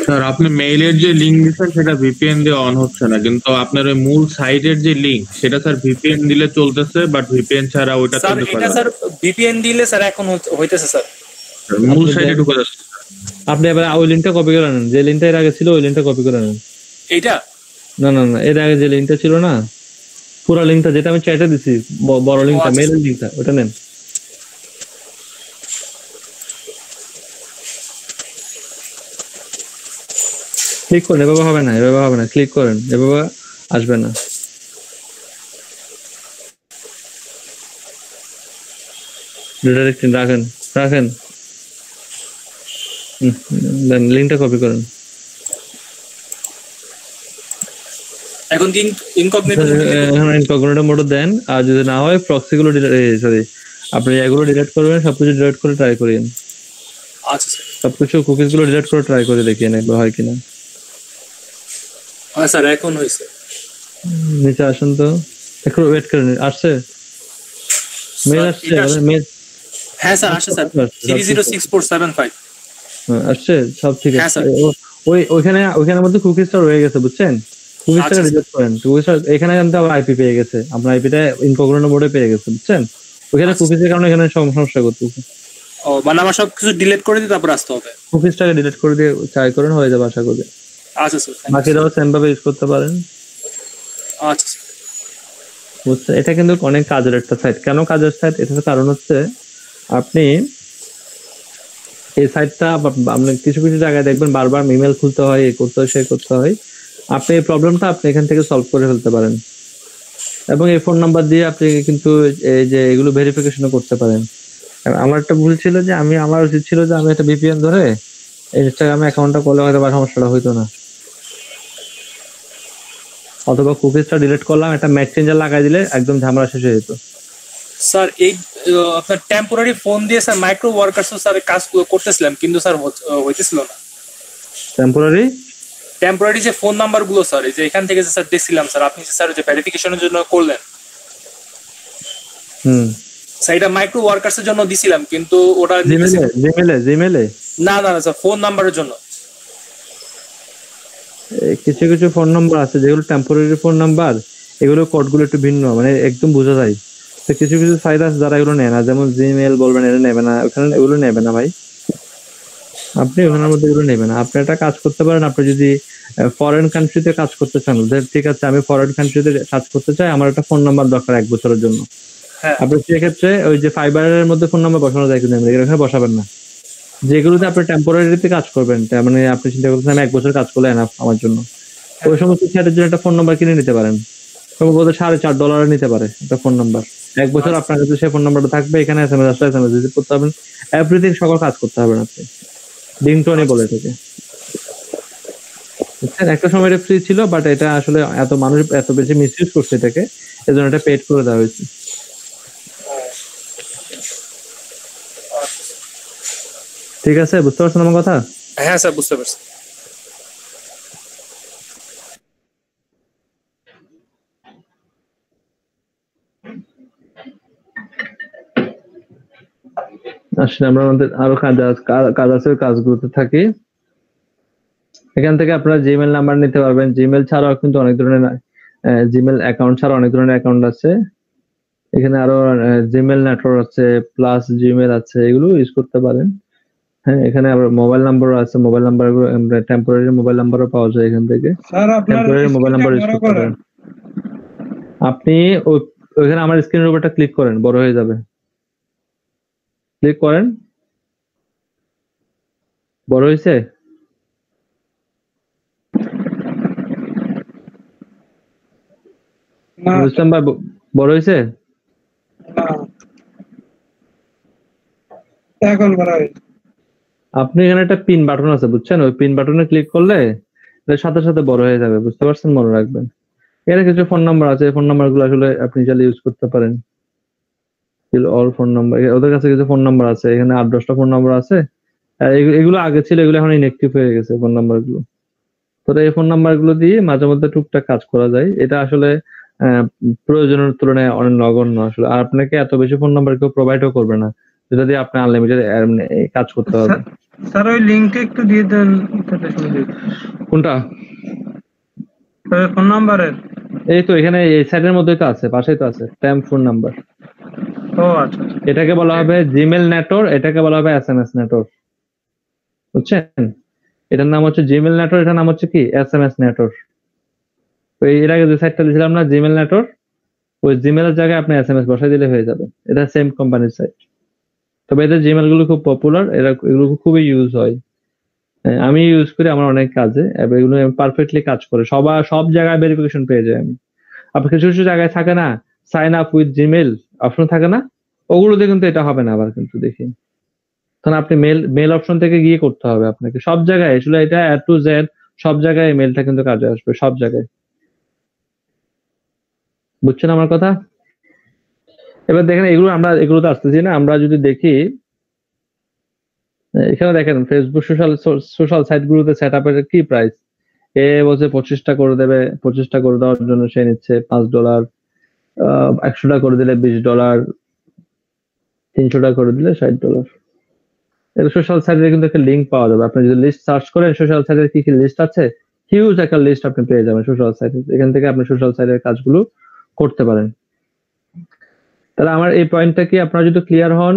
স্যার? আপনি মেইলের যে লিংক দিচ্ছেন সেটা ভিপিএন দিয়ে অন হচ্ছে না, কিন্তু আপনার ওই মূল সাইটের যে লিংক সেটা স্যার ভিপিএন দিলে চলতেছে, বাট ভিপিএন ছাড়া ওইটা চলতে পারে না। স্যার ভিপিএন দিলে স্যার এখন হইতেছে স্যার, মূল সাইটে ঢুকে যাচ্ছে। আপনি এবার ওই লিঙ্কটা কপি করে নেন, যে লিঙ্কটা এর আগে ছিল ওই লিঙ্কটা কপি করে নেন। এইটা না, এর আগে যে লিঙ্কটা ছিল না, পুরো লিঙ্কটা যেটা আমি চ্যাটে দিছি, বড় লিঙ্কটা, মেইলের লিঙ্কটা, ওটা নেন। ক্লিক করেন, এভাবে হবে না, ক্লিক করেন, এভাবে আসবে না। রাখেন, দেন লিঙ্কটা কপি করেন। এখন ইনকগনিটো মোড দেন, আর যদি না হয় প্রক্সি গুলো আপনি এগুলো ডিলিট করবেন, সবকিছু ডিলিট করে ট্রাই করেন। আচ্ছা স্যার, সবকিছু কুকিজ গুলো ডিলিট করে ট্রাই করে দেখেন একবার হয় কিনা। হ্যাঁ স্যার, এখন হয়েছে। নিচে আসুন তো, একটু ওয়েট করেন। আসছে মেল? আসছে মেল? হ্যাঁ স্যার আসছে স্যার, 306475 আসছে, সব ঠিক আছে। ওইখানের মধ্যে কুকিজটা রয়ে গেছে, বুঝছেন? কুকিজটা ডিলিট করেন, কুকিজটা এখানে কিন্তু আবার আইপি পেয়ে গেছে, আপনার আইপিটা ইনকগনিটো মোডে পেয়ে গেছে, বুঝছেন? ওখানে কুকিজের কারণে এখানে সমস্যা করতেছে। ও মানে আমার সবকিছু ডিলিট করে দিয়ে তারপর আসতে হবে? কুকিজটাকে ডিলিট করে দিয়ে ট্রাই করেন, হয়ে যাবে আশা করি। আচ্ছা স্যার, বাকিটাও সেম ভাবে ইউজ করতে পারেন। আচ্ছা স্যার, বুঝছেন? এটা কিন্তু অনেক কাজের একটা সাইট। কেন কাজের সাইট? এটার কারণ হচ্ছে আপনি এই সাইটটা আপনি কিছু জায়গায় দেখবেন বারবার ইমেল খুলতে হয়, এই করতে হয়, সেই করতে হয়। আপনি এই প্রবলেমটা আপনি এখান থেকে সলভ করে ফেলতে পারেন, এবং এই ফোন নাম্বার দিয়ে আপনি কিন্তু এই যে এগুলো ভেরিফিকেশনও করতে পারেন। আমার একটা ভুল ছিল যে আমার উচিত ছিল যে আমি একটা ভিপিএন ধরে ইনস্টাগ্রামে অ্যাকাউন্টটা করলে হয়তো বা সমস্যাটা হইতো না, অথবা কুকিজটা ডিলিট করলাম, একটা ম্যাক চেঞ্জার লাগাই দিলে একদম ঝামেলা শেষ হয়ে যেত। স্যার এই আপনার টেম্পোরারি ফোন দিয়ে স্যার মাইক্রো ওয়ার্কারস স্যার কাজ করতেছিলাম, কিন্তু স্যার হইতেছিল না। টেম্পোরারি যে ফোন নাম্বার গুলো স্যার, এই যে এখান থেকে যে স্যার দেখছিলাম স্যার, আপনি স্যার যে ভেরিফিকেশনের জন্য করলেন, স্যার এটা মাইক্রো ওয়ার্কারস এর জন্য দিছিলাম, কিন্তু ওটা জিমেলে না স্যার, ফোন নাম্বারের জন্য। কিছু কিছু ফোন নাম্বার আছে যেগুলো টেম্পোরারি ফোন নাম্বার, এগুলো কোডগুলো একটু ভিন্ন, মানে একদম বোঝা যায়। তো কিছু কিছু সাইট আছে যারা এগুলো নেয় না, যেমন জিমেল বলবেন এটা নেবে না, ওখানে এগুলো নেবে না ভাই। আপনি ওখানের মধ্যে এগুলো নেবেন না। আপনি একটা কাজ করতে পারেন, আপনি যদি ফরেন কান্ট্রিতে কাজ করতে চান, ঠিক আছে আমি ফরেন কান্ট্রিতে কাজ করতে চাই, আমার একটা ফোন নাম্বার দরকার 1 বছরের জন্য। আপনি সেক্ষেত্রে ওই যে ফাইবারের মধ্যে ফোন নাম্বার বসানো যায় কিন্তু এখানে বসাবেন না। যেগুলোতে আপনি টেম্পোরারিতে কাজ করবেন, তার মানে আপনি চিন্তা করছেন আমি 1 বছর কাজ করলে এনাফ আমার জন্য, ওই সমস্ত সাইটের জন্য একটা ফোন নাম্বার কিনে নিতে পারেন। সম্ভবত $4.5 নিতে পারে একটা ফোন নাম্বার। 1 বছর আপনার কাছে সেই ফোন নাম্বারটা থাকবে, এখানে এসএমএস আসলে এসএমএস রিসিভ করতে পারবেন, এভরিথিং সকল কাজ করতে হবে না। আপনি রিংটোনই বলে থাকে। একটা সময় এটা ফ্রি ছিল, বাট এটা আসলে এত মানুষ এত বেশি মিসইউজ করছে এটাকে, এজন্য এটা পেড করে দেওয়া হয়েছে। ঠিক আছে, বুঝতে পারছেন আমার কথা? হ্যাঁ স্যার বুঝতে পারছি। আসলে আমরা আমাদের আরো কাজ আছে, কাজগুলোতে থাকি। এখান থেকে আপনারা জিমেল নাম্বার নিতে পারবেন। জিমেল ছাড়াও কিন্তু অনেক ধরনের জিমেল অ্যাকাউন্ট ছাড়া অনেক ধরনের অ্যাকাউন্ট আছে। এখানে আরো জিমেল নেটওয়ার্ক আছে, প্লাস জিমেল আছে, এগুলো ইউজ করতে পারেন। হ্যাঁ, এখানে আবার মোবাইল নাম্বারও আছে, মোবাইল নাম্বারগুলো টেম্পোরারি মোবাইল নাম্বারও পাওয়া যায় এখান থেকে। টেম্পোরারি মোবাইল নাম্বার ইউজ করতে পারেন। আপনি ওইখানে আমার স্ক্রিনের উপরটা ক্লিক করেন, বড় হয়ে যাবে। ক্লিক করেন, বড় হয়েছে? বুঝলাম ভাই, বড় হয়েছে? আপনি এখানে একটা পিন বাটন আছে বুঝছেন, ওই পিন বাটনে ক্লিক করলে সাথে সাথে বড় হয়ে যাবে, বুঝতে পারছেন? মনে রাখবেন। এখানে কিছু ফোন নাম্বার আছে, ফোন নাম্বার গুলো আসলে আপনি চাইলে ইউজ করতে পারেন। অল ফোন নাম্বার, ওদের কাছে কিছু ফোন নাম্বার আছে, এখানে 8-10টা ফোন নাম্বার আছে। এগুলো আগে ছিল, এগুলো এখন ইনঅ্যাক্টিভ হয়ে গেছে ফোন নাম্বার গুলো। তো এই ফোন নাম্বার গুলো দিয়ে মাঝে মধ্যে টুকটাক কাজ করা যায়। এটা আসলে প্রয়োজনের তুলনায় অনেক নগণ্য আসলে। আর আপনাকে এত বেশি ফোন নাম্বার কেউ প্রোভাইডও করবে না যেটা দিয়ে আপনি আনলিমিটেড কাজ করতে পারবেন। স্যার ওই লিংকটা একটু দিয়ে দেন। কোনটা? ফোন নাম্বারের? এই তো এখানে এই সাইডের মধ্যেই তো আছে, পাশেই তো আছে ট্যাম্প ফোন নাম্বার। ও আচ্ছা। এটাকে বলা হবে জিমেল নেটওয়ার্ক, এটাকে বলা হবে এসএমএস নেটওয়ার্ক, বুঝছেন? এটার নাম হচ্ছে জিমেল নেটওয়ার্ক, এটার নাম হচ্ছে কি এসএমএস নেটওয়ার্ক। ওই এর আগে যে সাইটটা দিয়েছিলাম না জিমেল নেটওয়ার্ক, ওই জিমেলের জায়গায় আপনি এসএমএস বসাই দিলে হয়ে যাবে। এটা সেম কোম্পানির সাইট, তবে এদের জিমেল গুলো খুব পপুলার, এগুলো খুবই ইউজ হয়। আমি ইউজ করি আমার অনেক কাজে, এগুলো পারফেক্টলি কাজ করে। সব জায়গায় ভেরিফিকেশন পেয়ে যাই আমি। আপনার কিছু কিছু জায়গায় থাকে না sign up with Gmail option থাকে না, ওগুলোতে কিন্তু এটা হবে না আবার, কিন্তু দেখি তখন আপনি মেল অপশন থেকে গিয়ে করতে হবে আপনাকে। সব জায়গায় আসলে এটা A to Z সব জায়গায় মেলটা কিন্তু কাজে আসবে, সব জায়গায়। বুঝছেন আমার কথা? এবার দেখেন এগুলোতে আসতেছি না, আমরা যদি দেখি এখানে দেখেন ফেসবুক সোশ্যাল সাইট গুলোতে সেট আপের কি প্রাইস। এ বলছে 25টা করে দেবে, 25টা করে দেওয়ার জন্য সে নিচ্ছে $5, 100টা করে দিলে $20, 300টা করে দিলে $60। এটা সোশ্যাল সাইটে কিন্তু একটা লিঙ্ক পাওয়া যাবে। আপনি যদি লিস্ট সার্চ করেন সোশ্যাল সাইটের কি কি লিস্ট আছে, হিউজ একটা লিস্ট আপনি পেয়ে যাবেন সোশ্যাল সাইটে। এখান থেকে আপনি সোশ্যাল সাইটের কাজগুলো করতে পারেন। তাহলে আমার এই পয়েন্টটা কি আপনারা যদি ক্লিয়ার হন,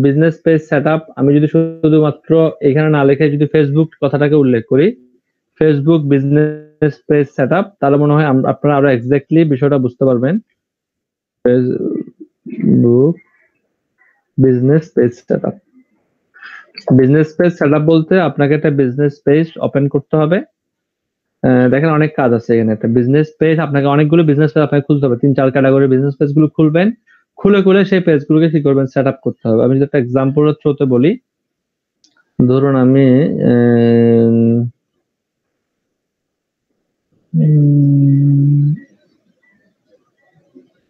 বিজনেস পেজ সেটআপ, আমি যদি শুধুমাত্র এখানে না লিখে যদি ফেসবুক কথাটাকে উল্লেখ করি, ফেসবুক বিজনেস পেজ সেটআপ, তাহলে মনে হয় আপনারা আরো এক্স্যাক্টলি বিষয়টা বুঝতে পারবেন। Facebook business page setup, business page setup বলতে আপনাকে একটা বিজনেস পেজ ওপেন করতে হবে। দেখেন অনেক কাজ আছে এখানে। একটা বিজনেস পেজ আপনাকে অনেকগুলো বিজনেস পেজ আপনাকে খুলতে হবে, 3-4 ক্যাটাগরি বিজনেস পেজ গুলো খুলবেন, খুলে সেই পেজগুলোকে কি করবেন সেটআপ করতে হবে। আমি যদি একটা এক্সাম্পলের থ্রুতে বলি, ধরুন আমি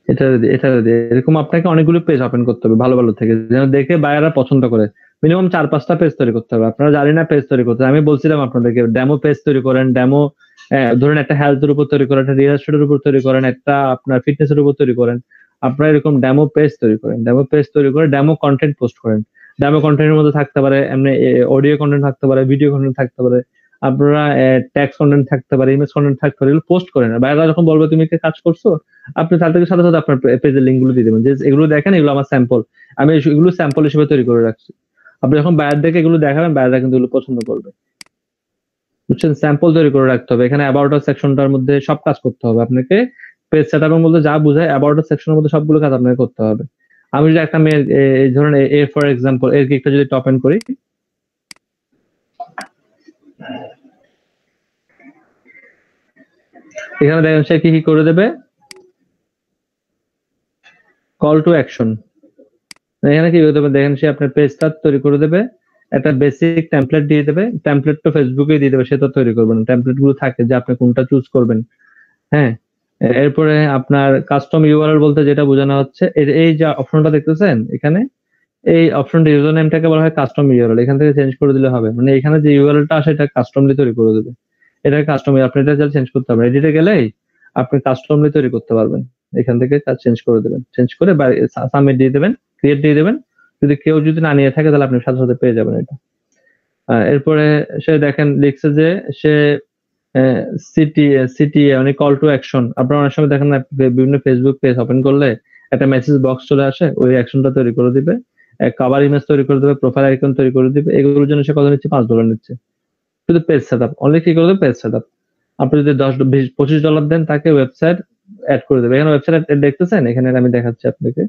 এটা এরকম আপনাকে অনেকগুলো পেজ ওপেন করতে হবে ভালো ভালো থেকে, যেন দেখে বায়াররা পছন্দ করে। মিনিমাম 4-5টা পেজ তৈরি করতে হবে। আপনারা জানেন না পেজ তৈরি করতে, আমি বলছিলাম আপনাদেরকে ডেমো পেজ তৈরি করেন, ডেমো ধরুন একটা হেলথের উপর তৈরি করেন, একটা রিয়েল এস্টেটের উপর তৈরি করেন, একটা আপনার ফিটনেসের উপর তৈরি করেন। আপনারা এরকম ডেমো পেজ তৈরি করেন, ডেমো পেজ তৈরি করে ডেমো কন্টেন্ট পোস্ট করেন। ডেমো কন্টেন্টের মধ্যে থাকতে পারে এমনি অডিও কন্টেন্ট থাকতে পারে, ভিডিও কন্টেন্ট থাকতে পারে। আপনারা ট্যাক্স কন্টেন্ট থাকতে পারে, ইমেজ কন্টেন্ট থাকতে পারে, এগুলো পোস্ট করেন। বাইরে যখন বলবে তুমি কি কাজ করছো, আপনি তার থেকে সাথে সাথে আপনার পেজের লিঙ্ক গুলো দিয়ে দেবেন যে এগুলো দেখেন, এগুলো আমার স্যাম্পল, আমি এগুলো স্যাম্পল হিসেবে তৈরি করে রাখছি। আপনি যখন বাইরে দেখে এগুলো দেখাবেন, বাইরেরা কিন্তু এগুলো পছন্দ করবে, বুঝছেন? স্যাম্পল তৈরি করে রাখতে হবে। এখানে অ্যাবাউট আস সেকশনটার মধ্যে সব কাজ করতে হবে আপনাকে। পেজ সেটআপের মধ্যে যা বোঝায় অ্যাবাউট আস সেকশনের মধ্যে সবগুলো কাজ আপনাকে করতে হবে। আমি যদি একটা মেয়ের এই ধরনের এ ফর এক্সাম্পল এর একটা যদি টপ এন্ড করি, এখানে দেখেন সে কি কি করে দেবে, কল টু অ্যাকশন। এখানে কি করতে হবে দেখেন, সে আপনার পেজটা তৈরি করে দেবে, একটা বেসিক টেমপ্লেট দিয়ে দেবে, টেমপ্লেট তো ফেসবুকে দিয়ে দেবে, সে তো তৈরি করবে না, টেমপ্লেট গুলো থাকে যে আপনি কোনটা চুজ করবেন। হ্যাঁ, এরপরে আপনার কাস্টম ইউআরএল বলতে যেটা বোঝানো হচ্ছে, এই যে অপশনটা দেখতেছেন এখানে, এই অপশনটা ইউজার নেমটাকে বলা হয় কাস্টম ইউআরএল। এখান থেকে চেঞ্জ করে দিলে হবে, মানে এখানে যে ইউআরএলটা আসে এটা কাস্টমলি তৈরি করে দেবে। এটা কাস্টম, আপনি এটা চেঞ্জ করতে পারবেন, এডিটে গেলেই আপনি কাস্টমলি তৈরি করতে পারবেন। এখান থেকে কাজ চেঞ্জ করে দেবেন, চেঞ্জ করে সাবমিট দিয়ে দেবেন, ক্রিয়েট দিয়ে দেবেন। যদি কেউ যদি না নিয়ে থাকে তাহলে আপনি সাথে সাথে পেয়ে যাবেন এটা। এরপরে সে দেখেন লিখছে যে সে সিটিএ মানে কল টু অ্যাকশন। আপনারা অনেক সময় দেখেন না বিভিন্ন ফেসবুক পেজ ওপেন করলে একটা মেসেজ বক্স চলে আসে, ওই অ্যাকশনটা তৈরি করে দিবে, কভার ইমেজ তৈরি করে দেবে, প্রোফাইল আইকন তৈরি করে দিবে। এগুলোর জন্য সে কত নিচ্ছে? $5 নিচ্ছে শুধু পেজ সেটআপ। অনলি কি করবে? Page setup. আপনি যদি $10-20-25 দেন তাকে ওয়েবসাইট অ্যাড করে দেবে। এখানে ওয়েবসাইট অ্যাড দেখতেছেন, এখানে আমি দেখাচ্ছি আপনাকে।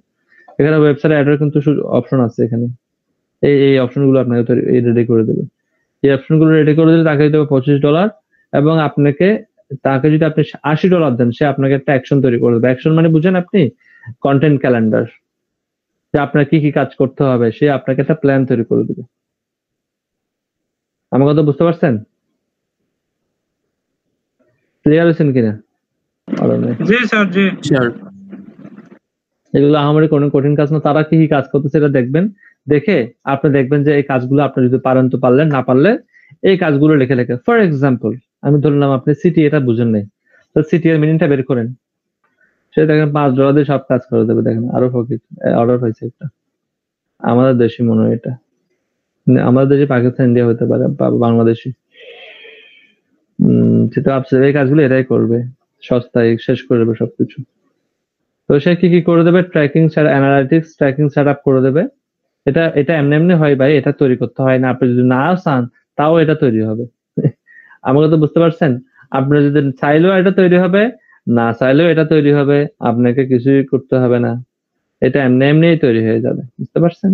এখানে ওয়েবসাইট অ্যাডের কিন্তু অপশন আছে, এখানে এই অপশনগুলো আপনাকে রেডি করে দেবে। এই অপশনগুলো রেডি করে দিলে তাকে দিতে হবে $25, এবং তাকে যদি আপনি $80 দেন, সে আপনাকে একটা অ্যাকশন তৈরি করে দেবে। অ্যাকশন মানে বুঝেন আপনি? কন্টেন্ট ক্যালেন্ডার, যে আপনার কি কি কাজ করতে হবে, সে আপনাকে একটা প্ল্যান তৈরি করে দেবে। আমার কথা বুঝতে পারছেন? ক্লিয়ার হয়েছেন কিনা? জি স্যার, জি স্যার। এগুলো আমাদের কোনো কঠিন কাজ না। তারা কি কি কাজ করতেছে এটা দেখবেন, দেখে আপনি দেখবেন যে এই কাজগুলো আপনি যদি পারেন তো পারলেন, না পারলে এই কাজগুলো লিখে লিখে, ফর এক্সাম্পল আমি ধরলাম আপনি সিটি এটা বুঝেন নাই, তো সিটি এর মিনিংটা বের করেন, সে দেখেন $5 দিয়ে সব কাজ করে দেবে। দেখেন আরো ফকির অর্ডার হয়েছে একটা, আমাদের দেশি মনে হয় এটা, আমাদের দেশে পাকিস্তান ইন্ডিয়া হতে পারে, বাংলাদেশি। সেটা এই কাজগুলো এরাই করবে, সস্তায় শেষ করে দেবে সবকিছু। তো সে কি কি করে দেবে? Tracking analytics tracking set up করে দেবে। এটা এমনি এমনি হয় ভাই, এটা তৈরি করতে হয় না। আপনি যদি না চান তাও এটা তৈরি হবে। আমাকে তো বুঝতে পারছেন? আপনি যদি চাইলেও এটা তৈরি হবে, না চাইলেও এটা তৈরি হবে, আপনাকে কিছুই করতে হবে না, এটা এমনি এমনিই তৈরি হয়ে যাবে। বুঝতে পারছেন?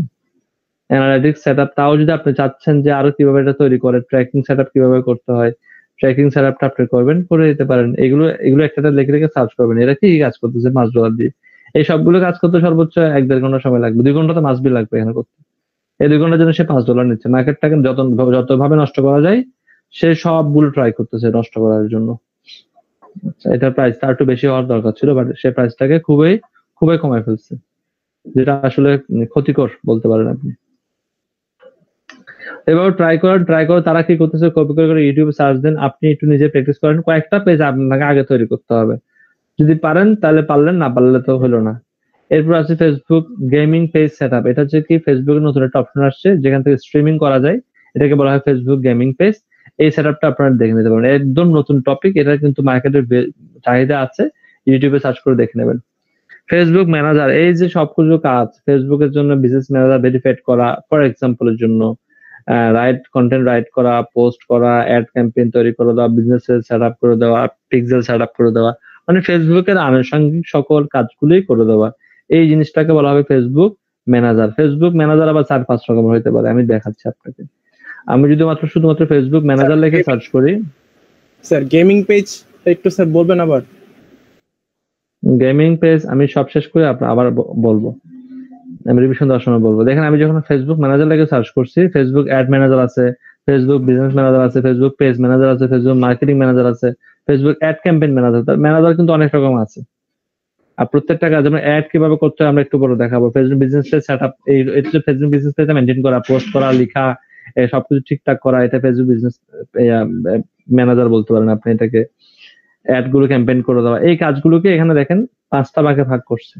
অ্যানালাইটিক্স সেট আপ, তাও যদি আপনি চাচ্ছেন যে আরো কিভাবে এটা তৈরি করে, ট্র্যাকিং সেট আপ কিভাবে করতে হয়, ট্র্যাকিং সেট আপটা আপনি করবেন, করে দিতে পারেন। এগুলো একটা লিখে রেখে সার্চ করবেন, এরা কি কাজ করতেছে $5 দিয়ে। এই সবগুলো কাজ করতে সর্বোচ্চ 1-1.5 ঘন্টা সময় লাগবে, 2 ঘন্টা তো মাসবি লাগবে এখানে করতে। এই 2 ঘন্টার জন্য সে $5 নিচ্ছে। মার্কেটটাকে যতভাবে নষ্ট করা যায় সে সবগুলো ট্রাই করতেছে নষ্ট করার জন্য। এটার প্রাইসটা একটু বেশি হওয়ার দরকার ছিল, বাট সে প্রাইসটাকে খুবই খুবই কমায় ফেলছে, যেটা আসলে ক্ষতিকর বলতে পারেন আপনি। এবার ট্রাই করো। তারা কি করতেছে? কপি করে ইউটিউবে সার্চ দেন, আপনি একটু নিজে প্র্যাকটিস করেন। কয়েকটা পেজ আপনাকে আগে তৈরি করতে হবে, যদি পারেন তাহলে পারলেন, না পারলে তো হলো না। এরপর আছে ফেসবুক গেমিং পেজ সেটআপ। এটা হচ্ছে কি, ফেসবুকের নতুন একটা অপশন আসছে যেখান থেকে স্ট্রিমিং করা যায়, এটাকে বলা হয় ফেসবুক গেমিং পেজ। এই সেটআপটা আপনারা দেখে নিতে পারেন, একদম নতুন টপিক, এটা কিন্তু মার্কেটের চাহিদা আছে, ইউটিউবে সার্চ করে দেখে নেবেন। ফেসবুক ম্যানেজার, এই যে সবকিছু কাজ ফেসবুকের জন্য, বিজনেস ম্যানেজার ভেরিফাইড করা, ফর এক্সাম্পলের জন্য কন্টেন্ট রাইট করা, পোস্ট করা, অ্যাড ক্যাম্পেইন তৈরি করে দেওয়া, বিজনেস সেট আপ করে দেওয়া, পিক্সেল সেট আপ করে দেওয়া, মানে ফেসবুকের আনুষঙ্গিক সকল কাজগুলোই করে দেওয়া, এই জিনিসটাকে বলা হবে ফেসবুক ম্যানেজার। ফেসবুক ম্যানেজার আবার 4-5 রকম হতে পারে, আমি দেখাচ্ছি আপনাকে। আমি যদি শুধুমাত্র ফেসবুক ম্যানেজার লিখে সার্চ করি, স্যার গেমিং পেজ একটু স্যার বলবেন আবার? গেমিং পেজ আমি সব শেষ করে আবার বলবো, আমি রিভিশন দেওয়ার সময় বলবো। দেখেন আমি যখন ফেসবুক ম্যানেজার লিখে সার্চ করছি, ফেসবুক অ্যাড ম্যানেজার আছে, ফেসবুক বিজনেস ম্যানেজার আছে, ফেসবুক পেজ ম্যানেজার আছে, ফেসবুক মার্কেটিং ম্যানেজার আছে, Facebook ad campaign manager. Manager কিন্তু অনেক রকম আছে, আর প্রত্যেকটা কাজ যেমন অ্যাড কিভাবে করতে হয় আমরা একটু পরে দেখাবো। ফেসবুক বিজনেস পেজ সেটআপ, এটা হচ্ছে ফেসবুক বিজনেস পেজটা মেইনটেইন করা, পোস্ট করা, লেখা, সবকিছু ঠিকঠাক করা, এটা ফেসবুক বিজনেস ম্যানেজার বলতে পারেন আপনি এটাকে। অ্যাড গুলো ক্যাম্পেইন করে দেওয়া, এই কাজগুলোকে এখানে দেখেন 5টা ভাগে ভাগ করছে।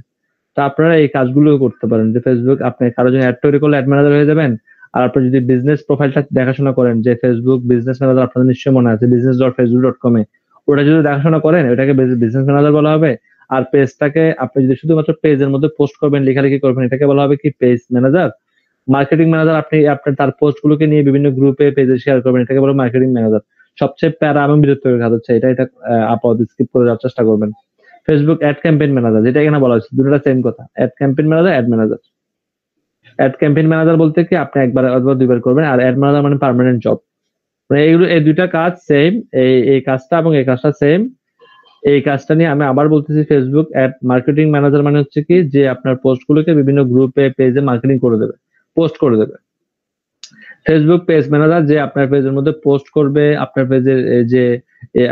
তো আপনারা এই কাজগুলো করতে পারেন, যে ফেসবুক আপনি কারো জন্য অ্যাড তৈরি করলে অ্যাড ম্যানেজার হয়ে যাবেন, আর আপনি যদি বিজনেস প্রোফাইলটা দেখাশোনা করেন, যে ফেসবুক বিজনেস ম্যানেজার আপনাদের নিশ্চয়ই মনে আছে, business.facebook.com এ ওটা যদি দেখাশোনা করেন ওটাকে বিজনেস ম্যানেজার বলা হবে। আর পেজটাকে আপনি যদি শুধুমাত্র পেজের মধ্যে পোস্ট করবেন, লেখালেখি করবেন, এটাকে বলা হবে কি পেজ ম্যানেজার। মার্কেটিং ম্যানেজার আপনি আপনার তার পোস্ট গুলোকে নিয়ে বিভিন্ন গ্রুপে পেজে শেয়ার করবেন, এটাকে বলা মার্কেটিং ম্যানেজার। সবচেয়ে প্যারা এবং বিরক্তিকর কাজ হচ্ছে এটা আপাতত স্কিপ করে যাওয়ার চেষ্টা করবেন। ফেসবুক অ্যাড ক্যাম্পেইন ম্যানেজার, যেটা এখানে বলা হচ্ছে, দুটোটা সেম কথা। Ad campaign manager, add manager. Ad campaign manager বলতে কি আপনি একবার অথবা দুইবার করবেন, আর অ্যাড ম্যানেজার মানে পার্মানেন্ট জব। মানে এইগুলো, এই দুইটা কাজ সেম, এই কাজটা এবং এই কাজটা সেম। এই কাজটা নিয়ে আমি আবার বলতেছি, ফেসবুক অ্যাড মার্কেটিং ম্যানেজার মানে হচ্ছে কি যে আপনার পোস্টগুলোকে বিভিন্ন গ্রুপে পেজে মার্কেটিং করে দেবে, পোস্ট করে দেবে। ফেসবুক পেজ ম্যানেজার যে আপনার পেজের মধ্যে পোস্ট করবে, আপনার পেজের যে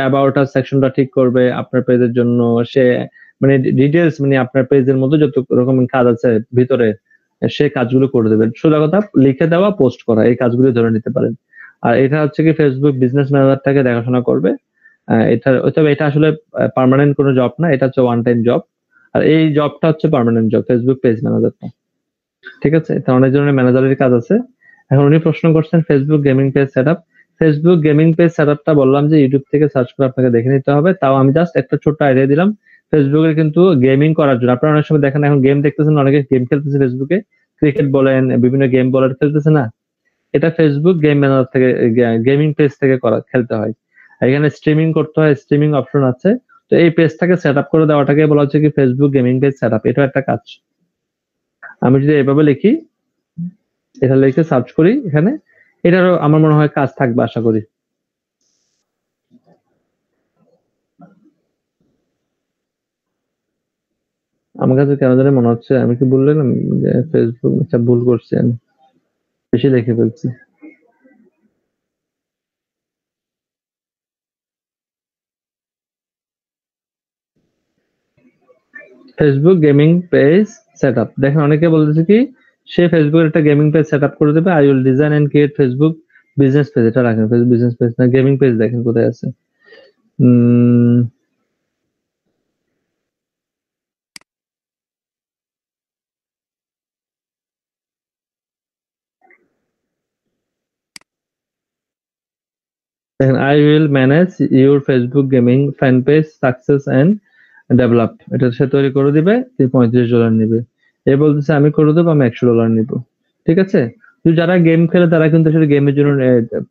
অ্যাবাউট আস সেকশনটা ঠিক করবে আপনার পেজের জন্য, সে মানে ডিটেলস মানে আপনার পেজের মধ্যে যত রকম কাজ আছে ভিতরে সে কাজগুলো করে দেবে। সোজা কথা লিখে দেওয়া, পোস্ট করা, এই কাজগুলো ধরে নিতে পারেন। আর এটা হচ্ছে কি ফেসবুক বিজনেস ম্যানেজারটাকে দেখাশোনা করবে। এটা আসলে পার্মানেন্ট কোনো জব না, এটা হচ্ছে ওয়ান টাইম জব। আর এই জবটা হচ্ছে পার্মানেন্ট জব, ফেসবুক পেজ ম্যানেজারটা। ঠিক আছে, এটা অনেক ধরনের ম্যানেজারের কাজ আছে। এখন উনি প্রশ্ন করছেন Facebook gaming page setup. Facebook gaming page সেটআপটা বললাম যে ইউটিউব থেকে সার্চ করে আপনাকে দেখে নিতে হবে। তাও আমি জাস্ট একটা ছোট্ট আইডিয়া দিলাম। ফেসবুকে কিন্তু গেমিং করার জন্য আপনারা অনেক সময় দেখেন, এখন গেম দেখতেছেন, অনেকে গেম খেলতেছে ফেসবুকে, ক্রিকেট বলেন, বিভিন্ন গেম বলার খেলতেছে না, এটা ফেসবুক গেম ম্যানেজার থেকে, গেমিং পেজ থেকে খেলতে হয়। এখানে স্ট্রিমিং করতে হয়, স্ট্রিমিং অপশন আছে। তো এই পেজটাকে সেটআপ করে দেওয়াটাকে বলা হচ্ছে কি ফেসবুক গেমিং পেজ সেটআপ। এটা একটা কাজ। আমি যদি এভাবে লিখি, এটা লিখে সার্চ করি এখানে, এটারও আমার মনে হয় কাজ থাকবে আশা করি। আমার কাছে কেন জানি মনে হচ্ছে আমি কি বললাম যে ফেসবুক, আচ্ছা ভুল করছি, আমি বেশি লিখে ফেলছি। ফেসবুক গেমিং পেজ সেটআপ, দেখেন অনেকে বলতেছে কি সে ফেসবুকের একটা গেমিং পেজ সেটআপ করে দেবে। I will design and create Facebook business page, এটা রাখেন, ফেসবুক বিজনেস পেজ না, গেমিং পেজ দেখেন কোথায় আছে। দেখেন, I will manage your Facebook gaming fan page success and develop, এটা সে তৈরি করে দিবে, $35 নিবে। এ বলতেছে আমি করে দেবো, আমি $100 নিব। ঠিক আছে, তো যারা গেম খেলে তারা কিন্তু আসলে গেমের জন্য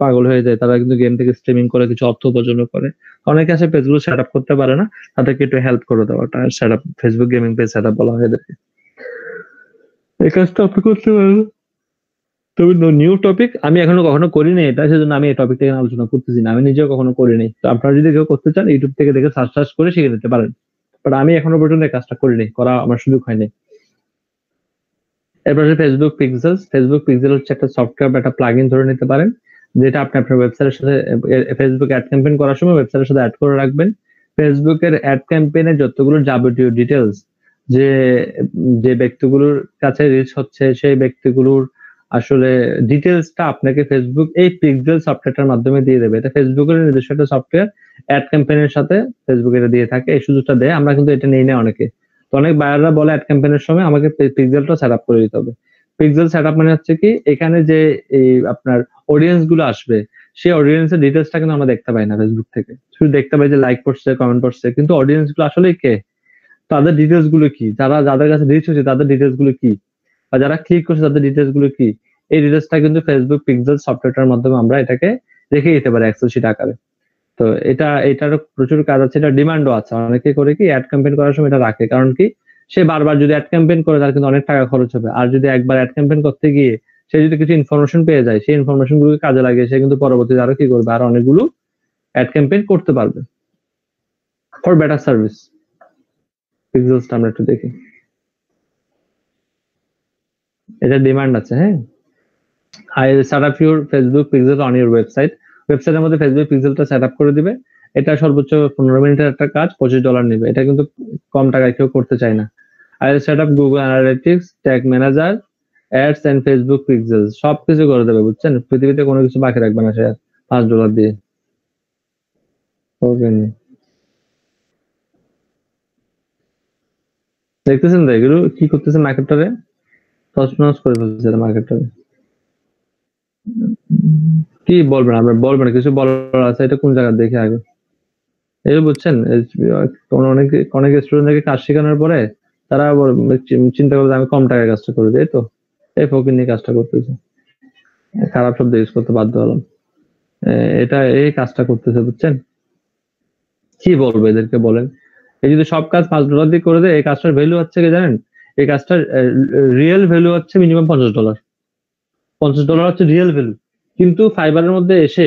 পাগল হয়ে যায়, তারা কিন্তু গেম থেকে স্ট্রিমিং করে কিছু অর্থ উপার্জন করে। অনেকে আসে পেজগুলো সেট আপ করতে পারে না, তাদেরকে একটু হেল্প করে দেওয়াটা set up, Facebook gaming page set up বলা হয় এদেরকে। এই কাজটা আপনি করতে পারেন। তবে নিউ টপিক আমি এখনো কখনো করিনি, এটা সেজন্য আমি এই টপিকটা নিয়ে আলোচনা করতেছি না, আমি নিজেও কখনো করিনি। তো আপনারা যদি কেউ করতে চান ইউটিউব থেকে দেখে সার্চ করে শিখে নিতে পারেন, বাট আমি এখনো পর্যন্ত এই কাজটা করিনি, করা আমার সুযোগ হয়নি। এরপর ফেসবুক পিক্সেল। ফেসবুক পিক্সেল হচ্ছে একটা সফটওয়্যার বা একটা প্লাগইন ধরে নিতে পারেন, যেটা আপনি আপনার ওয়েবসাইটের সাথে ফেসবুক অ্যাড ক্যাম্পেইন করার সময় ওয়েবসাইটের সাথে অ্যাড করে রাখবেন। ফেসবুকের অ্যাড ক্যাম্পেইনের যতগুলো যাবতীয় ডিটেলস, যে যে ব্যক্তিগুলোর কাছে রিচ হচ্ছে সেই ব্যক্তিগুলোর আসলে ডিটেলসটা আপনাকে ফেসবুক এই পিক্সেল সফটওয়্যারটার মাধ্যমে দিয়ে দেবে। এটা ফেসবুকের নিজস্ব একটা সফটওয়্যার, অ্যাড ক্যাম্পেইনের সাথে ফেসবুক এটা দিয়ে থাকে, এই সুযোগটা দেয়। আমরা কিন্তু এটা নেই না অনেকে। তো অনেক বায়াররা বলে অ্যাড ক্যাম্পেইনের সময় আমাকে পিক্সেলটা সেটআপ করে দিতে হবে। পিক্সেল সেটআপ মানে হচ্ছে কি এখানে যে এই আপনার অডিয়েন্স গুলো আসবে, সেই অডিয়েন্সের ডিটেলসটা কিন্তু আমরা দেখতে পাই না ফেসবুক থেকে, শুধু দেখতে পাই যে লাইক করছে, কমেন্ট করছে, কিন্তু অডিয়েন্স গুলো আসলে কে, তাদের ডিটেলস গুলো কি, যাদের কাছে রিচ হচ্ছে তাদের ডিটেলস গুলো কি, বা যারা ক্লিক করছে তাদের ডিটেলস গুলো কি, এই ডিটেলসটা কিন্তু ফেসবুক পিক্সেল সফটওয়্যারটার মাধ্যমে আমরা এটাকে রেখে দিতে পারি এক্সেল শিট আকারে। তো এটার প্রচুর কাজ আছে, এটা ডিমান্ডও আছে। অনেকে করে কি অ্যাড ক্যাম্পেইন করার সময় এটা রাখে, কারণ কি সে বারবার যদি অ্যাড ক্যাম্পেইন করে তার কিন্তু অনেক টাকা খরচ হবে। আর যদি একবার অ্যাড ক্যাম্পেইন করতে গিয়ে সে যদি কিছু ইনফরমেশন পেয়ে যায়, সেই ইনফরমেশন গুলোকে কাজে লাগিয়ে সে কিন্তু পরবর্তীতে আরো কি করবে, আর অনেকগুলো অ্যাড ক্যাম্পেইন করতে পারবে ফর বেটার সার্ভিস। পিক্সেলসটা আমরা একটু দেখি, এটা ডিমান্ড আছে। হ্যাঁ, I will set up your Facebook pixel on your website. ওয়েবসাইটের মধ্যে ফেসবুক পিক্সেলটা সেট আপ করে দিবে। এটা সর্বোচ্চ 15 মিনিটের একটা কাজ, $25 নেবে। এটা কিন্তু কম টাকায় কেউ করতে চায় না। I will set up Google Analytics, Tag Manager, Ads and Facebook Pixels সবকিছু করে দেবে, বুঝছেন? পৃথিবীতে কোনো কিছু বাকি রাখবে না সে $5 দিয়ে। দেখতেছেন তো এগুলো কি করতেছে মার্কেটটারে, তছনছ করে ফেলতেছে মার্কেটটারে। কি বলবেন আপনি? বলবেন কিছু বলার আছে? এটা কোন জায়গা দেখে আগে এই বুঝছেন? অনেক স্টুডেন্টকে কাজ শেখানোর পরে তারা আবার চিন্তা করে যে আমি কম টাকায় কাজটা করে দিই, তো এই ফকির নিয়ে কাজটা করতেছে। খারাপ শব্দ ইউজ করতে বাধ্য হলাম। এটা এই কাজটা করতেছে, বুঝছেন? কি বলবো এদেরকে বলেন? এই যদি সব কাজ $5 দিয়ে করে দেয়, এই কাজটার ভ্যালু হচ্ছে কি জানেন? এই কাজটার রিয়েল ভ্যালু হচ্ছে মিনিমাম $50। $50 হচ্ছে রিয়েল ভ্যালু। কিন্তু ফাইবারের মধ্যে এসে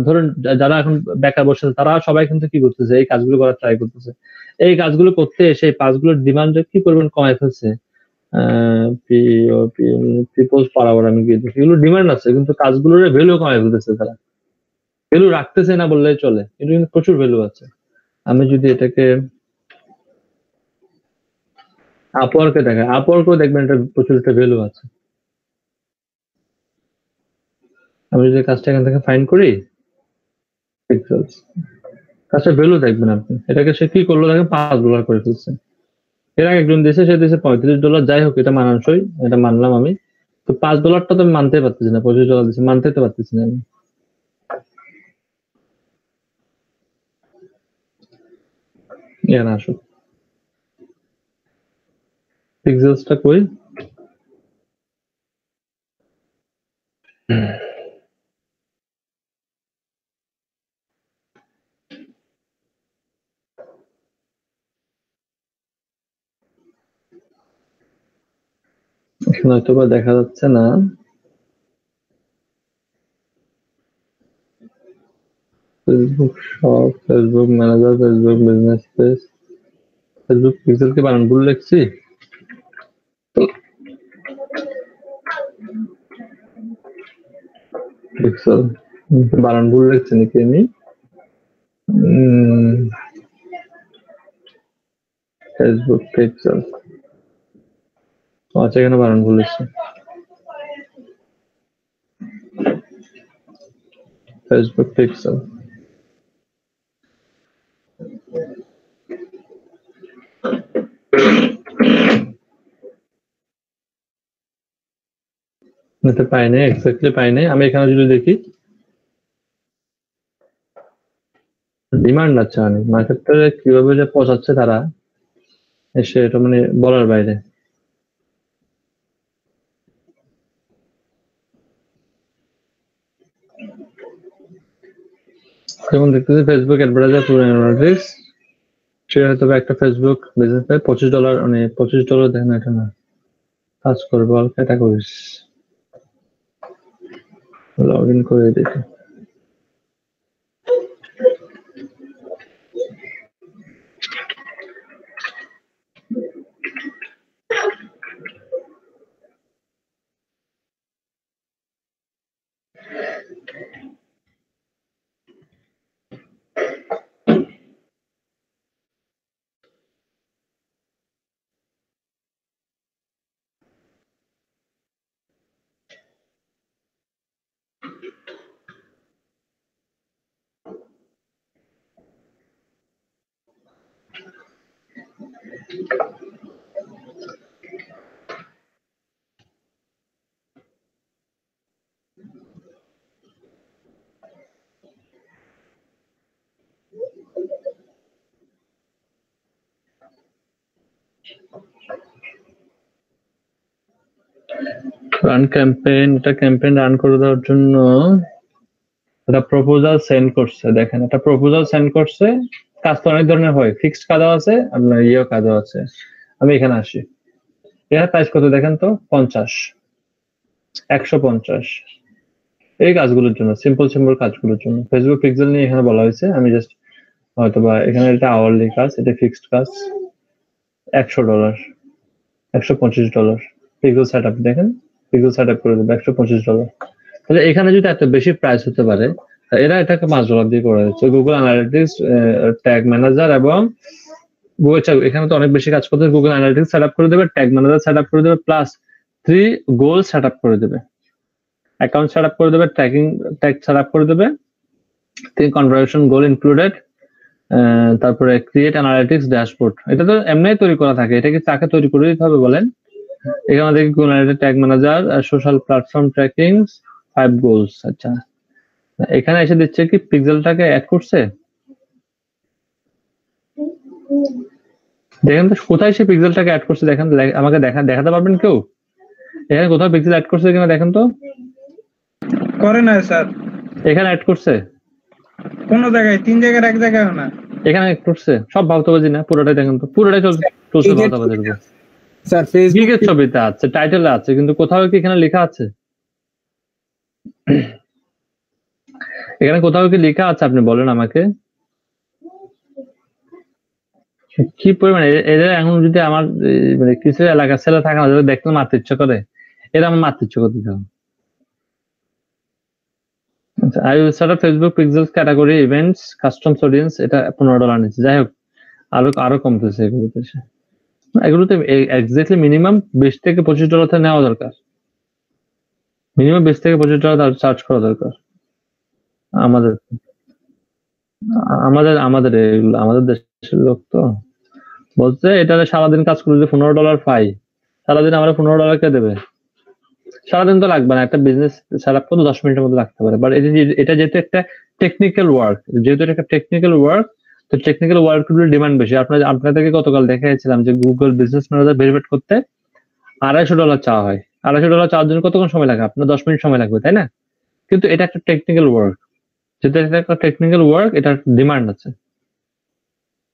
ধরুন যারা এখন বেকার বসে আছে, তারা সবাই কিন্তু কি করতেছে? এই কাজগুলো করার ট্রাই করতেছে। এই কাজগুলো করতে এসে এই কাজগুলোর ডিমান্ড কি করবেন? কমায় ফেলছে। পিপলস পাওয়ার আমি গিয়ে দেখি এগুলো ডিমান্ড আছে, কিন্তু কাজগুলোর ভ্যালু কমায় ফেলতেছে তারা। ভ্যালু রাখতেছে না বললেই চলে, কিন্তু প্রচুর ভ্যালু আছে। আমি যদি এটাকে আপওয়ার্কে দেখাই, আপওয়ার্কেও দেখবেন এটা প্রচুর একটা ভ্যালু আছে। আমি যদি কাজটা এখান থেকে ফাইন্ড করি, কাজটা ভ্যালু দেখবেন আপনি। এটাকে সে কি করলো দেখেন, $5 করে ফেলছে। এর আগে একজন দিয়েছে, সে দিয়েছে $35। যাই হোক, এটা মানানসই, এটা মানলাম আমি। তো $5 তো আমি মানতে পারতেছি না, $25 দিচ্ছে, মানতে তো পারতেছি না আমি। আসুক পিক্সেলসটা কই? হয়তো বা দেখা যাচ্ছে না। Facebook shop, Facebook manager, Facebook business page, Facebook পিক্সেলকে বানান ভুল লিখছি। পিক্সেল বানান ভুল লিখছি নাকি আমি? ফেসবুক পিক্সেল, আচ্ছা এখানে বানান ভুল লিখছি। ফেসবুক পিক্সেল, নিতে পাই নাই, এক্স্যাক্টলি পাই নাই। আমি এখানে যদি দেখি ডিমান্ড আছে অনেক, মার্কেটটা কিভাবে যে পৌঁছাচ্ছে তারা, এসে এটা মানে বলার বাইরে। যেমন দেখতেছি ফেসবুক অ্যাডভার্টাইজার পুরো অ্যানালিটিক্স, সে হয়তো একটা ফেসবুক বিজনেস পায় $25, মানে $25 দেখেন, এটা না কাজ করবে অল ক্যাটাগরিজ। লগ ইন করে দেখি। রান ক্যাম্পেইন, এটা ক্যাম্পেইন রান করে দেওয়ার জন্য একটা প্রপোজাল সেন্ড করছে। দেখেন একটা প্রপোজাল সেন্ড করছে। কাজ তো অনেক ধরনের হয়, ফিক্সড কাজও আছে, আপনার ইয়েও কাজও আছে। আমি এখানে আসি, এর প্রাইস কত দেখেন তো? 50, 150 এই কাজগুলোর জন্য, সিম্পল কাজগুলোর জন্য। ফেসবুক পিক্সেল নিয়ে এখানে বলা হয়েছে, আমি জাস্ট হয়তো বা এখানে এটা আওয়ারলি কাজ, এটা ফিক্সড কাজ, $100, $125 পিক্সেল সেটআপ। দেখেন পিক্সেল সেটআপ করে দেবে $125। তাহলে এখানে যদি এত বেশি প্রাইস হতে পারে, এরা এটাকে $5 দিয়ে করে দিচ্ছে। গুগল অ্যানালিটিক্স, ট্যাগ ম্যানেজার এবং গুগল, এখানে তো অনেক বেশি কাজ করতে। গুগল অ্যানালিটিক্স সেটআপ করে দেবে, ট্যাগ ম্যানেজার সেটআপ করে দেবে, প্লাস 3 গোল সেটআপ করে দেবে, অ্যাকাউন্ট সেটআপ করে দেবে, ট্র্যাকিং ট্যাগ সেটআপ করে দেবে, 3 কনভার্সন গোল ইনক্লুডেড, তারপরে ক্রিয়েট অ্যানালিটিক্স ড্যাশবোর্ড। এটা তো এমনিই তৈরি করা থাকে, এটা কি তাকে তৈরি করে দিতে হবে বলেন? এখানে দেখি Google analytics, tag manager, social platform tracking, 5 goals. আচ্ছা, এখানে এসে দিচ্ছে কি পিক্সেলটাকে অ্যাড করছে। দেখেন তো কোথায় সে পিক্সেলটাকে অ্যাড করছে, দেখেন আমাকে দেখাতে পারবেন কেউ এখানে কোথাও পিক্সেল অ্যাড করছে কিনা দেখেন তো। করে না স্যার, এখানে অ্যাড করছে কোন জায়গায়, 3 জায়গায় এক জায়গায় না, এখানে অ্যাড করছে। সব ভাবতেবাজি না, পুরোটাই দেখেন তো, পুরোটাই চলছে ভাবতেবাজির উপর। স্যার ফেসবুকের ছবিতে আছে, টাইটেলে আছে, কিন্তু কোথাও কি এখানে লেখা আছে? এখানে কোথাও কি লেখা আছে আপনি বলেন আমাকে। কি পরিমাণে এদের এখন যদি আমার মানে কিছু এলাকার ছেলে থাকে না, যদি দেখতে মারতে ইচ্ছা করে, এরা আমার মারতে ইচ্ছা করতে চাও। আচ্ছা, I will set up Facebook pixels category events customs audience, এটা $15 নিচ্ছে। যাই হোক, আরো কমতেছে এগুলোতে। এগুলোতে এক্স্যাক্টলি মিনিমাম $20 থেকে $25 নেওয়া দরকার, মিনিমাম $20 থেকে $25 চার্জ করা দরকার আমাদের আমাদের আমাদের দেশের লোক তো বলছে এটা সারাদিন কাজ করে যদি $15 পাই, সারাদিন আমরা $15 কে দেবে? সারাদিন তো লাগবে না, একটা বিজনেস সেট আপ করতে 10 মিনিটের মধ্যে লাগতে পারে। বাট এটা যেহেতু একটা টেকনিক্যাল ওয়ার্ক, তো টেকনিক্যাল ওয়ার্ক গুলোর ডিমান্ড বেশি। আপনাদেরকে গতকাল দেখাইছিলাম যে গুগল বিজনেস ম্যানেজার ভেরিফাই করতে $250 চাওয়া হয়। $250 চাওয়ার জন্য কতক্ষণ সময় লাগে? আপনার 10 মিনিট সময় লাগবে, তাই না? কিন্তু এটা একটা টেকনিক্যাল ওয়ার্ক, যেটা একটা টেকনিক্যাল ওয়ার্ক, এটার ডিমান্ড আছে,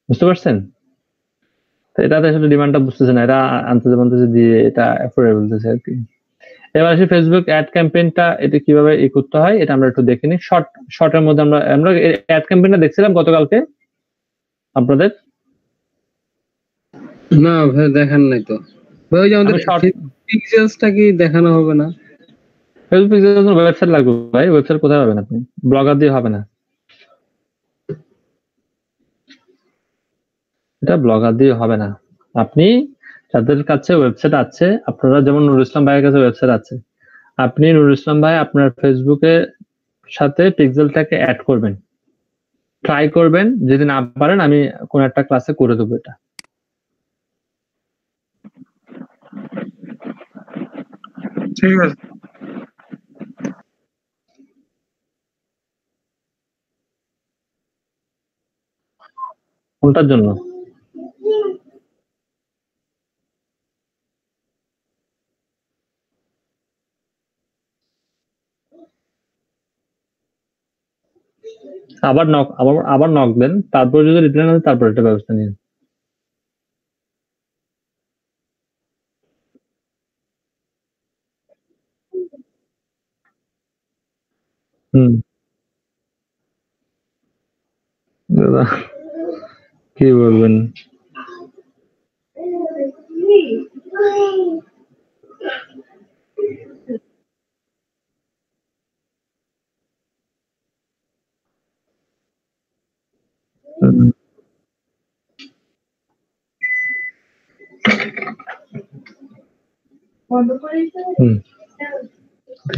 বুঝতে পারছেন? এটাতে আসলে ডিমান্ডটা বুঝতেছে না, এরা আনতেছে দিয়ে এটা অ্যাফোর্ডেবল দিতেছে আর কি। এবার আসি ফেসবুক অ্যাড ক্যাম্পেইনটা, এটা কিভাবে করতে হয় এটা আমরা একটু দেখে নিই। শর্টের মধ্যে আমরা অ্যাড ক্যাম্পেইনটা দেখছিলাম গতকালকে আপনাদের। না ভাই দেখান নাই তো ভাই, ওই যে আমাদের পিক্সেলসটা কি দেখানো হবে না? ফেসবুক পিক্সেলস জন্য ওয়েবসাইট লাগবে ভাই। ওয়েবসাইট কোথায় পাবেন আপনি? ব্লগার দিয়ে হবে না, এটা ব্লগার দিয়ে হবে না। আপনি যাদের কাছে ওয়েবসাইট আছে, আপনারা যেমন নুরুল ইসলাম ভাইয়ের কাছে ওয়েবসাইট আছে, আপনি নুরুল ইসলাম ভাই আপনার ফেসবুকের সাথে পিক্সেলটাকে অ্যাড করবেন, ট্রাই করবেন। যদি না পারেন আমি কোন একটা ক্লাসে করে দেবো এটা। ঠিক আছে। কোনটার জন্য? আবার নক দেন, তারপর যদি রিপ্লাই না দেন তারপর একটা ব্যবস্থা নিন। দাদা কি বলবেন?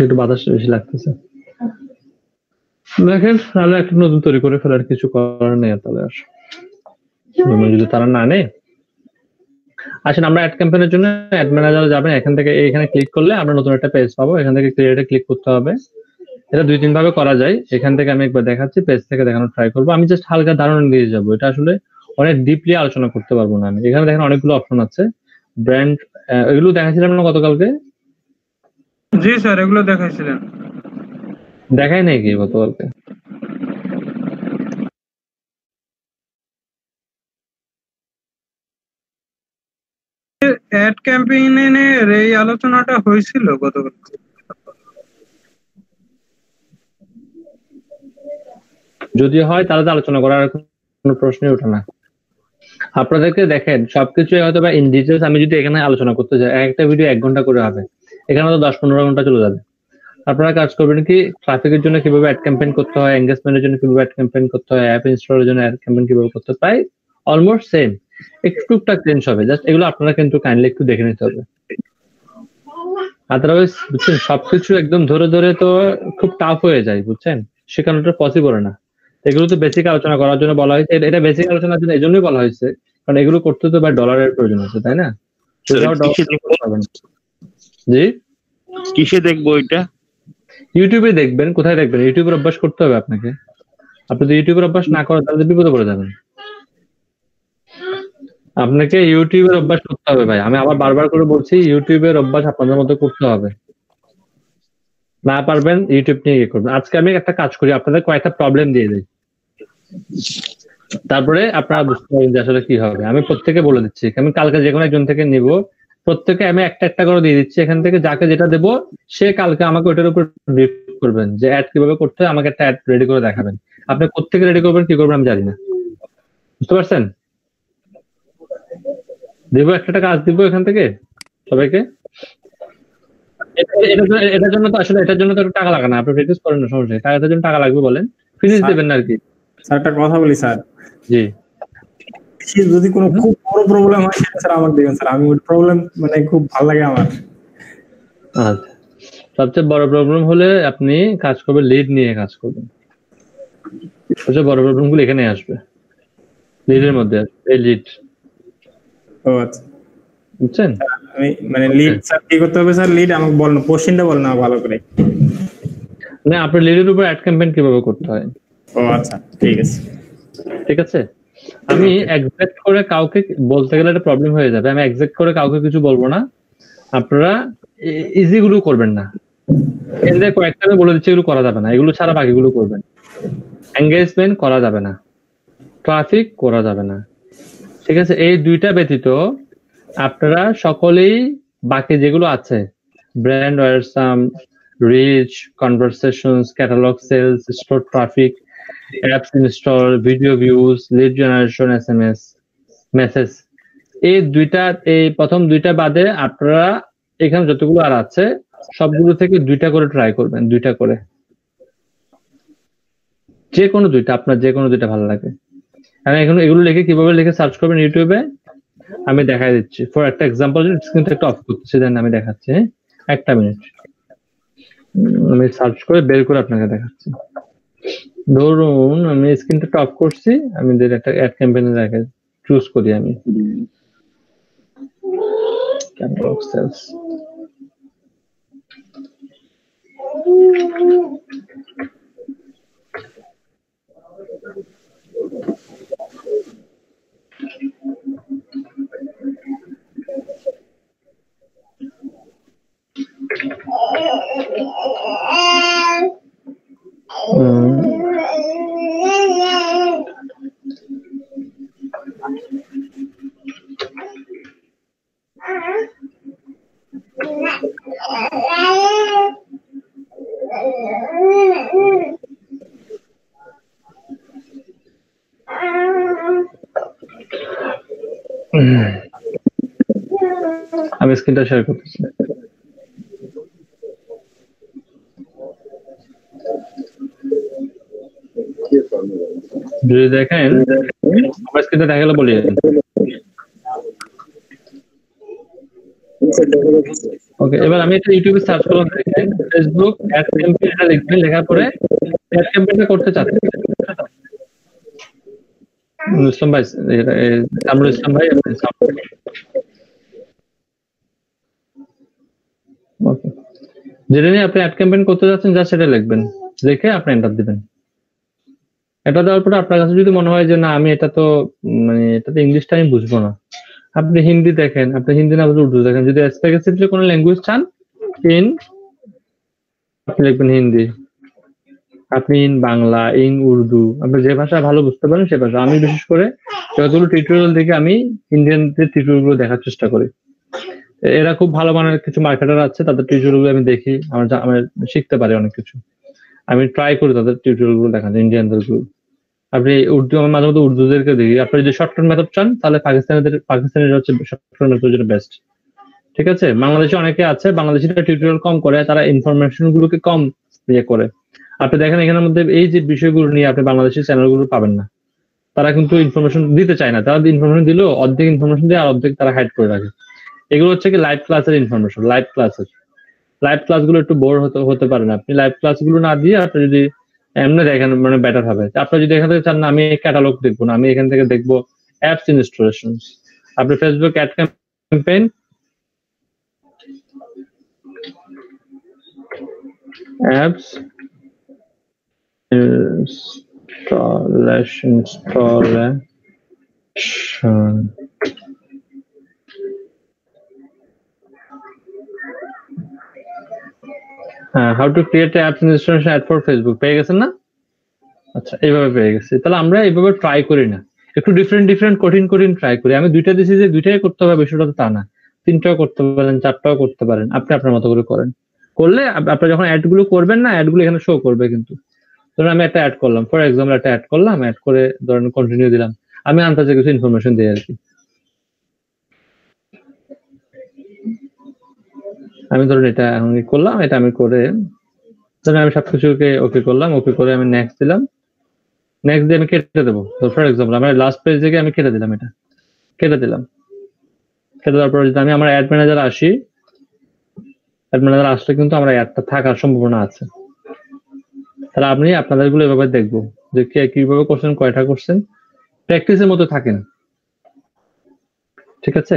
একটু বাতাস বেশি লাগতেছে। দেখেন তাহলে একটা নতুন তৈরি করে ফেলার কিছু করার নেই তাহলে। আর যদি তারা না নেই, আসেন আমরা অ্যাড ক্যাম্পেইনের জন্য অ্যাড ম্যানেজারে যাবেন। এখান থেকে এখানে ক্লিক করলে আমরা নতুন একটা পেজ পাবো। এখান থেকে ক্রিয়েটে ক্লিক করতে হবে। এটা 2-3 ভাবে করা যায়। এখান থেকে আমি একবার দেখাচ্ছি, পেজ থেকে দেখানোর ট্রাই করবো। আমি জাস্ট হালকা ধারণা দিয়ে যাবো, এটা আসলে অনেক ডিপলি আলোচনা করতে পারবো না আমি। এখানে দেখেন অনেকগুলো অপশন আছে, ব্র্যান্ড, এগুলো দেখাচ্ছিলাম না গতকালকে? জি স্যার, এগুলো দেখাইছিলেন। দেখাই নাই কি গতকালকে? অ্যাড ক্যাম্পেইনের এই আলোচনাটা হয়েছিল গতকাল। যদি হয় তাহলে তো আলোচনা করার কোনো প্রশ্নই ওঠে না। আপনাদেরকে দেখেন সবকিছু হয়তো বা ইন ডিটেইলস আমি যদি এখানে আলোচনা করতে যাই, একটা ভিডিও 1 ঘন্টা করে হবে, এখানে তো 10-15 ঘন্টা চলে যাবে। আপনারা কাজ করবেন কি, ট্রাফিকের জন্য কিভাবে অ্যাড ক্যাম্পেইন করতে হয়, এনগেজমেন্টের জন্য কিভাবে অ্যাড ক্যাম্পেইন করতে হয়, অ্যাপ ইনস্টলের জন্য অ্যাড ক্যাম্পেইন কিভাবে করতে হয়, অলমোস্ট সেম, একটুটা চেঞ্জ হবে। জাস্ট এগুলো আপনারা কিন্তু কাইন্ডলি একটু দেখে নিতে হবে। আদারওয়াইজ বুঝছেন, সবকিছু একদম ধরে ধরে তো খুব টাফ হয়ে যায়, বুঝছেন, শেখানোটা পসিবল না। এগুলো তো বেসিক আলোচনা করার জন্য বলা হয়েছে। এটা বেসিক আলোচনার জন্য এই জন্যই বলা হয়েছে, কারণ এগুলো করতে তো ভাই ডলারের প্রয়োজন আছে, তাই না? জি কিসে দেখবো এটা? ইউটিউবে দেখবেন, কোথায় দেখবেন? ইউটিউবের অভ্যাস করতে হবে আপনাকে। আপনি যদি ইউটিউবের অভ্যাস না করেন তাহলে বিপদে পড়ে যাবেন। আপনাকে ইউটিউবের অভ্যাস করতে হবে ভাই। আমি আবার বারবার করে বলছি, ইউটিউবের অভ্যাস আপনাদের মধ্যে করতে হবে। না পারবেন ইউটিউব নিয়ে ইয়ে করবেন। আজকে আমি একটা কাজ করি, আপনাদের কয়েকটা প্রবলেম দিয়ে দিই, তারপরে আপনারা বুঝতে পারবেন যে আসলে কি হবে। আমি প্রত্যেকে বলে দিচ্ছি, আমি কালকে যে কোনো একজন থেকে নিব, প্রত্যেকে আমি একটা একটা করে দিয়ে দিচ্ছি। এখান থেকে যাকে যেটা দেবো সে কালকে আমাকে ওটার উপর ব্রিফ করবেন যে অ্যাড কিভাবে করতে হয়, আমাকে একটা অ্যাড রেডি করে দেখাবেন। আপনি কোত্থেকে রেডি করবেন, কি করবেন আমি জানি না, বুঝতে পারছেন? দিব একটা কাজ দিব এখান থেকে সবাইকে। এটার জন্য তো আসলে এটার জন্য তো টাকা লাগে না, আপনি প্র্যাকটিস করেন না, সমস্যা নেই। টাকাটার জন্য টাকা লাগবে বলেন, ফিনিশ দেবেন না আর কি। স্যার একটা কথা বলি স্যার, জি, যদি কোনো খুব বড় প্রবলেম হয় সেটা স্যার আমাকে দিবেন স্যার, আমি ওই প্রবলেম মানে খুব ভালো লাগে আমার। আচ্ছা, সবচেয়ে বড় প্রবলেম হলে আপনি কাজ করবেন, লিড নিয়ে কাজ করবেন। সবচেয়ে বড় প্রবলেম গুলো এখানে আসবে, লিডের মধ্যে আসবে, এই লিড। ও আচ্ছা, বুঝছেন? আমি মানে লিড স্যার কি করতে হবে স্যার? লিড আমাকে বলেন, কোশ্চেনটা বলেন না ভালো করে। না, আপনার লিডের উপর অ্যাড ক্যাম্পেইন কিভাবে করতে হয়। ও আচ্ছা, ঠিক আছে ঠিক আছে। আমি এক্সাক্ট করে কাউকে বলতে গেলে একটা প্রবলেম হয়ে যাবে, আমি এক্সাক্ট করে কাউকে কিছু বলবো না। আপনারা ইজি গুলো করবেন না, এদের কয়েকটা আমি বলে দিচ্ছি, এগুলো করা যাবে না, এগুলো ছাড়া বাকিগুলো করবেন। এঙ্গেজমেন্ট করা যাবে না, ট্রাফিক করা যাবে না, ঠিক আছে। এই দুইটা ব্যতীত আপনারা সকলেই বাকি যেগুলো আছে, ব্র্যান্ড ওয়ারসাম, reach, conversations, catalogue sales, store traffic, apps install, video views, lead generation, SMS, message, এই প্রথম দুইটা বাদে আপনারা এখানে যতগুলো আর আছে সবগুলো থেকে দুইটা করে ট্রাই করবেন, দুইটা করে, যে কোনো দুইটা, আপনার যে কোনো দুইটা ভালো লাগে। আমি এখন এগুলো লিখে কিভাবে লিখে সার্চ করবেন ইউটিউবে আমি দেখাই দিচ্ছি। ফর একটা এক্সাম্পল, স্ক্রিনটা একটু অফ করতেছি, দেন আমি দেখাচ্ছি। একটা মিনিট, আমি সার্চ করে বের করে আপনাকে দেখাচ্ছি। ধরুন আমি স্ক্রিনটা অফ করছি, আমি একটা অ্যাড ক্যাম্পেইনে দেখে চুজ করি আমি ক্যাটালগ সেলস। আমি স্ক্রিনটা শেয়ার করতেছি। যদি দেখেন আমার স্ক্রিনটা দেখা গেলে বলি। ওকে, এবার আমি এটা ইউটিউবে সার্চ করলাম, দেখেন ফেসবুক অ্যাড ক্যাম্পেইন লিখবেন, লেখার পরে অ্যাড ক্যাম্পেইনটা করতে চাচ্ছেন ইসলাম ভাই, কামরুল ইসলাম ভাই, ওকে, যেটা নিয়ে আপনি অ্যাড ক্যাম্পেইন করতে যাচ্ছেন যা সেটা লিখবেন, লিখে আপনি এন্টার দিবেন। এটা দেওয়ার পরে আপনার কাছে যদি মনে হয় যে না আমি এটা তো মানে এটাতে ইংলিশটা আমি বুঝবো না, আপনি হিন্দি দেখেন, আপনি হিন্দি না বুঝলে উর্দু দেখেন। যদি স্পেসিফিক কোনো ল্যাঙ্গুয়েজ চান আপনি লিখবেন হিন্দি, আপনি ইন বাংলা, ইন উর্দু, আপনি যে ভাষা ভালো বুঝতে পারেন সে ভাষা। আমি বিশেষ করে যতগুলো টিউটোরিয়াল দেখে আমি ইন্ডিয়ানদের টিউটোরিয়াল গুলো দেখার চেষ্টা করি। এরা খুব ভালো মানের কিছু মার্কেটার আছে, তাদের টিউটোরিয়াল গুলো আমি দেখি, আমার শিখতে পারি অনেক কিছু। আমি ট্রাই করি তাদের টিউটোরিয়াল গুলো দেখার, ইন্ডিয়ানদের গুলো। আপনি উর্দু, আমার মাঝে মধ্যে উর্দুদেরকে দেখি। আপনি যদি শর্টকাট মেথড চান তাহলে পাকিস্তানের হচ্ছে শর্টকাট মেথড বেস্ট, ঠিক আছে। বাংলাদেশে অনেকে আছে, বাংলাদেশিরা টিউটোরিয়াল কম করে, তারা ইনফরমেশন গুলোকে কম ইয়ে করে। আপনি দেখেন এখানের মধ্যে এই যে বিষয়গুলো নিয়ে আপনি বাংলাদেশি চ্যানেলগুলো পাবেন না, তারা কিন্তু ইনফরমেশন দিতে চায় না। তারা ইনফরমেশন দিলেও অর্ধেক ইনফরমেশন দিয়ে আর অর্ধেক তারা হাইড করে রাখে। এগুলো হচ্ছে কি লাইভ ক্লাসের ইনফরমেশন, লাইভ ক্লাসগুলো একটু বোর হতে পারে না। আপনি লাইভ ক্লাসগুলো না দিয়ে আপনি যদি এমনি দেখেন মানে বেটার হবে। আপনি যদি এখান থেকে চান না আমি ক্যাটালগ দেখবো না, আমি এখান থেকে দেখবো অ্যাপস ইনস্টলেশন, আপনি Facebook ad campaign apps installation how to create apps installation ad for Facebook পেয়ে গেছেন না? আচ্ছা এইভাবে পেয়ে গেছি। তাহলে আমরা এইভাবে ট্রাই করি না, একটু ডিফারেন্ট কঠিন ট্রাই করি। আমি দুইটা দিছি যে দুইটাই করতে হবে বিষয়টা তো তা না, তিনটাও করতে পারেন, চারটাও করতে পারেন, আপনি আপনার মতো করে করেন। করলে আপনারা যখন অ্যাড গুলো করবেন না, অ্যাড গুলো এখানে শো করবে। কিন্তু ধরুন আমি একটা অ্যাড করলাম, ফর এক্সাম্পল একটা অ্যাড করলাম, অ্যাড করে ধরেন কন্টিনিউ দিলাম, আমি আন্দাজে কিছু ইনফরমেশন দিই আর কি। আমি ধরুন এটা এখন করলাম, এটা আমি করে ধরুন আমি সবকিছুকে ওকে করলাম, ওকে করে আমি নেক্সট দিলাম, নেক্সট দিয়ে আমি কেটে দেবো। ফর এক্সাম্পল আমার লাস্ট পেজ থেকে আমি কেটে দিলাম, এটা কেটে দিলাম। কেটে দেওয়ার পরে যদি আমি আমার অ্যাড ম্যানেজার আসি, অ্যাড ম্যানেজার আসলে কিন্তু আমার অ্যাডটা থাকার সম্ভাবনা আছে। তাহলে আপনি আপনাদের গুলো এভাবে দেখবো যে কে কিভাবে করছেন, কয়টা করছেন, প্র্যাকটিসের মতো থাকেন। ঠিক আছে,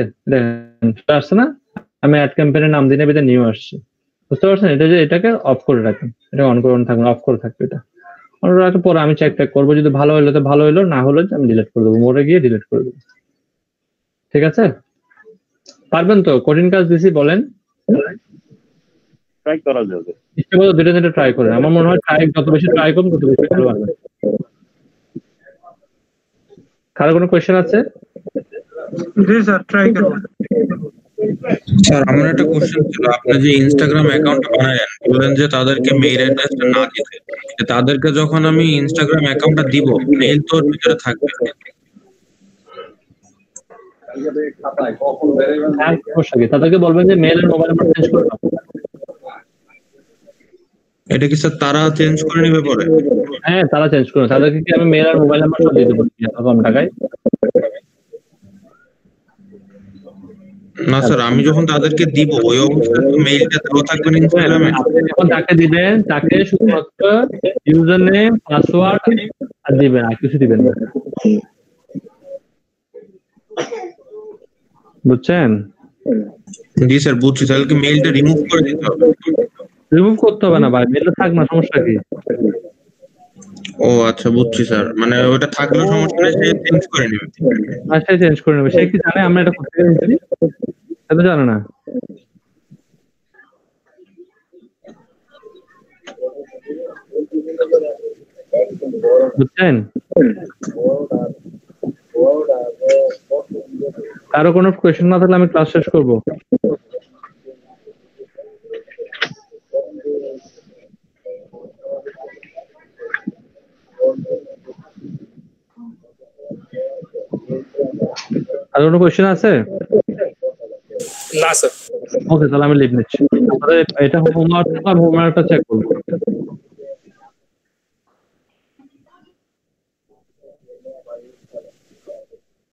আসছে না? আমি অ্যাড ক্যাম্পেইনের নাম দিনে বেদে নিউ আসছে, বুঝতে পারছেন? এটা যে এটাকে অফ করে রাখেন, এটা অন করে থাকবেন, অফ করে থাকবে এটা। অন করে রাখার পর আমি চেক করবো, যদি ভালো হলো তো ভালো হলো, না হলে আমি ডিলিট করে দেবো, মোড়ে গিয়ে ডিলিট করে দেবো। ঠিক আছে, পারবেন তো? কঠিন কাজ দিছি বলেন, ট্রাই করা যাবে। ইচ্ছে মতো দুটো ট্রাই করেন। আমার মনে হয় যত বেশি ট্রাই করুন তত বেশি ভালো হবে। কারো কোনো কোয়েশ্চেন আছে? জি স্যার, ট্রাই করব। স্যার আমার একটা কোশ্চেন ছিল, আপনি যে ইনস্টাগ্রাম অ্যাকাউন্ট বানালেন, বললেন যে তাদেরকে মেইল অ্যাড্রেসটা না দিতে, তাদেরকে যখন আমি ইনস্টাগ্রাম অ্যাকাউন্টটা দিব, মেইল তো ওর ভিতরে থাকবে। তাদেরকে বলবেন যে মেইল আর মোবাইল নাম্বার চেঞ্জ করে দাও। এটা কি স্যার তারা চেঞ্জ করে নেবে পরে? হ্যাঁ, তারা চেঞ্জ করে। তাদেরকে কি আমি মেইল আর মোবাইল নাম্বার সব দিয়ে দেবো কম টাকায়? না স্যার, আমি যখন তাদেরকে দিব ওই অবস্থায় তো মেইলটা দেওয়া থাকবে না ইনস্টাগ্রামে। আপনি যখন তাকে দিবেন, তাকে শুধুমাত্র ইউজার নেম, পাসওয়ার্ড আর দিবেন, আর কিছু দিবেন না। বুঝছেন? জি স্যার বুঝছি। তাহলে কি মেইলটা রিমুভ করে দিতে হবে? রিমুভ করতে হবে না ভাই, মেইলটা থাক না, সমস্যা কি? ও আচ্ছা, বুঝছি স্যার। মানে ওটা থাকলেও সমস্যা নেই, সে চেঞ্জ করে নেবে। আচ্ছা, চেঞ্জ করে নেবে। সে কি জানে আমরা এটা করতে গেছি? সে তো জানে না। বুঝছেন? কারো কোনো কোয়েশ্চেন না থাকলে আমি ক্লাস শেষ করবো। আর কোনো কোয়েশ্চেন আছে? না স্যার। ওকে, তাহলে আমি লিভ নিচ্ছি। এটা হোমওয়ার্কটা চেক করবো।